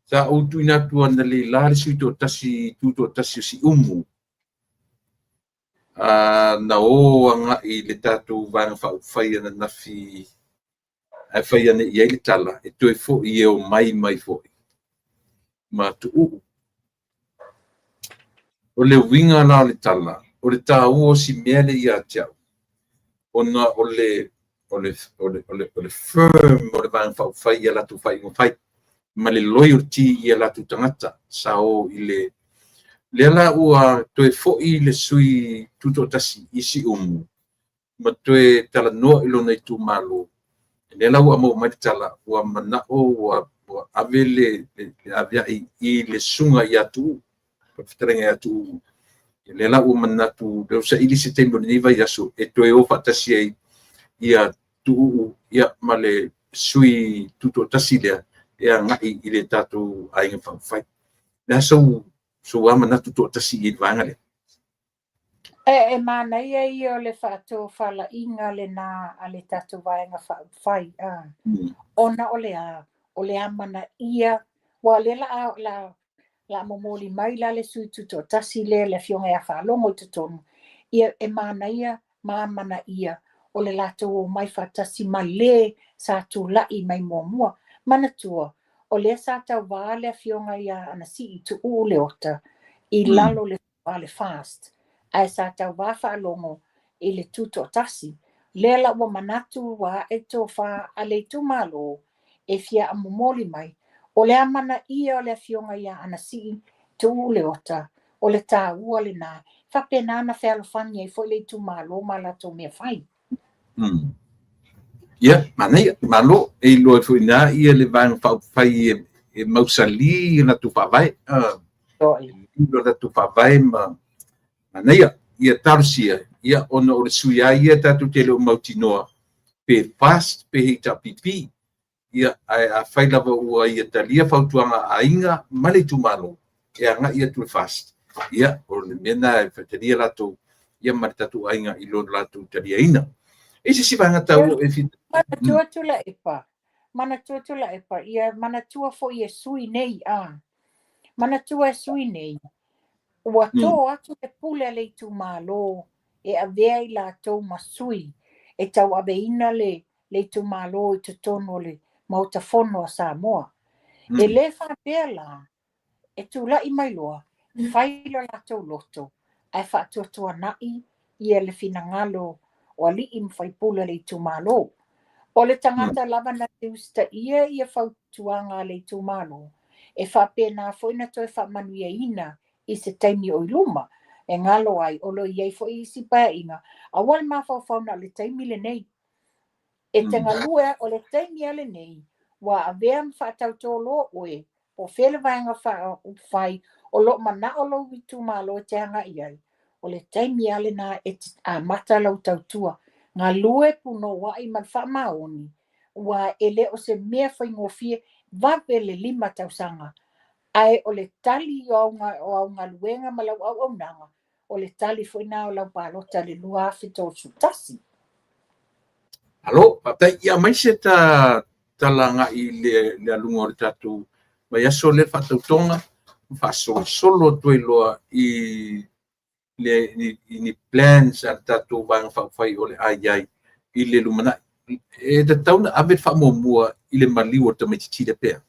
Sa o tuina tua na le lare suito tasi tuto tasi si umu. Na o anga i le tatu vaenga whaia na nafi whaia na i le tala e toi fo i eo mai fo. Ma tu uu. O le winga na le tala. O le tāua si mele i a tiau. Ona o le firm o le vāng whai i a latu whai ngawhai. Ma le loyalty i a latu tangata. Sa o i le ala ua toe fo'i le sui tuto tasi isi umu. Ma toe tala noa ilo nei tu malo. Le ala ua mo mai tala ua manao ua ave le aviai i le sunga i atu. Pafitarenga i atu. Le la o manatu le sa ili setembro ni vai aso e toe o fatasi ai ia tu ia male sui tuto tasilea e ngai i le tatu ai nga fai na so manatu to tasi i vangale E mana ia o le whātou whala inga le nā a le tatu vaenga whai. Ona o le amana ia wa le la momoli mai la le sui tuto tasi le fionga e a whalongo i tutonu. Ia e mana ia, mana ia, o le lātou o mai whatasi ma le sa tu lai mai mua. Mana tua, o le sa tau wā le fionga i a anasi i tu u le ota, i lalo le wā le fast. Ai sa tau wā whalongo i le tuto tasi. Le la ua manatu wā e tō wha a le tu malo e fia a momoli mai. O le amana ia o le fionga ia anasi tu le ota, o le tā ua le nā. Whapena ana whalofani e fo le tu malo ma la tō mea whai. Ia, manei, malo, e loe fui nā ia le vāng whai e mausali na tu whawai. Ilo na tu whawai manei, ia tarusia, ia ona o le suia ia tatu te leo mautinoa, pe fast, pe hita pipi. ia a fai lava ua ia talia fautuanga ainga male tu malo e anga ia tu fast ia o le mena e fatalia lato ia martatu ainga i lo lato talia ina isi si vanga tau e fit Mana tula epa. Mana tula epa. Ia mana tua fo ia sui nei a. Mana tua sui nei. Ua tō atu e pule le tu malo e a vea i la tō masui e tau abeina le tu malo i te tono le mauta fono a Samoa. E le whapea la e tu la i mai loa whaila la tō loto ai whatuatua nai i e le finangalo o ali im whai pule le tu malo. O le tangata lava na te usta ia whautuanga le tu malo e whapea na foina toi whamanuia ina i se taimi o iluma, e ngalo ai, o lo iei fo i si pā inga, a wale mawhau whauna le taimi le nei. E te ngalua o le taimi ale nei, wa a vea mwhatau tō lo oe, o whele vaenga whai, o lo mana o lo witu malo e te hanga iai, o le taimi ale na e a mata lau tautua, ngā lue puno wa i man whamaoni, wa ele o se mea whaingofie, vavele 5 tausanga, ai o le tali o ngā luenga ma lau au nanga, o le tali whaina o lau pālota le lua awhito sutasi. Alo, patai ia mai se ta langa i le alunga o le tatu, mai aso le whatautonga, solo tui loa i ni plans ar tatu bang whai o le ai i le lumana. E te tauna awet whamomua i le maliu o te metitire pēr.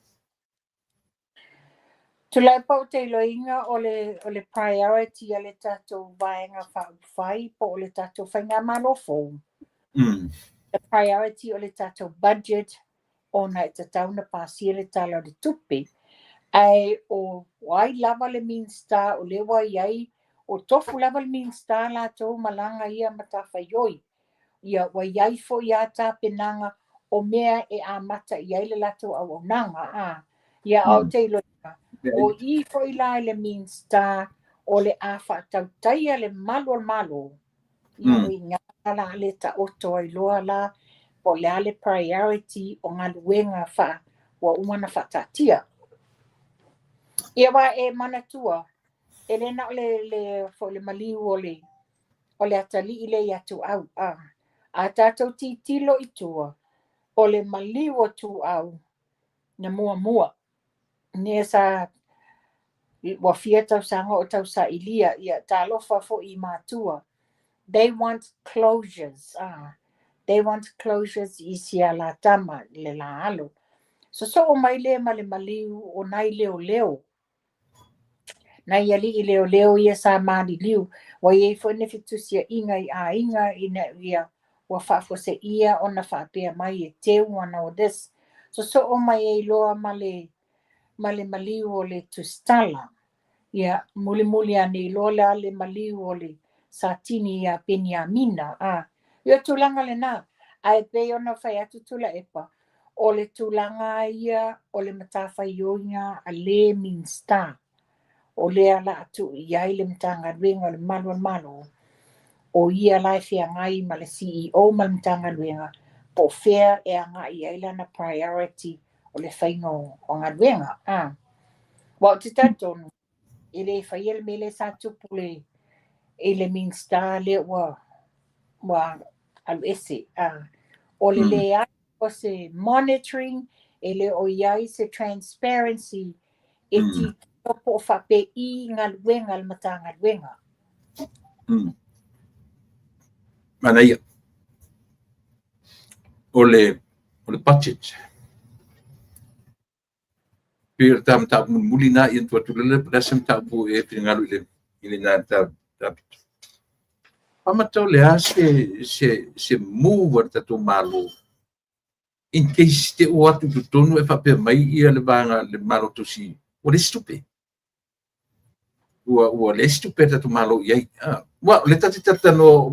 Tulai pau te loinga o le priority a le tatou vaenga whai po o le tatou whainga malo fōu. The priority o le tatou budget o na e tauna pāsia le tala o le tupi. Ai o wai lava le minsta o le wai ai o tofu lava le minsta la tau malanga ia matawhaioi. Ia wai ai fo ia tā penanga o mea e a mata iai le lato au nanga. Ia au te loinga. O i fo i lai le minsta o le awha tau taia le malo. Ia o i ngā la le ta oto ai loa la o le ale priority o ngā luenga wha wa umana whatatia. Ia wa e manatua e le na le maliu o le atali i le atu au. A tātou titilo i tua o le maliu o tu au na mua. Nia sa wa fia tau sanga o tau sa ilia ia talofa fo i mātua. They want closures. They want closures i sia la tama le la alo. So o mai le maliu o nai leo. Nai ali i leo ia sa mali liu. Wa iei fo nefitusia inga i a inga i na ia wa whafo se ia o na whapea mai e teu ana o des. So o mai e loa male maliu o le tustala. Ia muli ane loa le maliu o le satini ia Beniamina. Ia tulanga le nā. Ai pe ona whai atu tula epa. O le tulanga ia o le matawhaioinga a le minsta. O le ala atu iai le mtanga ruenga o le malo. O ia lai fia ngai ma le CEO ma le mtanga ruenga. Po fea e anga iai lana priority o le whaingo o ngā ruenga. Wa o te tatonu. Ele whaiel me le sa tupule ele minsta le wa alu ese. O le o se monitoring ele o iai se transparency e ti topo whape i ngā luenga le mata ngā luenga. Mana ia. O le budget. Pir tam ta muli na in tu le presem ta bu e pingalu ile na ta. Pamatau le se move ta tu malo. In case te o atu tu tonu e whape mai ia le banga le malo tu si. O le stupe. Ua le stupe ta tu malo iai. Wa le tati tata no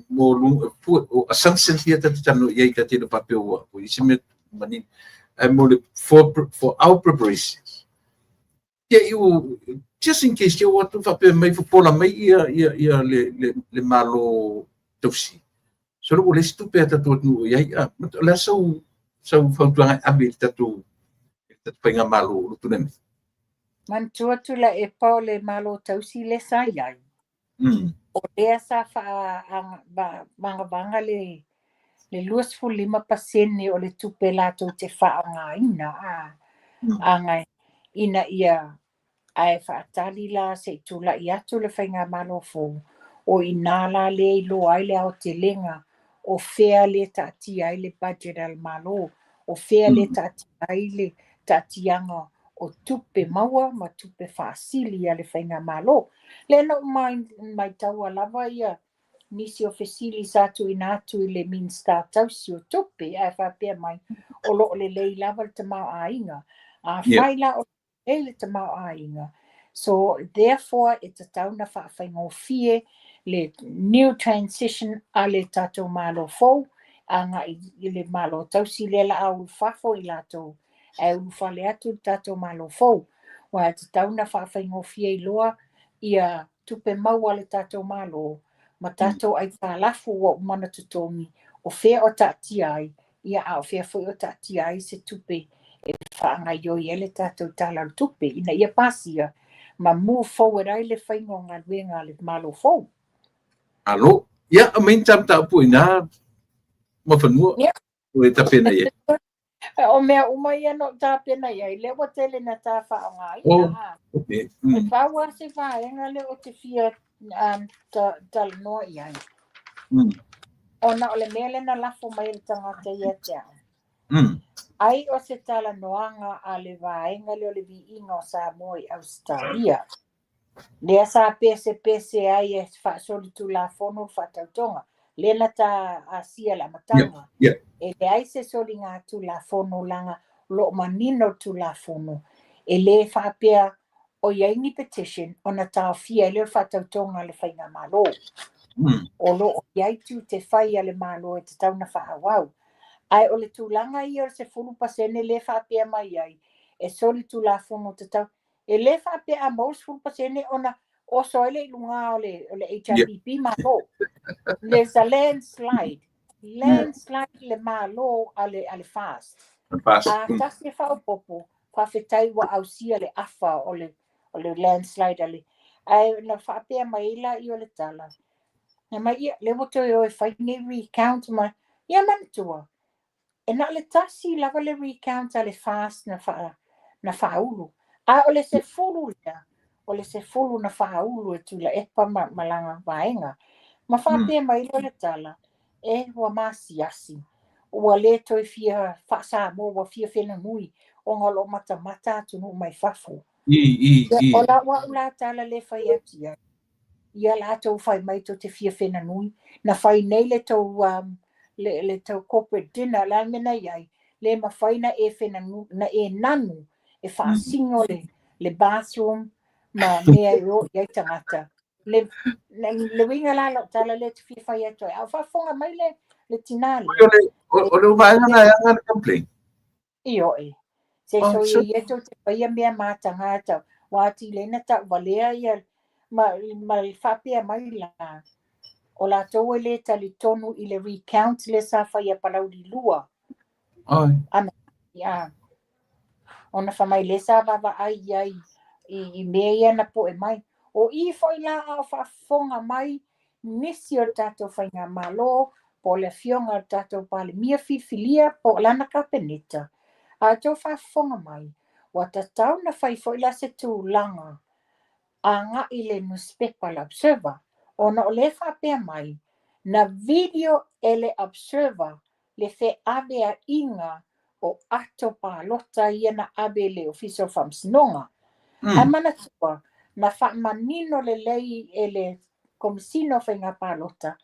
mo lu o assumption here tati tata no iai ka te no pape o isi me mani for our preparations. Yeah, just in case you want to whape mai fupola mai ia le malo tosi. So le stupe ta tu iai le sau fautuanga abi tatu painga malo tu nem. Mantua tula e pao le malo tausi le sa iai. O lea sa vanga le luas fu 5% o le tupe lato te whaanga ina angai ina ia ai whaatali la se tula i atu le whainga malo fo o inala le ilo ai le au te lenga o fea le taati ai le budget al malo o fea le taati ai le taatianga o tupe maua ma tupe whaasili a le whainga malo le no mai taua lava ia nisi o fesili satu ina atu i le minsta tausi o tupe ai whapea mai o lo le lei lava le tamau a inga a whaila o le tamau a inga. So therefore it's a tauna whaafingofie le new transition a le tatou malo fou anga i le malo tausi le la au fafo i lato e ufa le atu tatou malo fou wa te tauna whaafingofie i loa ia tupe maua le tatou malo ma tatou ai whaalafu wa umana tutomi o fea o taati ai ia a o fea fo o taati ai se tupe e whaanga i ele tatou tala tupe ina ia pasia ma move forward ai le whaingo ngā luenga le malo fou. Alo, ia a main tam ta pu ina ma whanua o e tapena ia. O mea uma ia no tāpena ia, le o tele na tā whaonga ina. Okay. E whaua se whaenga le o te fia tala noa ia. Ona o le mea le na lafo mai le tangata ia te au. Ai o se tala noanga a le vaenga le o le vi inga o Samoa i Australia. Lea sa pese ai e whaasoli tu la fono whatautonga. Lena ta asia la matanga. E le ai se soli ngā tu la fono langa lo manino tu la fono. E le whaapea o iaini petition o na tau fia le whatautonga le whainga malo. O lo o iai tu te whai ale malo e te tauna whaawau. Ai o le tūlanga i o se 10% le whaapea mai ai. E soli tu la fono te tau. E le whaapea a maus 10% ona o soile ilunga o le HRPP malo. There's a landslide. Landslide le malo ale fast. A tasi whaopopo whawhetai wa ausia le afa o le landslide ale. Ai na whaapea maila i o le tala. Na mai ia le woto e oi whaine recount ma ia manatua. E na le tasi lava le recount ale fast na whaulu. A o le se fulu lea. O le se fulu na whaulu e tula epa malanga vaenga. Ma whapea mai le tala. E wa masiasi. Ua le toi fia whaasa mo wa fia whena mui. O ngalo mata atunu mai whafu. O la wa ula tala le whai atia. Ia la tau whai mai to te fia whena mui. Na whai nei le tau le tau corporate dinner la mena iai. Le ma whai na e whena na e nanu. E whaasingo le bathroom. Ma mea ro iai tangata. Le winga la lo tala le te fia whai atoe. Au whafonga mai le tinale. O le umaenga na anga na complain. Io e. Se so i eto te whaia mea mātanga atau. Wāti lena ta walea ia ma whapea mai la. O la tau le tali tonu i le recount le sa whaia palauri lua. Ana, ia. Ona whamai le sa wawa ai i mea ia na po e mai. O i whai la au whafonga mai nisi o tato whainga malo po le fionga o tato pale mia fifilia po lana kapenita. A tau whafonga mai. Wa tatau na whai la se tūlanga. A ngā i le newspaper le observer. Ona o le whapea mai. Na video e le observer le whe abe a inga o ato pālota ia na abe le official whamsinonga. A mana tua. Na whaamanino le lei e le komisino whainga pālota.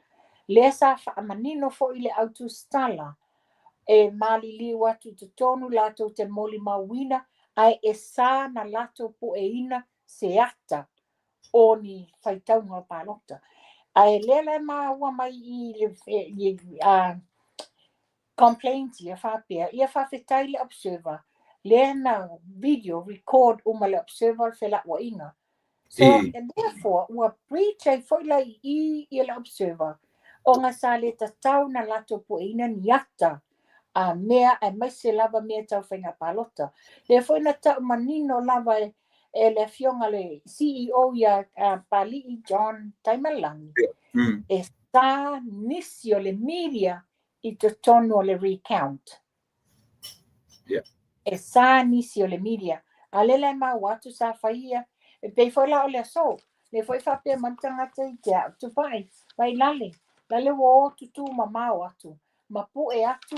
Le sa whaamanino fo i le autu stala. E malili watu te tonu lato te moli mawina. Ai e sa na lato po e ina se ata o ni whaitaunga pālota. Ai lele ua mai i complaints ia whapea. Ia whawhetai le observer. Le na video record uma le observer whela ua inga. So, and therefore, ua breach ai whaila i le observer. O ngā sa le tatau na lato po ina ni ata a mea e mai se lava mea tau whainga palota. Le foi na tau manino lava e le fionga le CEO ia Pali'i John Taimalangi. E sa nisi o le media I te tonu o le recount. E sa nisi o le media. A le mau atu sa whaia. E pei foi la o le aso. Le foi whapea mantanga te I te au. Tu pai, vai lale. Lale wo tutu ma mau atu. Ma pu e atu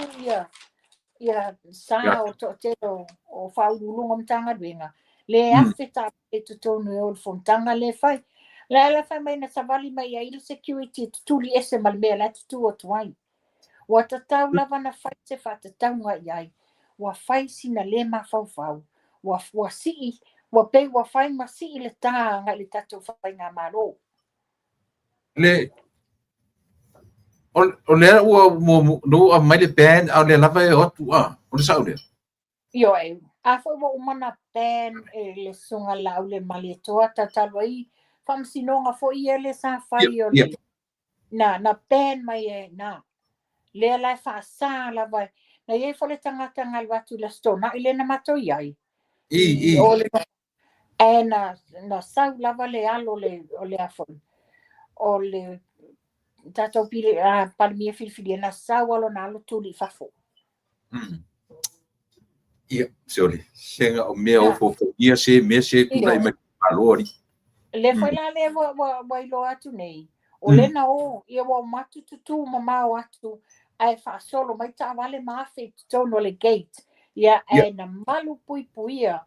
ia sa o te o whaurulunga mtanga duenga. Le afe ta e tutonu e o le fontanga le fai. La fai mai na savali mai a il security tutuli ese malmea la tutu o tuai. Wa tatau lava na fai te whatatau nga iai. Wa fai sina le ma fau. Wa sii, wa pei wa fai ma sii le tā nga le tatou fai ngā maro. Le o le ua no a mai le band au le lava e otu o le sau le. Yo e, a fai wa umana band e le sunga lau le maletoa tatalu ai whamsinonga fo I ele sa fai o le. Na band mai e na. Le lai whaasa lava na iei fole tangata ngal watu la stona I le na mato iai. I. E na sau lava le alo o le afon. O le tatou pile palmia filfilia na sau alo na alo tuli fafo. Ia, se ole. Senga o mea o fofo. Ia se mea se tula I mai palori. Le foi la le wa ilo atu nei. O le na o, ia wa matu tutu mamao atu. Ai fa solo mai ta vale mafe tono le gate. Ia e na malu puipuia.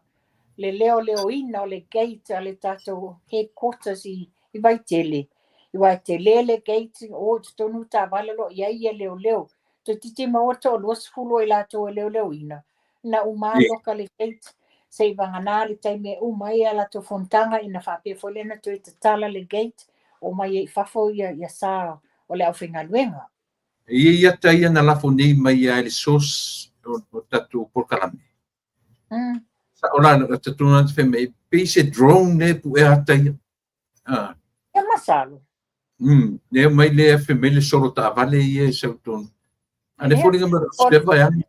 Le leo ina o le gate a le tatou headquarters I Vaitele. I Vaitele le gate o tonu ta vale lo ia leo. To titi maoto lo sfulo I lato leo ina. Na umalo ka le gate. Sei vangana le taime umai ala to fontanga ina whape fole na to te tala le gate. O mai I fafo ia sa o le au whinga luenga. Ia taia na lafo nei mai a le sos o tatu porkalame. Sa ola na tatu na te wheme pese drone ne pu e ataia. Ia masalo. Ne mai le wheme le soro ta vale ia e sautonu. Ane fōringa mara stepa e ani.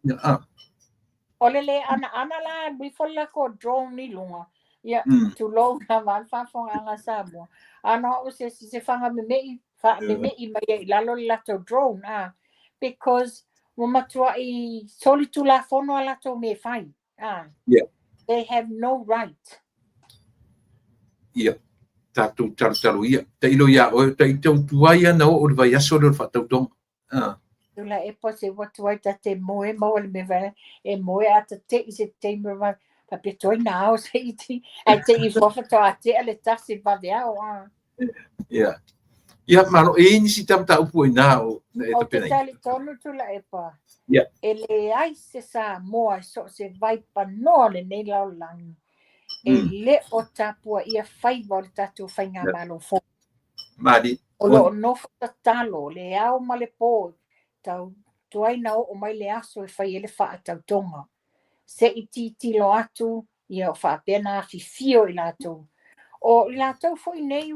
Olele ana la bifola ko drone ni lunga. Ia tu lo na van fa anga Samoa. Ana o se fanga me mai mai lalo lato drone because mo matua I soli tu la fono ala to me fai. They have no right. Ia. Tatu taru ia. Ta ilo ia o ta I tau tuaia na o vai aso le whatau tonga. Tula e po se watu ai ta te moe le me vai e moe ata te I se te me vai pa pe toi na o se iti ai te I fofa to ate ale tasi va vea o Ia. Ia maro e nisi tam ta upu na o e ta pena. O te tali tonu tula e pa. Ia. E le ai se sa moa so se vai pa no le nei lau langi. E le o tapua ia fai va le tatu fai ngā malo fo. Mari. O lo no fata talo le au ma le po. Tau tuai na o mai le aso e fai ele wha tau tonga. Se I titi lo atu, ia o wha pena fifio I lato. O I lato fo I nei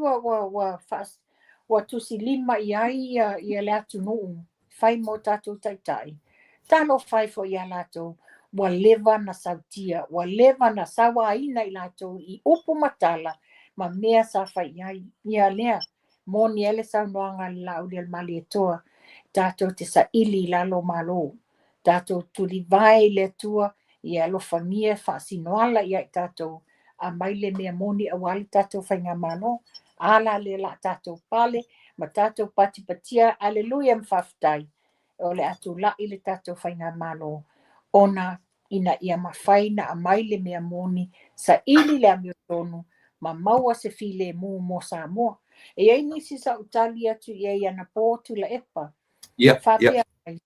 wa tusi lima I ai ia le atu nuu. Fai mo tatu taitai. Talo fai fo ia lato. Wa leva na sautia. Wa leva na sawa ina I lato I upu matala. Ma mea sa fai ia lea. Moni ele sa noanga lau le mali etoa. Tato te sa ili lalo malo. Tato tuli vai le tua I alo famia whaasinoala I ai tato. A mai le mea moni a wali tato whainga mano. Ala le la tato pale. Ma tato pati patia. Aleluia mwhaftai. O le atu la I le tato whainga mano. Ona ina ia mawhaina a mai le mea moni. Sa ili le amiotonu. Ma maua se file mu mo sa moa. E ai nisi sa utali atu I ai ana pōtu la epa. Whapea ai.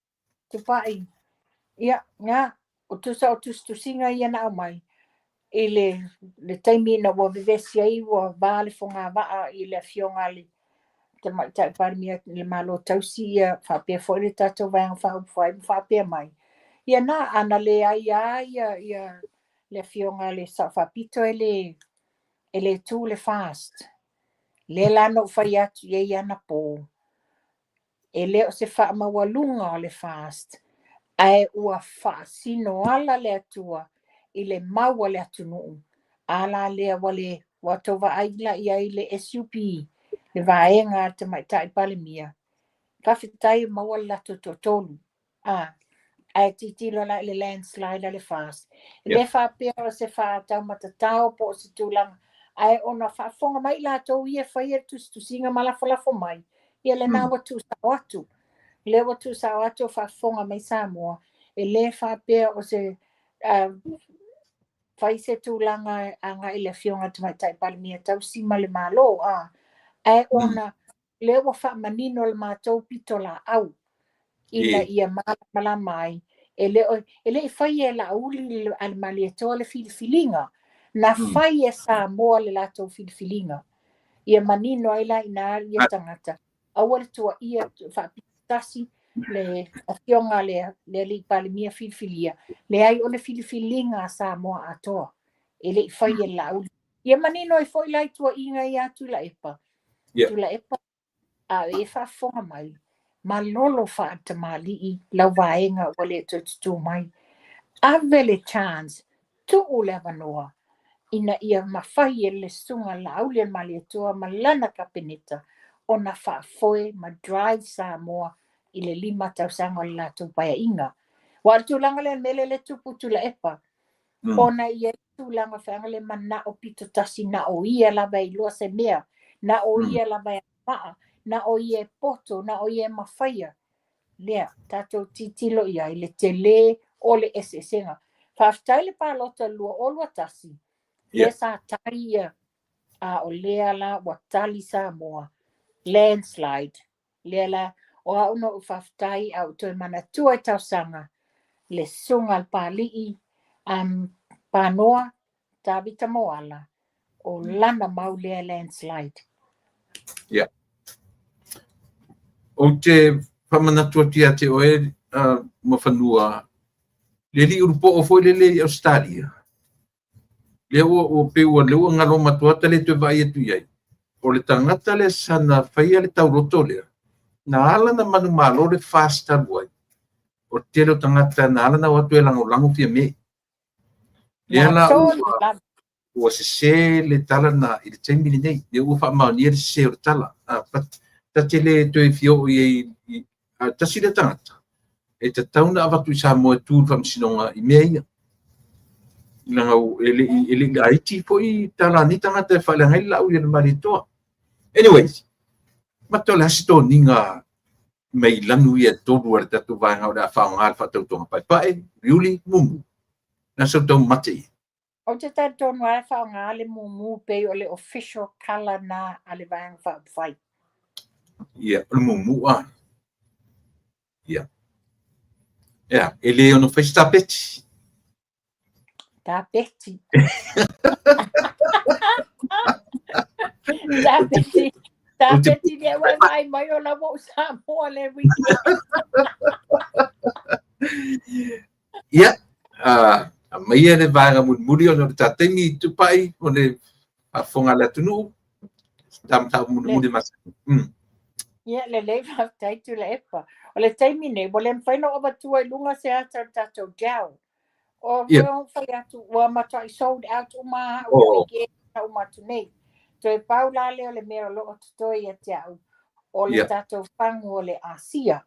Tupai. Ia, ngā. O tusa o tusinga I ana au mai. I le taimi na wa vivesi ai wa vale fo ngā waa I le fionga li. Te mai tai parimia le malo tausi ia. Whapea fo ile tato vang whapea mai. Ia nā, ana le ai ia le fionga le sa whapito ele tu le fast. Le lano whai atu ia ana pō. E leo se wha mawalunga o le fast. Ai ua whaasino ala le atua i le maua le atunuu. Ala lea wale watova aila ia i le SUP, le vaenga te maitai palemia. Kawhitai maua lato totolu. Ai titilo la le landslide le fast. Le whapea o se whaatau matatao po o se tūlanga. Ai ona whaafonga mai lato ia whaia tusinga malafolafo mai. Ia le nā watu sa atu. Le watu sa atu whaafonga mai Samoa. E le whapea o se whai se tūlanga anga i le whionga te maitai palemia tau sima le malo. Ai ona le wa whaamanino le mātou pito la au. Ina ia mala mai. Ele i whai e la uli al malietoa le filifilinga. Na whai e Samoa le lato filifilinga. Ia manino ai la ina ia tangata. Awal tua ia whaapitasi le whionga le li palemia filifilia. Le ai o le filifilinga Samoa atoa. Ele i whai e la uli. Ia manino i whai lai tua inga ia tula epa. Tula epa e whaafonga mai. Malolo whaatamali'i lau vaenga wale tutu mai. Avele chance tu ule wanoa. Ina ia mawhai e le sunga lau le maliatua malana kapeneta. O na whaafoe ma drive Samoa i le 5 tausanga le lato paya inga. Wa tulanga le mele le tupu tula epa. Ona ia tulanga whaanga le mana o pito tasi na o ia lava i lua se mea. Na o ia lava i maa. Na o ie poto, na o ie mawhaia. Lea, tatou titilo ia i le tele o le esesenga. Whaftai le pālota lua o lua tasi. Le sa tai ia o lea la watali Samoa. Landslide. Lea la o auna u whaftai au toi mana tua i tausanga. Le sunga al pālii pānoa Tabita Moala. O lana mau lea landslide. O te whamanatua tia te oe mawhanua, le li urupo o foi le Australia. Le o peua le ua ngaro matuata le te vai atu iai. O le tangata le sana whaia le tauroto lea. Na ala na manu malo le fast abuai. O te leo tangata na ala na watu e lango fia me. Le ala ua se le tala na i le taimini nei. Le ua wha maonia le se o le tala. Ta te le toi fio i tasi le tangata. E te tauna avatu i Samoa tūru whamsinonga i mea ia. Nanga ele aiti po i tala ni tangata e whale ngai lau i le maritoa. Anyways, mato le hasito ninga mei lanu i e toru ar tatu vanga o le a whaonga al whatau tonga pai riuli mumu. Nasa tau mate i. O te tatu noa whaonga ale mumu pe o le official colour na ale vanga whai. Ia, o le mumu a. Ia. Ia, ele ono whai stapeti. Tapeti. Tapeti le wai mai o la wo Samoa le wiki. Ia, mai e le vanga muri o le tatemi tupai o le whonga le tunu. Tamtau muri masa. Ia, le whaftai tu le epa. O le taimine, o le mwhaino o batua i lunga se ata tatou jau. O reo whai atu, ua matai sold out umaha o ke na umatu nei. Toi pau la leo le mero lo o tutoi e te au. O le tatou whangu o le Asia.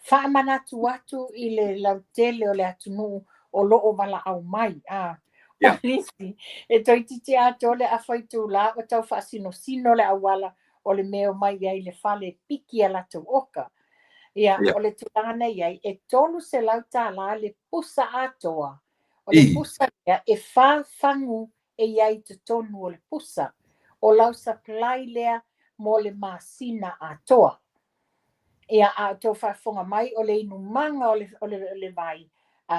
Whaamanatu atu i le lautele o le atunu o lo o wala au mai. O lisi, e toi titi atu o le awhaitu la o tau whaasino sino le awala o le meo mai iai le whale piki a latou oka. Ia, o le tulanga iai, e tolu se lauta la le pusa atoa. O le pusa lea, e whangu e iai te tonu o le pusa. O lau supply lea mo le masina atoa. Ia, a tau whafonga mai o le inumanga o le vai.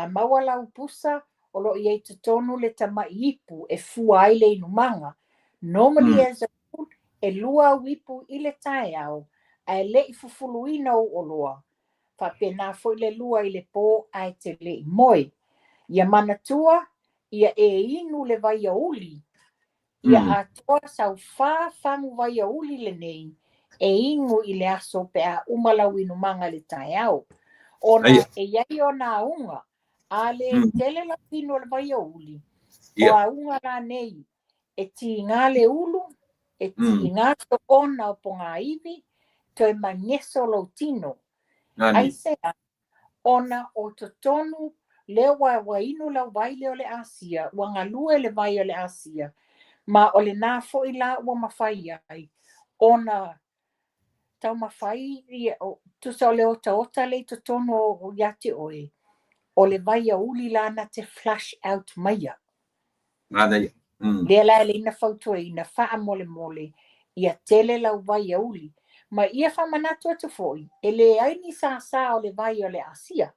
Maua lau pusa, o lo iai te tonu le tama ipu e fua ai le inumanga. Normally as a rule, e lua wipu i le tae au. A le i fufuluina o loa. Whapena foi le lua i le pō ai te le i moi. Ia manatua, ia e inu le vai a uli. Ia atoa sau whangu vai a uli le nei. E ingu i le aso pe a umalau inu manga le tae au. Ona e iai o nā unga, a le tele la pino le vai uli. O a unga la nei, e ti ngā le ulu, e ti ngā to ona o ponga iwi, to e mangeso lo tino. Ai sea, ona o to tonu, leo wa inu lau vai leo le Asia, wa ngalue le vai o le Asia, ma o le nā fo i la ua mawhai ai, ona tau mawhai, tu sa o leo ta ota le to tonu o yate oe, o le vai a uli la na te flush out maia. Lea la le ina fautua ina faa mole mole, ia tele lau vai a uli, ma ia fa manatu atu foi, e le aini sa o le vai o le Asia.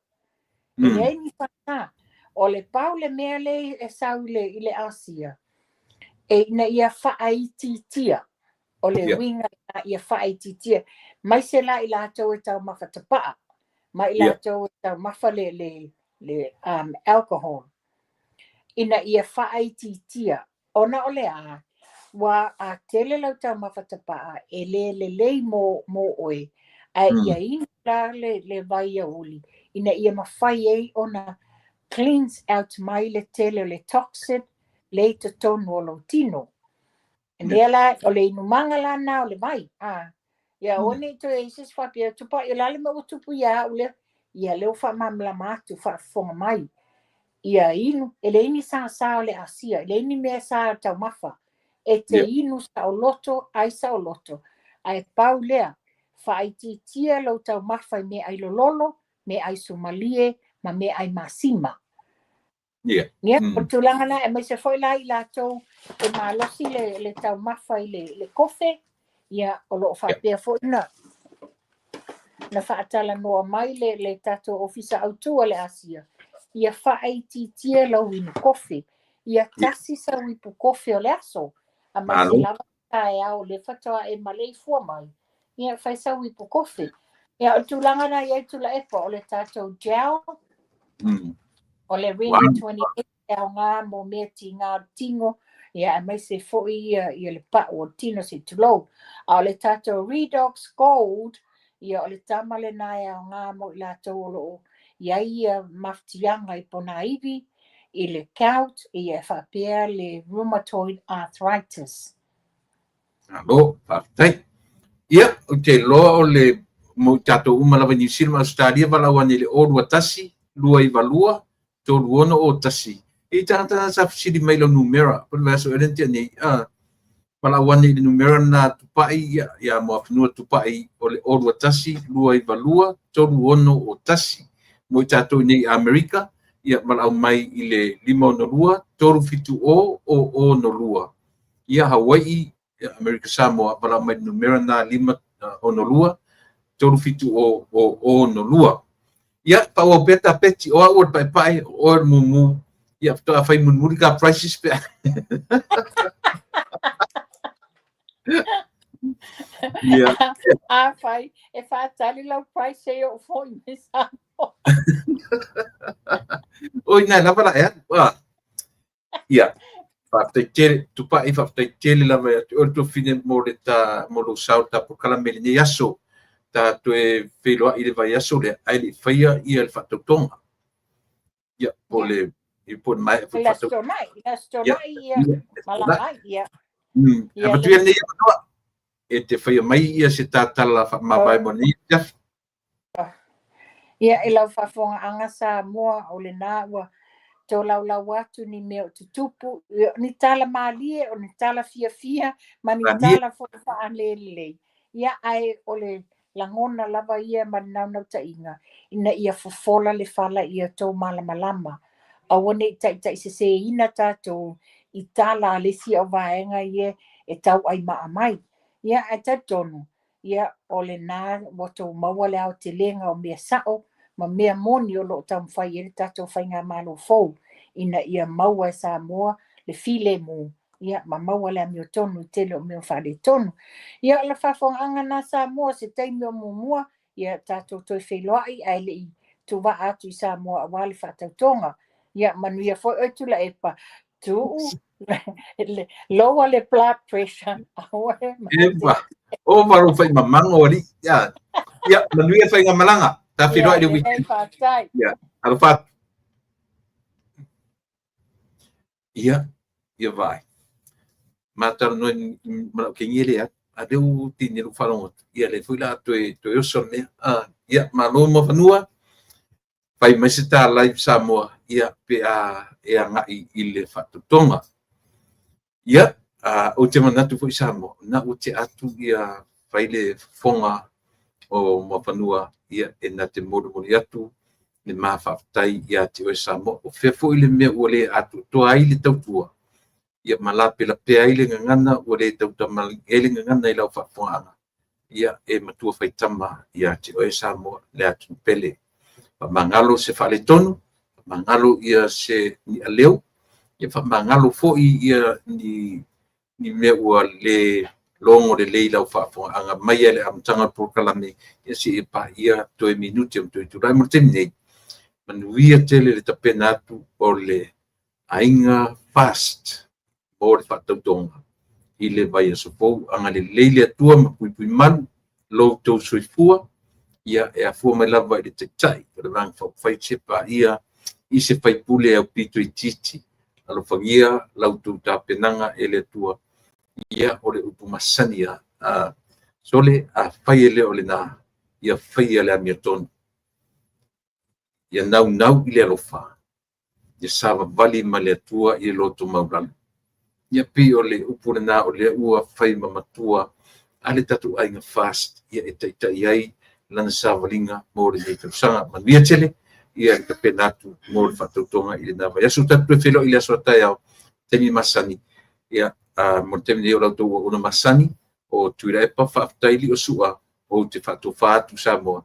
E le aini sa, o le pau le mea le e sau i le Asia. E ina ia faa ititia, o le winga ia faa ititia. Mai se la i la tau e tau mawhatapaa, ma i la tau e tau mawha le alcohol. Ina ia faa ititia, ona o le a, wa a tele lau tau mawhatapaa, e le mo oe, a ia ina la le vai a uli, ina ia mawhai ei ona cleans out mai le tele le toxin, le te tonu o lo tino. E lea la, o le inumanga la na o le vai, ia one to e isis whapia, tupa i lale ma utupu ia ule, ia leo wha mamla matu, wha fonga mai. Ia inu, e le ini sa o le Asia, e le ini mea sa o tau mawha, e te inu sa o loto, ai sa o loto, ai pau lea, wha ai tia lau tau mawha me ai lololo, me ai Somalie, ma me ai Masima. O tulanga na, e mai se foi la i la tau, e malosi le tau mawha i le kofe, ia o loo whapea foi na whaatala noa mai le tato ofisa autua le Asia. Ia whaaitia lau inu kofi. Ia tasi sa wipu kofi o le aso. A mai se lava tae au le whatoa e malei fua mai. Ia whai sa wipu kofi. Ia o tūlanga na iai tula epa o le tato gel. O le ring 28 au ngā mo mea ti ngā tingo. Ia a mai se foi ia le pa o tino se tulou. A o le tato Redox Gold. Ia o le tamale nai au ngā mo i la tōlo. Ia ia maftianga I pona iwi, I le gout, ia whapea le rheumatoid arthritis. Alo, whaptai. Ia, o te loa o le mo tato umalawa New Zealand Australia walawane le orua tasi, lua I valua, tolu ono o tasi. I tangata sa fsiri mai lo numera, por vaso erentia nei, walawane le numera na tupai, ia mo apnua tupai o le orua tasi, lua I valua, tolu ono o tasi. Mo tato nei Amerika, ia malau mai I le 5 tolu fitu o no lua. Ia Hawaii, Amerika Samoa, malau mai numera na 5 o no lua, tolu fitu o no lua. Ia pa o beta peti o awor pai o mumu, ia toa fai munmuri ka prices pe. Ia. Fai, e fa tali lau price e o foi mesa. Oi, nai lava la e. Ia. Faftai tele, tupa I faftai tele lava o to fine mo lo sau ta po kala mele ni yaso. Ta to e felo I le vai yaso le ai le faia I el fatotonga. Ia, po le I po mai fa stonai, ia malangai ia. Ia tu ni e te faia mai ia se tatala ma vai mo ni. Ia e lau whafonga anga sa mua o le nā ua tō lau atu ni meo tutupu, ni tala maalie o ni tala fia, ma ni tala wha lelei. Ia ai o le langona lava ia ma naunau ta inga, ina ia fofola le fala ia tō malamalama. A wane tai se ina tātou I tala alesi o vaenga ia e tau ai maa mai. Ia ai tatonu, ia o le nā wato maua le au te lenga o mea sao, ma mea moni o lo tam whai e tato whai ngā malo fau, ina ia maua e sa moa le file mu, ia ma maua le amio tonu tele o meo whare tonu. Ia la whawhong anga nā sa moa se teimi o mua, ia tato toi wheloai ai le I tu wa atu I sa moa a wale whatautonga. Ia manuia fo e tula epa, tu lower le blood pressure. O maru whai mamanga ori, ia manuia whai ngā malanga. Tapi doa di Lelei whātai. Alo fat. Ia vai. Mata no ke ngile ada tini lu falongot. Ia le fuila to yoson ne. Ia malo mo fanua. Pai mesita live Samoa. Ia pe e ngai ile fatu tonga. Ia o te manatu fo Samoa. Na o te atu ia faile fonga o mo fanua ia e na te modu atu le mawhaftai ia te oe Samoa. O fefo ile mea o le atu toa ile tautua. Ia malape la pea ile ngangana o le tauta ele ngangana i lau whafonga. Ia e matua whaitama ia te oe Samoa le atu pele. Mangalo se fale tonu, mangalo ia se ni aleu, ia mangalo fo ia ni mea ua le longo le leila o whafonga. Anga mai ele amtanga prokalame ia si ipa ia toe minuti am toe turai mo temnei. Manuia tele le tapena atu o le ainga fast o le whatautonga i le vai a sopou anga le leile atua ma pui manu lo tau soifua ia e a fua mai lava i le teitai o le vang whai sepa ia i se whai pule au pito i titi alo whangia lau tau tapenanga e le atua ia o le upu masani sole a whai ele o le nā ia whai ele a mia tonu ia nau i le alofa. Ia sawa vali ma le atua i loto maulalu. Ia pi o le upure nā o le ua whai mamatua a le tatu ainga fast ia e taitai ai lana sawalinga mo le nei tausanga. Manuia tele ia le kapenatu mo le whatautonga i le nawa. Ia su tatu e whilo i le asoatai au temi masani. Ia mo temi nei o lau tau una masani o tuira e pa whaaftaili o sua o te whatofatu Samoa.